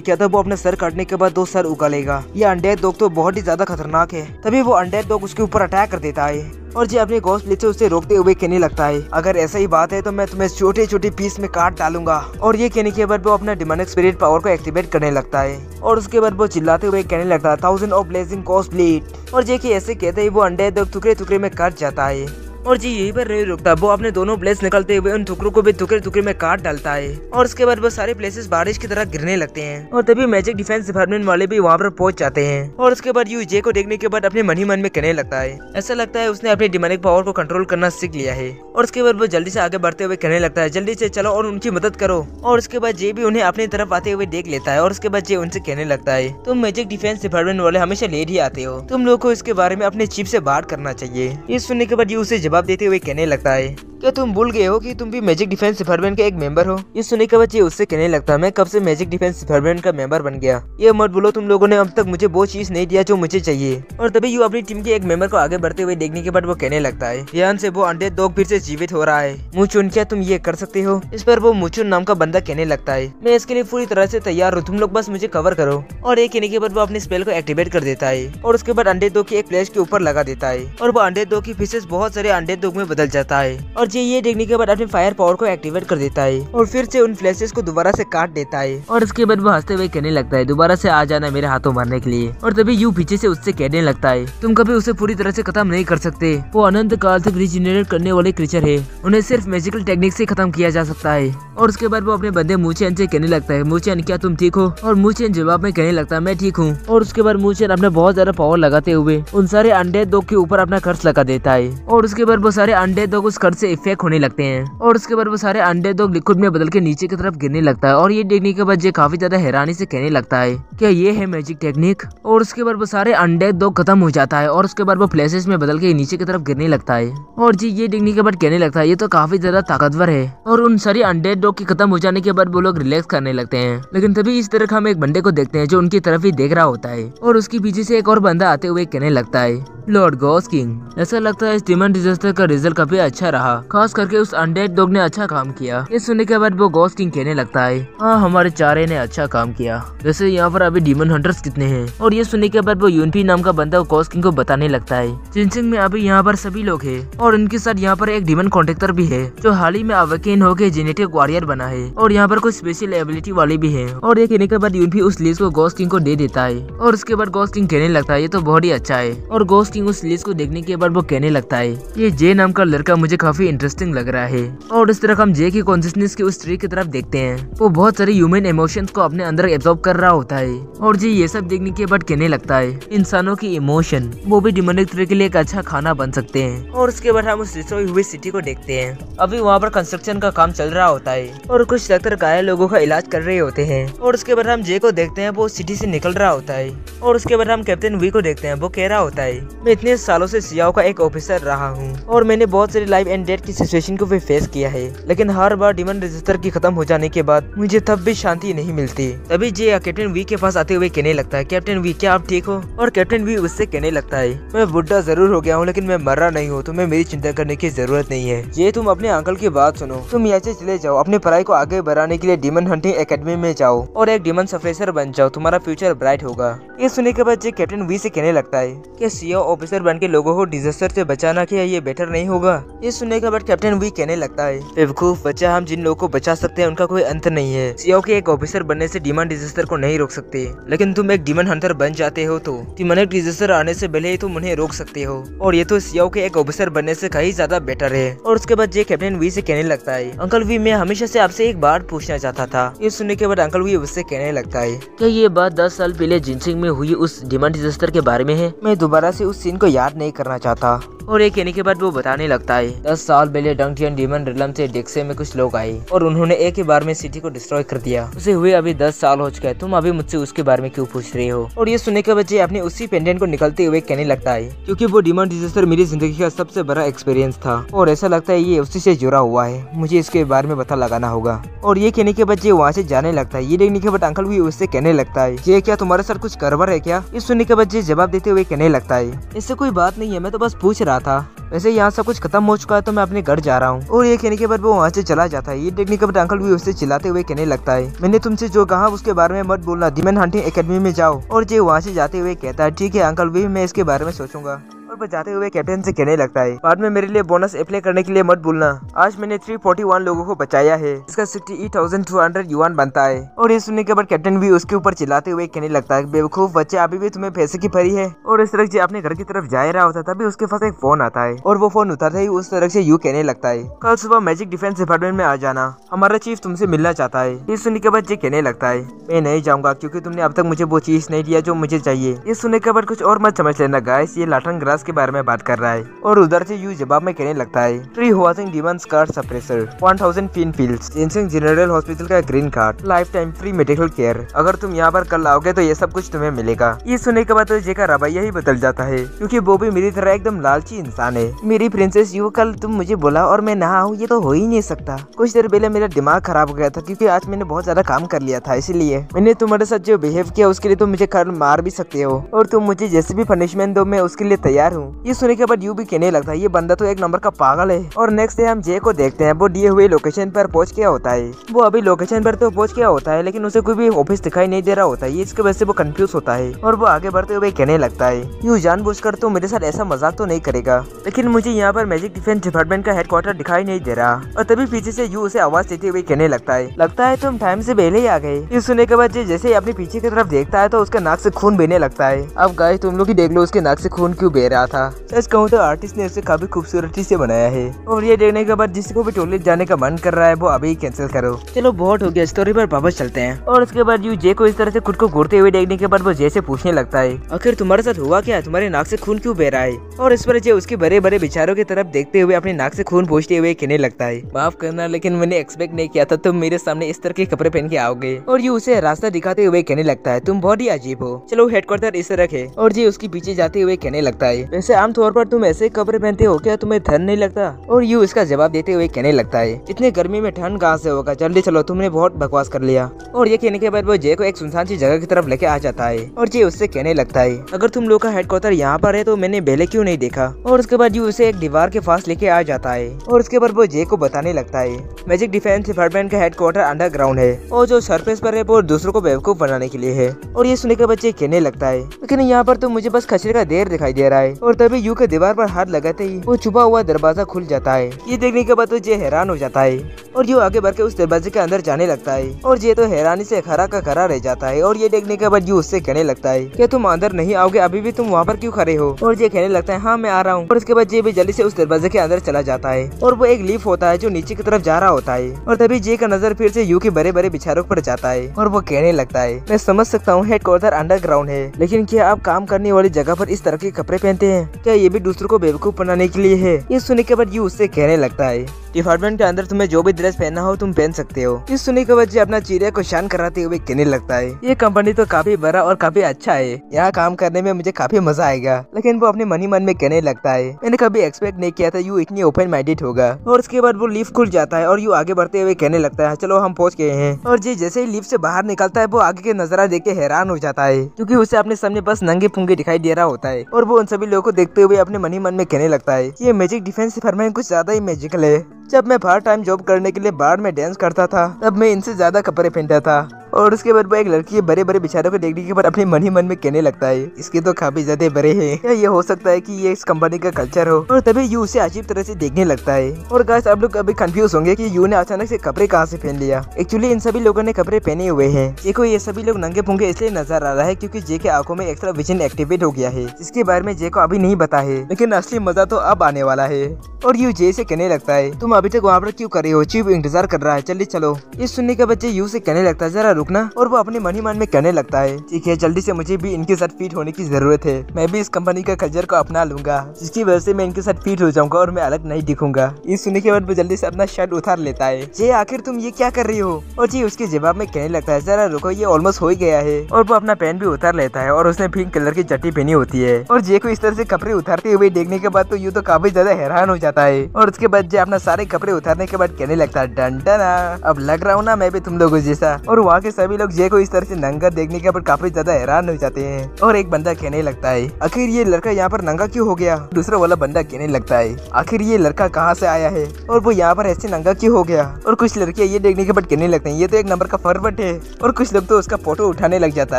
किया था वो अपना सर काटने के बाद दो सर उगा लेगा। ये अनडेड डॉग तो बहुत ही ज्यादा खतरनाक है। तभी वो अनडेड डॉग उसके ऊपर अटैक कर देता है और जे अपने घोस्ट ब्लेड से उसे रोकते हुए कहने लगता है अगर ऐसा ही बात है तो मैं तुम्हें छोटे छोटे पीस में काट डालूंगा। और ये कहने के बाद वो अपना डिमोनिक स्पिरिट पावर को एक्टिवेट करने लगता है और उसके बाद वो चिल्लाते हुए कहने लगता है 1000 ऑफ ब्लेजिंग घोस्ट ब्लेड। और जे की ऐसे कहते ही वो अनडेड डॉग टुकड़े टुकड़े में कट जाता है और जी यही पर नहीं रुकता वो अपने दोनों ब्लेड्स निकलते हुए उन टुकड़ों को भी टुकड़े टुकड़े में काट डालता है और उसके बाद वो सारे प्लेसेस बारिश की तरह गिरने लगते हैं। और तभी मैजिक डिफेंस डिपार्टमेंट वाले भी वहाँ पर पहुंच जाते हैं। और उसके बाद यू जे को देखने के बाद अपने मन ही मन में कहने लगता है ऐसा लगता है उसने अपने डिमोनिक पावर को कंट्रोल करना सीख लिया है। और उसके बाद वो जल्दी से आगे बढ़ते हुए कहने लगता है जल्दी से चलो और उनकी मदद करो। और उसके बाद जे भी उन्हें अपनी तरफ आते हुए देख लेता है और उसके बाद जे उनसे कहने लगता है तुम मैजिक डिफेंस डिपार्टमेंट वाले हमेशा लेट ही आते हो, तुम लोग को इसके बारे में अपने चीफ से बात करना चाहिए। ये सुनने के बाद ये उसे जवाब देते हुए कहने लगता है क्या तुम भूल गए हो कि तुम भी मैजिक डिफेंस डिपार्टमेंट का एक मेंबर हो। ये सुनने के बाद ये उससे कहने लगता है मैं कब से मैजिक डिफेंस डिपार्टमेंट का मेंबर बन गया। ये मत बोलो तुम लोगों ने अब तक मुझे वो चीज नहीं दिया जो मुझे चाहिए। और तभी यू अपनी टीम के एक मेंबर को आगे बढ़ते हुए देखने के बाद वो कहने लगता है ध्यान से वो अनडेड डॉग फिर से जीवित हो रहा है। मुचुन क्या तुम ये कर सकते हो। इस पर वो मुचुन नाम का बंदा कहने लगता है मैं इसके लिए पूरी तरह से तैयार हूँ, तुम लोग बस मुझे कवर करो। और एक कहने के बाद वो अपने स्पेल को एक्टिवेट कर देता है और उसके बाद अनडेड डॉग की एक फ्लैश के ऊपर लगा देता है और वो अनडेड डॉग की फिशेस बहुत सारे अनडेड डॉग में बदल जाता है। और ये देखने के बाद अपने फायर पावर को एक्टिवेट कर देता है और फिर से उन फ्लैशेस को दोबारा से काट देता है। और इसके बाद वो हंसते हुए कहने लगता है दोबारा से आ जाना मेरे हाथों मारने के लिए। और तभी यू पीछे से उससे कहने लगता है तुम कभी उसे पूरी तरह से खत्म नहीं कर सकते, वो अनंत काल तक रिजनरेट करने वाले क्रीचर है, उन्हें सिर्फ मैजिकल टेक्निक से खत्म किया जा सकता है। और उसके बाद वो अपने बंदे मूचेन से कहने लगता है मूचेन क्या तुम ठीक हो। और मूचेन जवाब में कहने लगता है मैं ठीक हूँ। और उसके बाद मूचेन अपने बहुत ज्यादा पावर लगाते हुए उन सारे अनडेड डॉग के ऊपर अपना कर्ज लगा देता है और उसके बाद वो सारे अनडेड डॉग उस कर्ज से इफेक्ट होने लगते हैं। और उसके बाद वो सारे अनडेड डॉग लिक्विड में बदल के नीचे की तरफ गिरने लगता है। और ये देखने के बाद ये काफी ज्यादा हैरानी से कहने लगता है क्या ये है मैजिक टेक्निक। और उसके बाद वो सारे अनडेड डॉग खत्म हो जाता है और उसके बाद वो फ्लैशेस में बदल के नीचे की तरफ गिरने लगता है। और जी ये देखने के बाद कहने लगता है ये तो काफी ज्यादा ताकतवर है। और उन सारी अनडेड डॉग के खत्म हो जाने के बाद वो लोग रिलैक्स करने लगते हैं। लेकिन तभी इस तरह हम एक बंदे को देखते हैं जो उनकी तरफ ही देख रहा होता है और उसके पीछे से एक और बंदा आते हुए कहने लगता है लॉर्ड घोस्ट किंग ऐसा लगता है इस डिमन डिजास्टर का रिजल्ट काफी अच्छा रहा, खास करके उस अनडेड डॉग ने अच्छा काम किया। ये सुनने के बाद वो घोस्ट किंग कहने लगता है हाँ हमारे चारे ने अच्छा काम किया, वैसे यहाँ पर अभी डीमन हंटर्स कितने हैं। और ये सुनने के बाद वो यूनपी नाम का बंदा घोस्ट किंग को बताने लगता है जिनसिंग में अभी यहाँ पर सभी लोग हैं और इनके साथ यहाँ पर एक डीमन कॉन्ट्रैक्टर भी है जो हाल ही में अवेकेन होकर जेनेटिक वॉरियर बना है और यहाँ पर कुछ स्पेशल एबिलिटी वाले भी है। और ये कहने के बाद यूनपी उस लिस्ट को घोस्ट किंग को दे देता है और उसके बाद घोस्ट किंग कहने लगता है ये तो बहुत ही अच्छा है। और घोस्ट किंग उस लिस्ट को देखने के बाद वो कहने लगता है ये जे नाम का लड़का मुझे काफी इंटरेस्टिंग लग रहा है। और इस तरह हम जे की कॉन्सियसनेस की उस ट्री की तरफ देखते हैं, वो बहुत सारे ह्यूमन इमोशंस को अपने अंदर एब्जॉर्ब कर रहा होता है। और जी ये सब देखने के बाद कहने लगता है इंसानों की इमोशन वो भी डिमोनिक ट्री के लिए एक अच्छा खाना बन सकते हैं। और उसके बाद हम उस डिस्ट्रॉय हुई सिटी को देखते हैं, अभी वहाँ पर कंस्ट्रक्शन का काम चल रहा होता है और कुछ डॉक्टर घायल लोगों का इलाज कर रहे होते हैं। और उसके बाद हम जे को देखते हैं वो सिटी से निकल रहा होता है। और उसके बाद हम कैप्टन वी को देखते हैं, वो कह रहा होता है मैं इतने सालों से सियाओ का एक ऑफिसर रहा हूँ और मैंने बहुत सारी लाइफ एंड डेथ की सिचुएशन को भी फेस किया है, लेकिन हर बार डिमन रजिस्टर की खत्म हो जाने के बाद मुझे तब भी शांति नहीं मिलती। तभी जे कैप्टन वी के पास आते हुए कहने लगता है कैप्टन वी क्या आप ठीक हो। और कैप्टन वी उससे कहने लगता है मैं बुढ़ा जरूर हो गया हूँ लेकिन मैं मर रहा नहीं हूँ, तुम्हें मेरी चिंता करने की जरूरत नहीं है। ये तुम अपने अंकल की बात सुनो, तुम यहाँ से चले जाओ, अपनी पढ़ाई को आगे बढ़ाने के लिए डिमन हंटिंग एकेडमी में जाओ और एक डिमन सफेसर बन जाओ, तुम्हारा फ्यूचर ब्राइट होगा। ये सुनने के बाद जे कैप्टन वी से कहने लगता है क्या सीओ ऑफिसर बन के लोगों को डिजास्टर से बचाना क्या ये बेटर नहीं होगा। ये सुनने के बाद कैप्टन वी कहने लगता है बेवकूफ बच्चा, हम जिन लोगों को बचा सकते हैं उनका कोई अंत नहीं है। सीओ के एक ऑफिसर बनने से डिमन डिजास्टर को नहीं रोक सकते, लेकिन तुम एक डिमन हंटर बन जाते हो तो डिमोनिक डिजास्टर आने से पहले ही तुम उन्हें रोक सकते हो और ये तो सीओ के एक ऑफिसर बनने से कहीं ज्यादा बेटर है। और उसके बाद जे कैप्टन वी से कहने लगता है अंकल वी मैं हमेशा से आपसे एक बात पूछना चाहता था। ये सुनने के बाद अंकल वी उससे कहने लगता है क्या ये बात 10 साल पहले जिनसिंग में हुई उस डिमन डिजास्टर के बारे में है। मैं दोबारा से उस सीन को याद नहीं करना चाहता। और ये कहने के बाद वो बताने लगता है 10 साल पहले डंगटियन डीमन रिलम से डेक्से में कुछ लोग आए और उन्होंने एक ही बार में सिटी को डिस्ट्रॉय कर दिया। उसे हुए अभी 10 साल हो चुका है, तुम अभी मुझसे उसके बारे में क्यों पूछ रहे हो? और ये सुनने के बच्चे अपने उसी पेंडेंट को निकलते हुए कहने लगता है क्योंकि वो डीमन डिजास्टर मेरी जिंदगी का सबसे बड़ा एक्सपीरियंस था और ऐसा लगता है ये उसी से जुड़ा हुआ है, मुझे इसके बारे में पता लगाना होगा। और ये कहने के बच्चे वहाँ से जाने लगता है। ये देखने के बाद अंकल भी उससे कहने लगता है ये क्या तुम्हारे साथ कुछ गड़बड़ है क्या? ये सुनने के बच्चे जवाब देते हुए कहने लगता है इससे कोई बात नहीं है, मैं तो बस पूछ रहा था, वैसे यहाँ सब कुछ खत्म हो चुका है तो मैं अपने घर जा रहा हूँ। और ये कहने के बाद वो वहाँ से चला जाता है। ये देखने के बाद अंकल भी उससे चिल्लाते हुए कहने लगता है मैंने तुमसे जो कहा उसके बारे में मत बोलना, डीमन हंटिंग एकेडमी में जाओ। और जे वहाँ से जाते हुए कहता है ठीक है अंकल भी, मैं इसके बारे में सोचूंगा। और वो जाते हुए कैप्टन से कहने लगता है बाद में मेरे लिए बोनस अप्लाई करने के लिए मत भूलना, आज मैंने 341 लोगों को बचाया है, इसका 68,200 युआन बनता है। और ये सुनने के बाद कैप्टन भी उसके ऊपर चिल्लाते हुए कहने लगता है बेवकूफ बच्चे, अभी भी तुम्हें पैसे की परी है। और इस तरह से अपने घर की तरफ जा रहा होता तभी उसके पास एक फोन आता है और वो फोन उतारते ही उस तरह से यू कहने लगता है कल सुबह मैजिक डिफेंस डिपार्टमेंट में आ जाना, हमारा चीफ तुमसे मिलना चाहता है। ये सुनने के बाद ये कहने लगता है मैं नहीं जाऊंगा क्योंकि तुमने अब तक मुझे वो चीज नहीं दिया जो मुझे चाहिए। ये सुनने के बाद कुछ और मत समझ लेना गाइस, ये लाटन ग्रास के बारे में बात कर रहा है। और उधर से यू जवाब में कहने लगता है 3 washing demon scar suppressor, 1000 pin pills, ginseng general hospital का green card, lifetime free medical care, अगर तुम यहाँ पर कल आओगे तो ये सब कुछ तुम्हें मिलेगा। ये सुनने के बाद तो जे का रवैया ही बदल जाता है क्योंकि वो भी मेरी तरह एकदम लालची इंसान है। मेरी प्रिंसेस यू कल तुम मुझे बोला और मैं नहा हूँ, ये तो हो ही नहीं सकता। कुछ देर पहले मेरा दिमाग खराब हो गया था क्योंकि आज मैंने बहुत ज्यादा काम कर लिया था, इसीलिए मैंने तुम्हारे साथ जो बिहेव किया उसके लिए तुम मुझे कल मार भी सकते हो और तुम मुझे जैसे भी पनिशमेंट दो मैं उसके लिए तैयार हूँ। ये सुनने के बाद यू भी कहने लगता है ये बंदा तो एक नंबर का पागल है। और नेक्स्ट डे हम जे को देखते हैं, वो दिए हुए लोकेशन पर पहुंच गया होता है। वो अभी लोकेशन पर तो पहुंच गया होता है लेकिन उसे कोई भी ऑफिस दिखाई नहीं दे रहा होता है, इसकी वजह से वो कंफ्यूज होता है और वो आगे बढ़ते हुए कहने लगता है यू जानबूझकर तो मेरे साथ ऐसा मजाक तो नहीं करेगा, लेकिन मुझे यहाँ पर मैजिक डिफेंस डिपार्टमेंट का हेडक्वार्टर दिखाई नहीं दे रहा। और तभी पीछे से यू उसे आवाज देते हुए कहने लगता है तुम टाइम से पहले ही आ गए। ये सुनने के बाद जैसे ही अपने पीछे की तरफ देखता है तो उसके नाक से खून बहने लगता है। अब गाइस तुम लोग ही देख लो उसके नाक से खून क्यों बह रहा था। सच कहूँ तो आर्टिस्ट ने उसे काफी खूबसूरती से बनाया है। और ये देखने के बाद जिसको भी टॉयलेट जाने का मन कर रहा है वो अभी कैंसिल करो। चलो बहुत हो गया, स्टोरी पर वापस चलते हैं। और उसके बाद यू जे को इस तरह से खुद को घूरते हुए देखने के बाद वो जे से पूछने लगता है आखिर तुम्हारे साथ हुआ क्या, तुम्हारे नाक से खून क्यों बह रहा है? और इस पर जे उसके बड़े बड़े विचारों की तरफ देखते हुए अपने नाक से खून पोंछते हुए कहने लगता है माफ करना लेकिन मैंने एक्सपेक्ट नहीं किया था तुम मेरे सामने इस तरह के कपड़े पहन के आओगे। और ये उसे रास्ता दिखाते हुए कहने लगता है तुम बहुत ही अजीब हो, चलो हेडक्वार्टर इस तरह है। और ये उसके पीछे जाते हुए कहने लगता है वैसे आमतौर पर तुम ऐसे कपड़े पहनते हो क्या, तुम्हें ठंड नहीं लगता? और यू इसका जवाब देते हुए कहने लगता है इतने गर्मी में ठंड कहाँ से होगा, जल्दी चलो तुमने बहुत बकवास कर लिया। और ये कहने के बाद वो जे को एक सुनसान सी जगह की तरफ लेके आ जाता है और जे उससे कहने लगता है अगर तुम लोग का हेडक्वार्टर यहाँ पर है तो मैंने पहले क्यों नहीं देखा। और उसके बाद यू उसे एक दीवार के पास लेके आ जाता है और उसके बाद वो जे को बताने लगता है मैजिक डिफेंस डिपार्टमेंट का हेडक्वार्टर अंडरग्राउंड है और जो सरफेस पर है वो दूसरों को बेवकूफ बनाने के लिए है। और ये सुनने के बच्चे कहने लगता है लेकिन यहाँ पर तो मुझे बस खचरे का ढेर दिखाई दे रहा है। और तभी यू के दीवार पर हाथ लगाते ही वो छुपा हुआ दरवाजा खुल जाता है। ये देखने के बाद तो जे हैरान हो जाता है और यू आगे बढ़ के उस दरवाजे के अंदर जाने लगता है और जे तो हैरानी से खड़ा का खड़ा रह जाता है। और ये देखने के बाद यू उससे कहने लगता है क्या तुम अंदर नहीं आओगे, अभी भी तुम वहाँ पर क्यों खड़े हो? और जे कहने लगता है हाँ मैं आ रहा हूँ। और उसके बाद जे भी जल्दी से उस दरवाजे के अंदर चला जाता है और वो एक लीफ होता है जो नीचे की तरफ जा रहा होता है। और तभी जे का नजर फिर से यू के बड़े बड़े विचारों पर जाता है और वो कहने लगता है मैं समझ सकता हूँ हेडक्वार्टर अंडरग्राउंड है, लेकिन क्या आप काम करने वाली जगह पर इस तरह के कपड़े पहनते हैं, क्या ये भी दूसरों को बेवकूफ बनाने के लिए है? ये सुनने के बाद यू उससे कहने लगता है डिपार्टमेंट के अंदर तुम्हें जो भी ड्रेस पहनना हो तुम पहन सकते हो। इस सुनने के बाद अपना चेहरे को शान कराते हुए कहने लगता है ये कंपनी तो काफी बड़ा और काफी अच्छा है, यहाँ काम करने में मुझे काफी मजा आएगा। लेकिन वो अपने मन ही मन में कहने लगता है मैंने कभी एक्सपेक्ट नहीं किया था यू इतनी ओपन माइंडेड होगा। और उसके बाद वो लिफ्ट खुल जाता है और यू आगे बढ़ते हुए कहने लगता है चलो हम पहुँच गए हैं। और जी जैसे ही लिफ्ट से बाहर निकलता है वो आगे के नजारा देख के हैरान हो जाता है क्योंकि उसे अपने सामने बस नंगे पुंगे दिखाई दे रहा होता है। और वो उन सभी लोगों को देखते हुए अपने मन ही मन में कहने लगता है ये मैजिक डिफेंस डिपार्टमेंट कुछ ज्यादा ही मैजिकल है। जब मैं पार्ट टाइम जॉब करने के लिए बार में डांस करता था तब मैं इनसे ज्यादा कपड़े पहनता था। और उसके बाद वो एक लड़की के बड़े बड़े विचारों को देखने के बाद अपने मन ही मन में कहने लगता है इसके तो काफी ज्यादा बड़े हैं, क्या ये हो सकता है कि ये इस कंपनी का कल्चर हो? और तभी यू उसे अजीब तरह से देखने लगता है। और गाइस आप लोग अभी कंफ्यूज होंगे कि यू ने अचानक से कपड़े कहाँ से पहन लिया। एक्चुअली इन सभी लोगों ने कपड़े पहने हुए हैं। देखो ये सभी लोग नंगे पुंगे इसलिए नजर आ रहा है क्योंकि जे के आंखों में एक्स्ट्रा विजन एक्टिवेट हो गया है, जिसके बारे में जे को अभी नहीं पता है, लेकिन असली मजा तो अब आने वाला है। और यू जे से कहने लगता है तुम अभी तक वहाँ पर क्यों कर रहे हो, चीफ इंतजार कर रहा है, जल्दी चलो। ये सुनने के बच्चे यू से कहने लगता है जरा रुकना। और वो अपने मन ही मन में कहने लगता है ठीक है, जल्दी से मुझे भी इनके साथ फिट होने की जरूरत है। मैं भी इस कंपनी का कल्चर को अपना लूंगा, जिसकी वजह से मैं इनके साथ फिट हो जाऊंगा और मैं अलग नहीं दिखूंगा। ये सुनने के बाद वो जल्दी से अपना शर्ट उतार लेता है। जे आखिर तुम ये क्या कर रही हो? और जी उसके जवाब में कहने लगता है जरा रुको, ये ऑलमोस्ट हो ही गया है। और वो अपना पैंट भी उतार लेता है और उसने पिंक कलर की चट्टी पहनी होती है। और जे को इस तरह से कपड़े उतारते हुए देखने के बाद तो यूँ तो काफी ज्यादा हैरान हो जाता है। और उसके बाद जे अपना सारे कपड़े उतारने के बाद कहने लगता है डन डन, अब लग रहा हूँ ना मैं भी तुम लोगों जैसा। और वहाँ के सभी लोग जे को इस तरह से नंगा देखने के बाद काफी ज्यादा हैरान हो जाते हैं। और एक बंदा कहने लगता है आखिर ये लड़का यहाँ पर नंगा क्यों हो गया? दूसरा वाला बंदा कहने लगता है आखिर ये लड़का कहाँ से आया है और वो यहाँ पर ऐसे नंगा क्यों हो गया? और कुछ लड़कियाँ ये देखने के बाद कहने लगते हैं ये तो एक नंबर का फरवट है। और कुछ लोग तो उसका फोटो उठाने लग जाता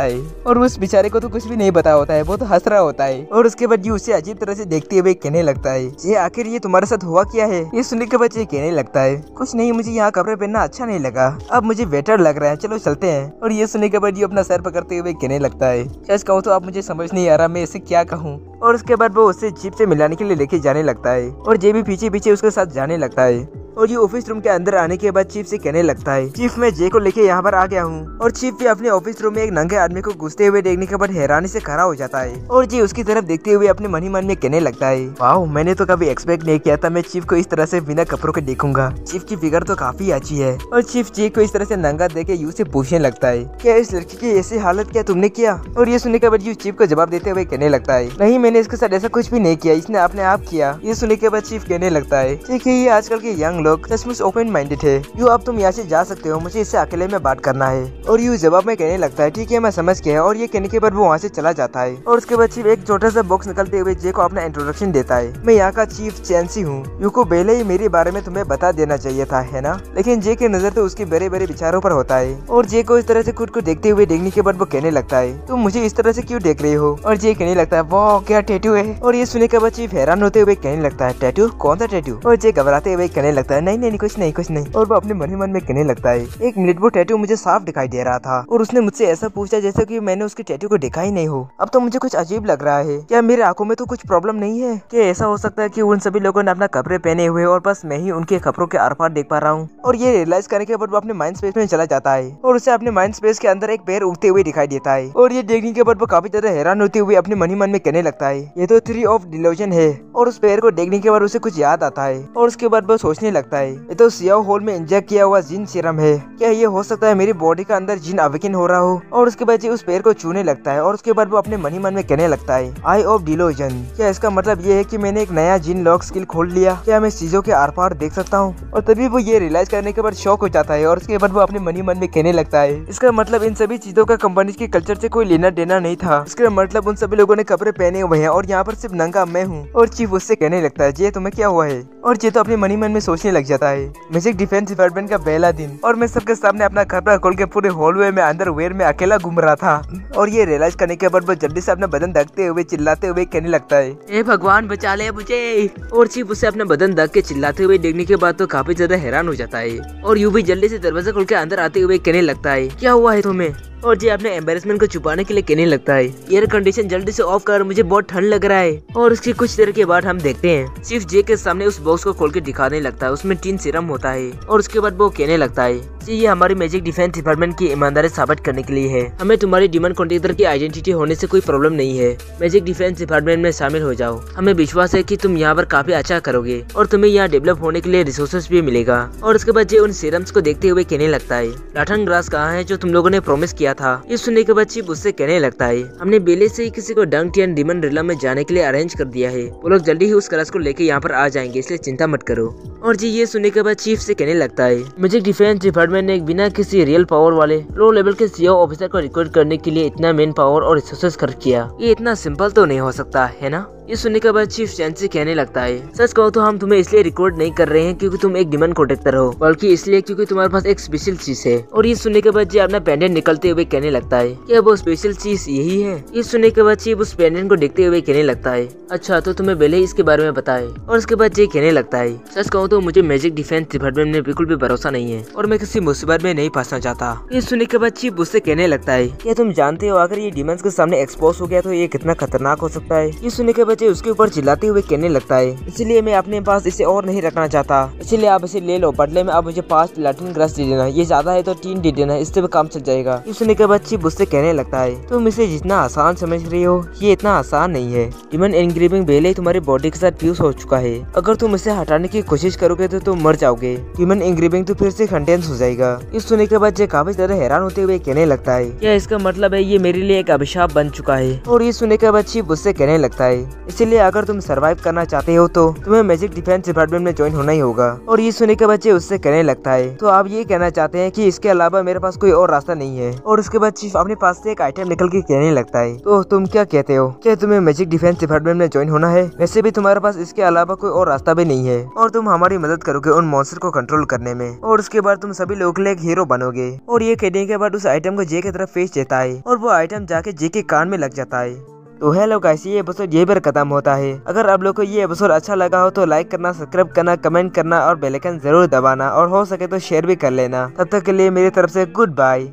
है। और उस बेचारे को तो कुछ भी नहीं पता होता है, वो तो हंस रहा होता है। और उसके बाद ये उसे अजीब तरह से देखते हुए कहने लगता है ये आखिर ये तुम्हारे साथ हुआ क्या है? ये सुनने के बाद ये कहने लगता है कुछ नहीं, मुझे यहाँ कपड़े पहनना अच्छा नहीं लगा, अब मुझे बेटर लग रहा है, चलो चलते हैं। और ये सुनने के बाद ये अपना सर पकड़ते हुए कहने लगता है सच कहूँ तो अब मुझे समझ नहीं आ रहा मैं इसे क्या कहूँ। और उसके बाद वो उससे जीप से मिलाने के लिए लेके जाने लगता है। और जे भी पीछे पीछे उसके साथ जाने लगता है। और ये ऑफिस रूम के अंदर आने के बाद चीफ से कहने लगता है चीफ मैं जे को लेके यहाँ पर आ गया हूँ। और चीफ भी अपने ऑफिस रूम में एक नंगे आदमी को घुसते हुए देखने के बाद हैरानी से खड़ा हो जाता है। और जे उसकी तरफ देखते हुए अपने मन ही मन में कहने लगता है वाह, मैंने तो कभी एक्सपेक्ट नहीं किया था मैं चीफ को इस तरह से बिना कपड़ों के देखूंगा। चीफ की फिगर तो काफी अच्छी है। और चीफ जे को इस तरह से नंगा देखे यू से पूछने लगता है क्या इस लड़की की ऐसी हालत क्या तुमने किया? और ये सुनने के बाद यू चीफ को जवाब देते हुए कहने लगता है नहीं, मैंने इसके साथ ऐसा कुछ भी नहीं किया, इसने अपने आप किया। ये सुनने के बाद चीफ कहने लगता है ठीक है, ये आजकल के यंग लोग सचमुच ओपन माइंडेड है। यू अब तुम यहाँ से जा सकते हो, मुझे इससे अकेले में बात करना है। और यू जवाब में कहने लगता है ठीक है मैं समझ गया। और ये कहने के बाद वो वहाँ से चला जाता है। और उसके बाद चीफ एक छोटा सा बॉक्स निकलते हुए जे को अपना इंट्रोडक्शन देता है मैं यहाँ का चीफ चैंसी हूँ। यू को पहले ही मेरे बारे में तुम्हें बता देना चाहिए था, है ना? लेकिन जे की नजर तो उसके बड़े बड़े विचारों पर होता है। और जे को इस तरह से खुद को देखते हुए देखने के बाद वो कहने लगता है तुम मुझे इस तरह से क्यों देख रही हो? और जे कहने लगता है वाह क्या टैटू है। और ये सुनने के बाद चीफ हैरान होते हुए कहने लगता है टैटू? कौन सा टैटू? और जे घबराते हुए कहने लगता है नहीं नहीं कुछ नहीं कुछ नहीं। और वो अपने मन ही मन में कहने लगता है एक मिनट, वो टैटू मुझे साफ दिखाई दे रहा था और उसने मुझसे ऐसा पूछा जैसे कि मैंने उसके टैटू को देखा ही नहीं हो। अब तो मुझे कुछ अजीब लग रहा है, क्या मेरे आंखों में तो कुछ प्रॉब्लम नहीं है? क्या ऐसा हो सकता है कि उन सभी लोगों ने अपना कपड़े पहने हुए और बस मैं ही उनके कपड़ों के आर पार देख पा रहा हूँ? और ये रियलाइज करने के बाद वो अपने माइंड स्पेस में चला जाता है और उसे अपने माइंड स्पेस के अंदर एक पैर उड़ते हुए दिखाई देता है। और ये देखने के बाद वो काफी ज्यादा हैरान होते हुए अपने मन ही मन में कहने लगता है ये तो थ्री ऑफ डिल्यूजन है। और उस पैर को देखने के बाद उसे कुछ याद आता है और उसके बाद वो सोचने लगता है ये तो सियाओ होल में इंजेक्ट किया हुआ जिन सीरम है, क्या ये हो सकता है मेरी बॉडी का अंदर जिन अवेकन हो रहा हो? और उसके बाद उस पैर को छूने लगता है और उसके बाद वो अपने मन ही मन में कहने लगता है आई ऑफ डिल्यूजन, क्या इसका मतलब ये है कि मैंने एक नया जिन लॉक स्किल खोल लिया? क्या मैं चीजों के आर पार देख सकता हूँ? और तभी वो ये रियलाइज करने के बाद शॉक हो जाता है और उसके बाद वो अपने मन ही मन में कहने लगता है इसका मतलब इन सभी चीजों का कंपनी के कल्चर से कोई लेना देना नहीं था। इसका मतलब उन सभी लोगों ने कपड़े पहने हुए हैं और यहाँ पर सिर्फ नंगा मैं हूँ। और चीफ उससे कहने लगता है जे तुम्हें क्या हुआ है? और जे तो अपने मन ही मन में सोचने लग जाता है म्यूजिक डिफेंस डिपार्टमेंट का पहला दिन और मैं सबके सामने अपना कपड़ा खोल के पूरे हॉलवे में अंदर वेयर में अकेला घूम रहा था। और ये रियलाइज करने के बाद वो जल्दी से अपना बदन ढकते हुए चिल्लाते हुए कहने लगता है ए भगवान बचा ले मुझे। और चीफ उसे अपना बदन ढक के चिल्लाते हुए देखने के बाद तो काफी ज्यादा हैरान हो जाता है। और यू भी जल्दी से दरवाजा खोल के अंदर आते हुए कहने लगता है क्या हुआ है तुम्हें? और जे अपने एम्बेरसमेंट को छुपाने के लिए कहने लगता है एयर कंडीशन जल्दी से ऑफ कर, मुझे बहुत ठंड लग रहा है। और उसकी कुछ देर के बाद हम देखते हैं चीफ जे के सामने उस बॉक्स को खोल के दिखाने लगता है, उसमें 3 सीरम होता है। और उसके बाद वो कहने लगता है ये हमारी मैजिक डिफेंस डिपार्टमेंट की ईमानदारी साबित करने के लिए है, हमें तुम्हारी डिमांड कॉन्ट्रैक्टर की आइडेंटिटी होने से कोई प्रॉब्लम नहीं है। मैजिक डिफेंस डिपार्टमेंट में शामिल हो जाओ, हमें विश्वास है कि तुम यहाँ पर काफी अच्छा करोगे और तुम्हें यहाँ डेवलप होने के लिए रिसोर्सेस भी मिलेगा। और उसके बाद जे उन सीरम्स को देखते हुए कहने लगता है लाठन ग्रास कहाँ है जो तुम लोगों ने प्रॉमिस किया था? ये सुनने के बाद चीफ उससे कहने लगता है हमने पहले से ही किसी को डंकटियन डिमन रिला में जाने के लिए अरेंज कर दिया है, वो लोग जल्दी ही उस ग्रास को लेके यहाँ पर आ जाएंगे, इसलिए चिंता मत करो। और जी ये सुनने के बाद चीफ से कहने लगता है मैजिक डिफेंस डिपार्टमेंट ने बिना किसी रियल पावर वाले लो लेवल के सीईओ ऑफिसर को रिक्रूट करने के लिए इतना मेन पावर और रिसोर्सेस खर्च किया, ये इतना सिंपल तो नहीं हो सकता है ना? ये सुनने के बाद चीफ चैंसी कहने लगता है सच कहो तो हम तुम्हें इसलिए रिकॉर्ड नहीं कर रहे हैं क्योंकि तुम एक डिमन कॉन्ट्रैक्टर हो, बल्कि इसलिए क्योंकि तुम्हारे पास एक स्पेशल चीज है। और ये सुनने के बाद जी अपना पेंडेंट निकलते हुए कहने लगता है क्या वो स्पेशल चीज यही है? ये सुनने के बाद चीफ उस पेंडेंट को देखते हुए कहने लगता है अच्छा तो तुम्हें पहले ही इसके बारे में बताए। और उसके बाद जी कहने लगता है सच कहूँ तो मुझे मैजिक डिफेंस डिपार्टमेंट में बिल्कुल भी भरोसा नहीं है और मैं किसी मुसीबत में नहीं फंसना चाहता। ये सुनने के बाद चीफ उससे कहने लगता है क्या तुम जानते हो अगर ये डिमंस के सामने एक्सपोज हो गया तो ये कितना खतरनाक हो सकता है? ये सुनने के बाद बच्चे उसके ऊपर चिल्लाते हुए कहने लगता है, इसलिए मैं अपने पास इसे और नहीं रखना चाहता, इसलिए आप इसे ले लो। बदले में आप मुझे 5 लैटिन ग्रास दे देना, ये ज्यादा है तो 3 दे देना, इससे भी काम चल जाएगा। सुनने के बाद चिप उससे कहने लगता है, तुम इसे जितना आसान समझ रही हो ये इतना आसान नहीं है। ह्यूमन एनग्रेविंग पहले ही तुम्हारी बॉडी के साथ फ्यूज हो चुका है, अगर तुम इसे हटाने की कोशिश करोगे तो तुम मर जाओगे। ह्यूमन एनग्रेविंग तो फिर से कंटेंस हो जाएगा। इस सुनने के बाद जे काफी ज्यादा हैरान होते हुए कहने लगता है, क्या इसका मतलब है ये मेरे लिए एक अभिशाप बन चुका है। और ये सुनने के बाद चिप उससे कहने लगता है, इसलिए अगर तुम सर्वाइव करना चाहते हो तो तुम्हें मैजिक डिफेंस डिपार्टमेंट में ज्वाइन होना ही होगा। और ये सुनने के बच्चे उससे कहने लगता है, तो आप ये कहना चाहते हैं कि इसके अलावा मेरे पास कोई और रास्ता नहीं है। और उसके बाद चीफ अपने पास से एक आइटम निकल के कहने लगता है, तो तुम क्या कहते हो, क्या तुम्हें मैजिक डिफेंस डिपार्टमेंट में ज्वाइन होना है? वैसे भी तुम्हारे पास इसके अलावा कोई और रास्ता भी नहीं है और तुम हमारी मदद करोगे उन मॉन्स्टर को कंट्रोल करने में, और उसके बाद तुम सभी लोगों के लिए एक हीरो बनोगे। और ये कहने के बाद उस आइटम को जे की तरफ फेंक देता है और वो आइटम जाके जे के कान में लग जाता है। तो हेलो गाइस, ये एपिसोड यहीं पर खत्म होता है। अगर आप लोग को ये एपिसोड अच्छा लगा हो तो लाइक करना, सब्सक्राइब करना, कमेंट करना और बेल आइकन जरूर दबाना, और हो सके तो शेयर भी कर लेना। तब तक के लिए मेरी तरफ से गुड बाय।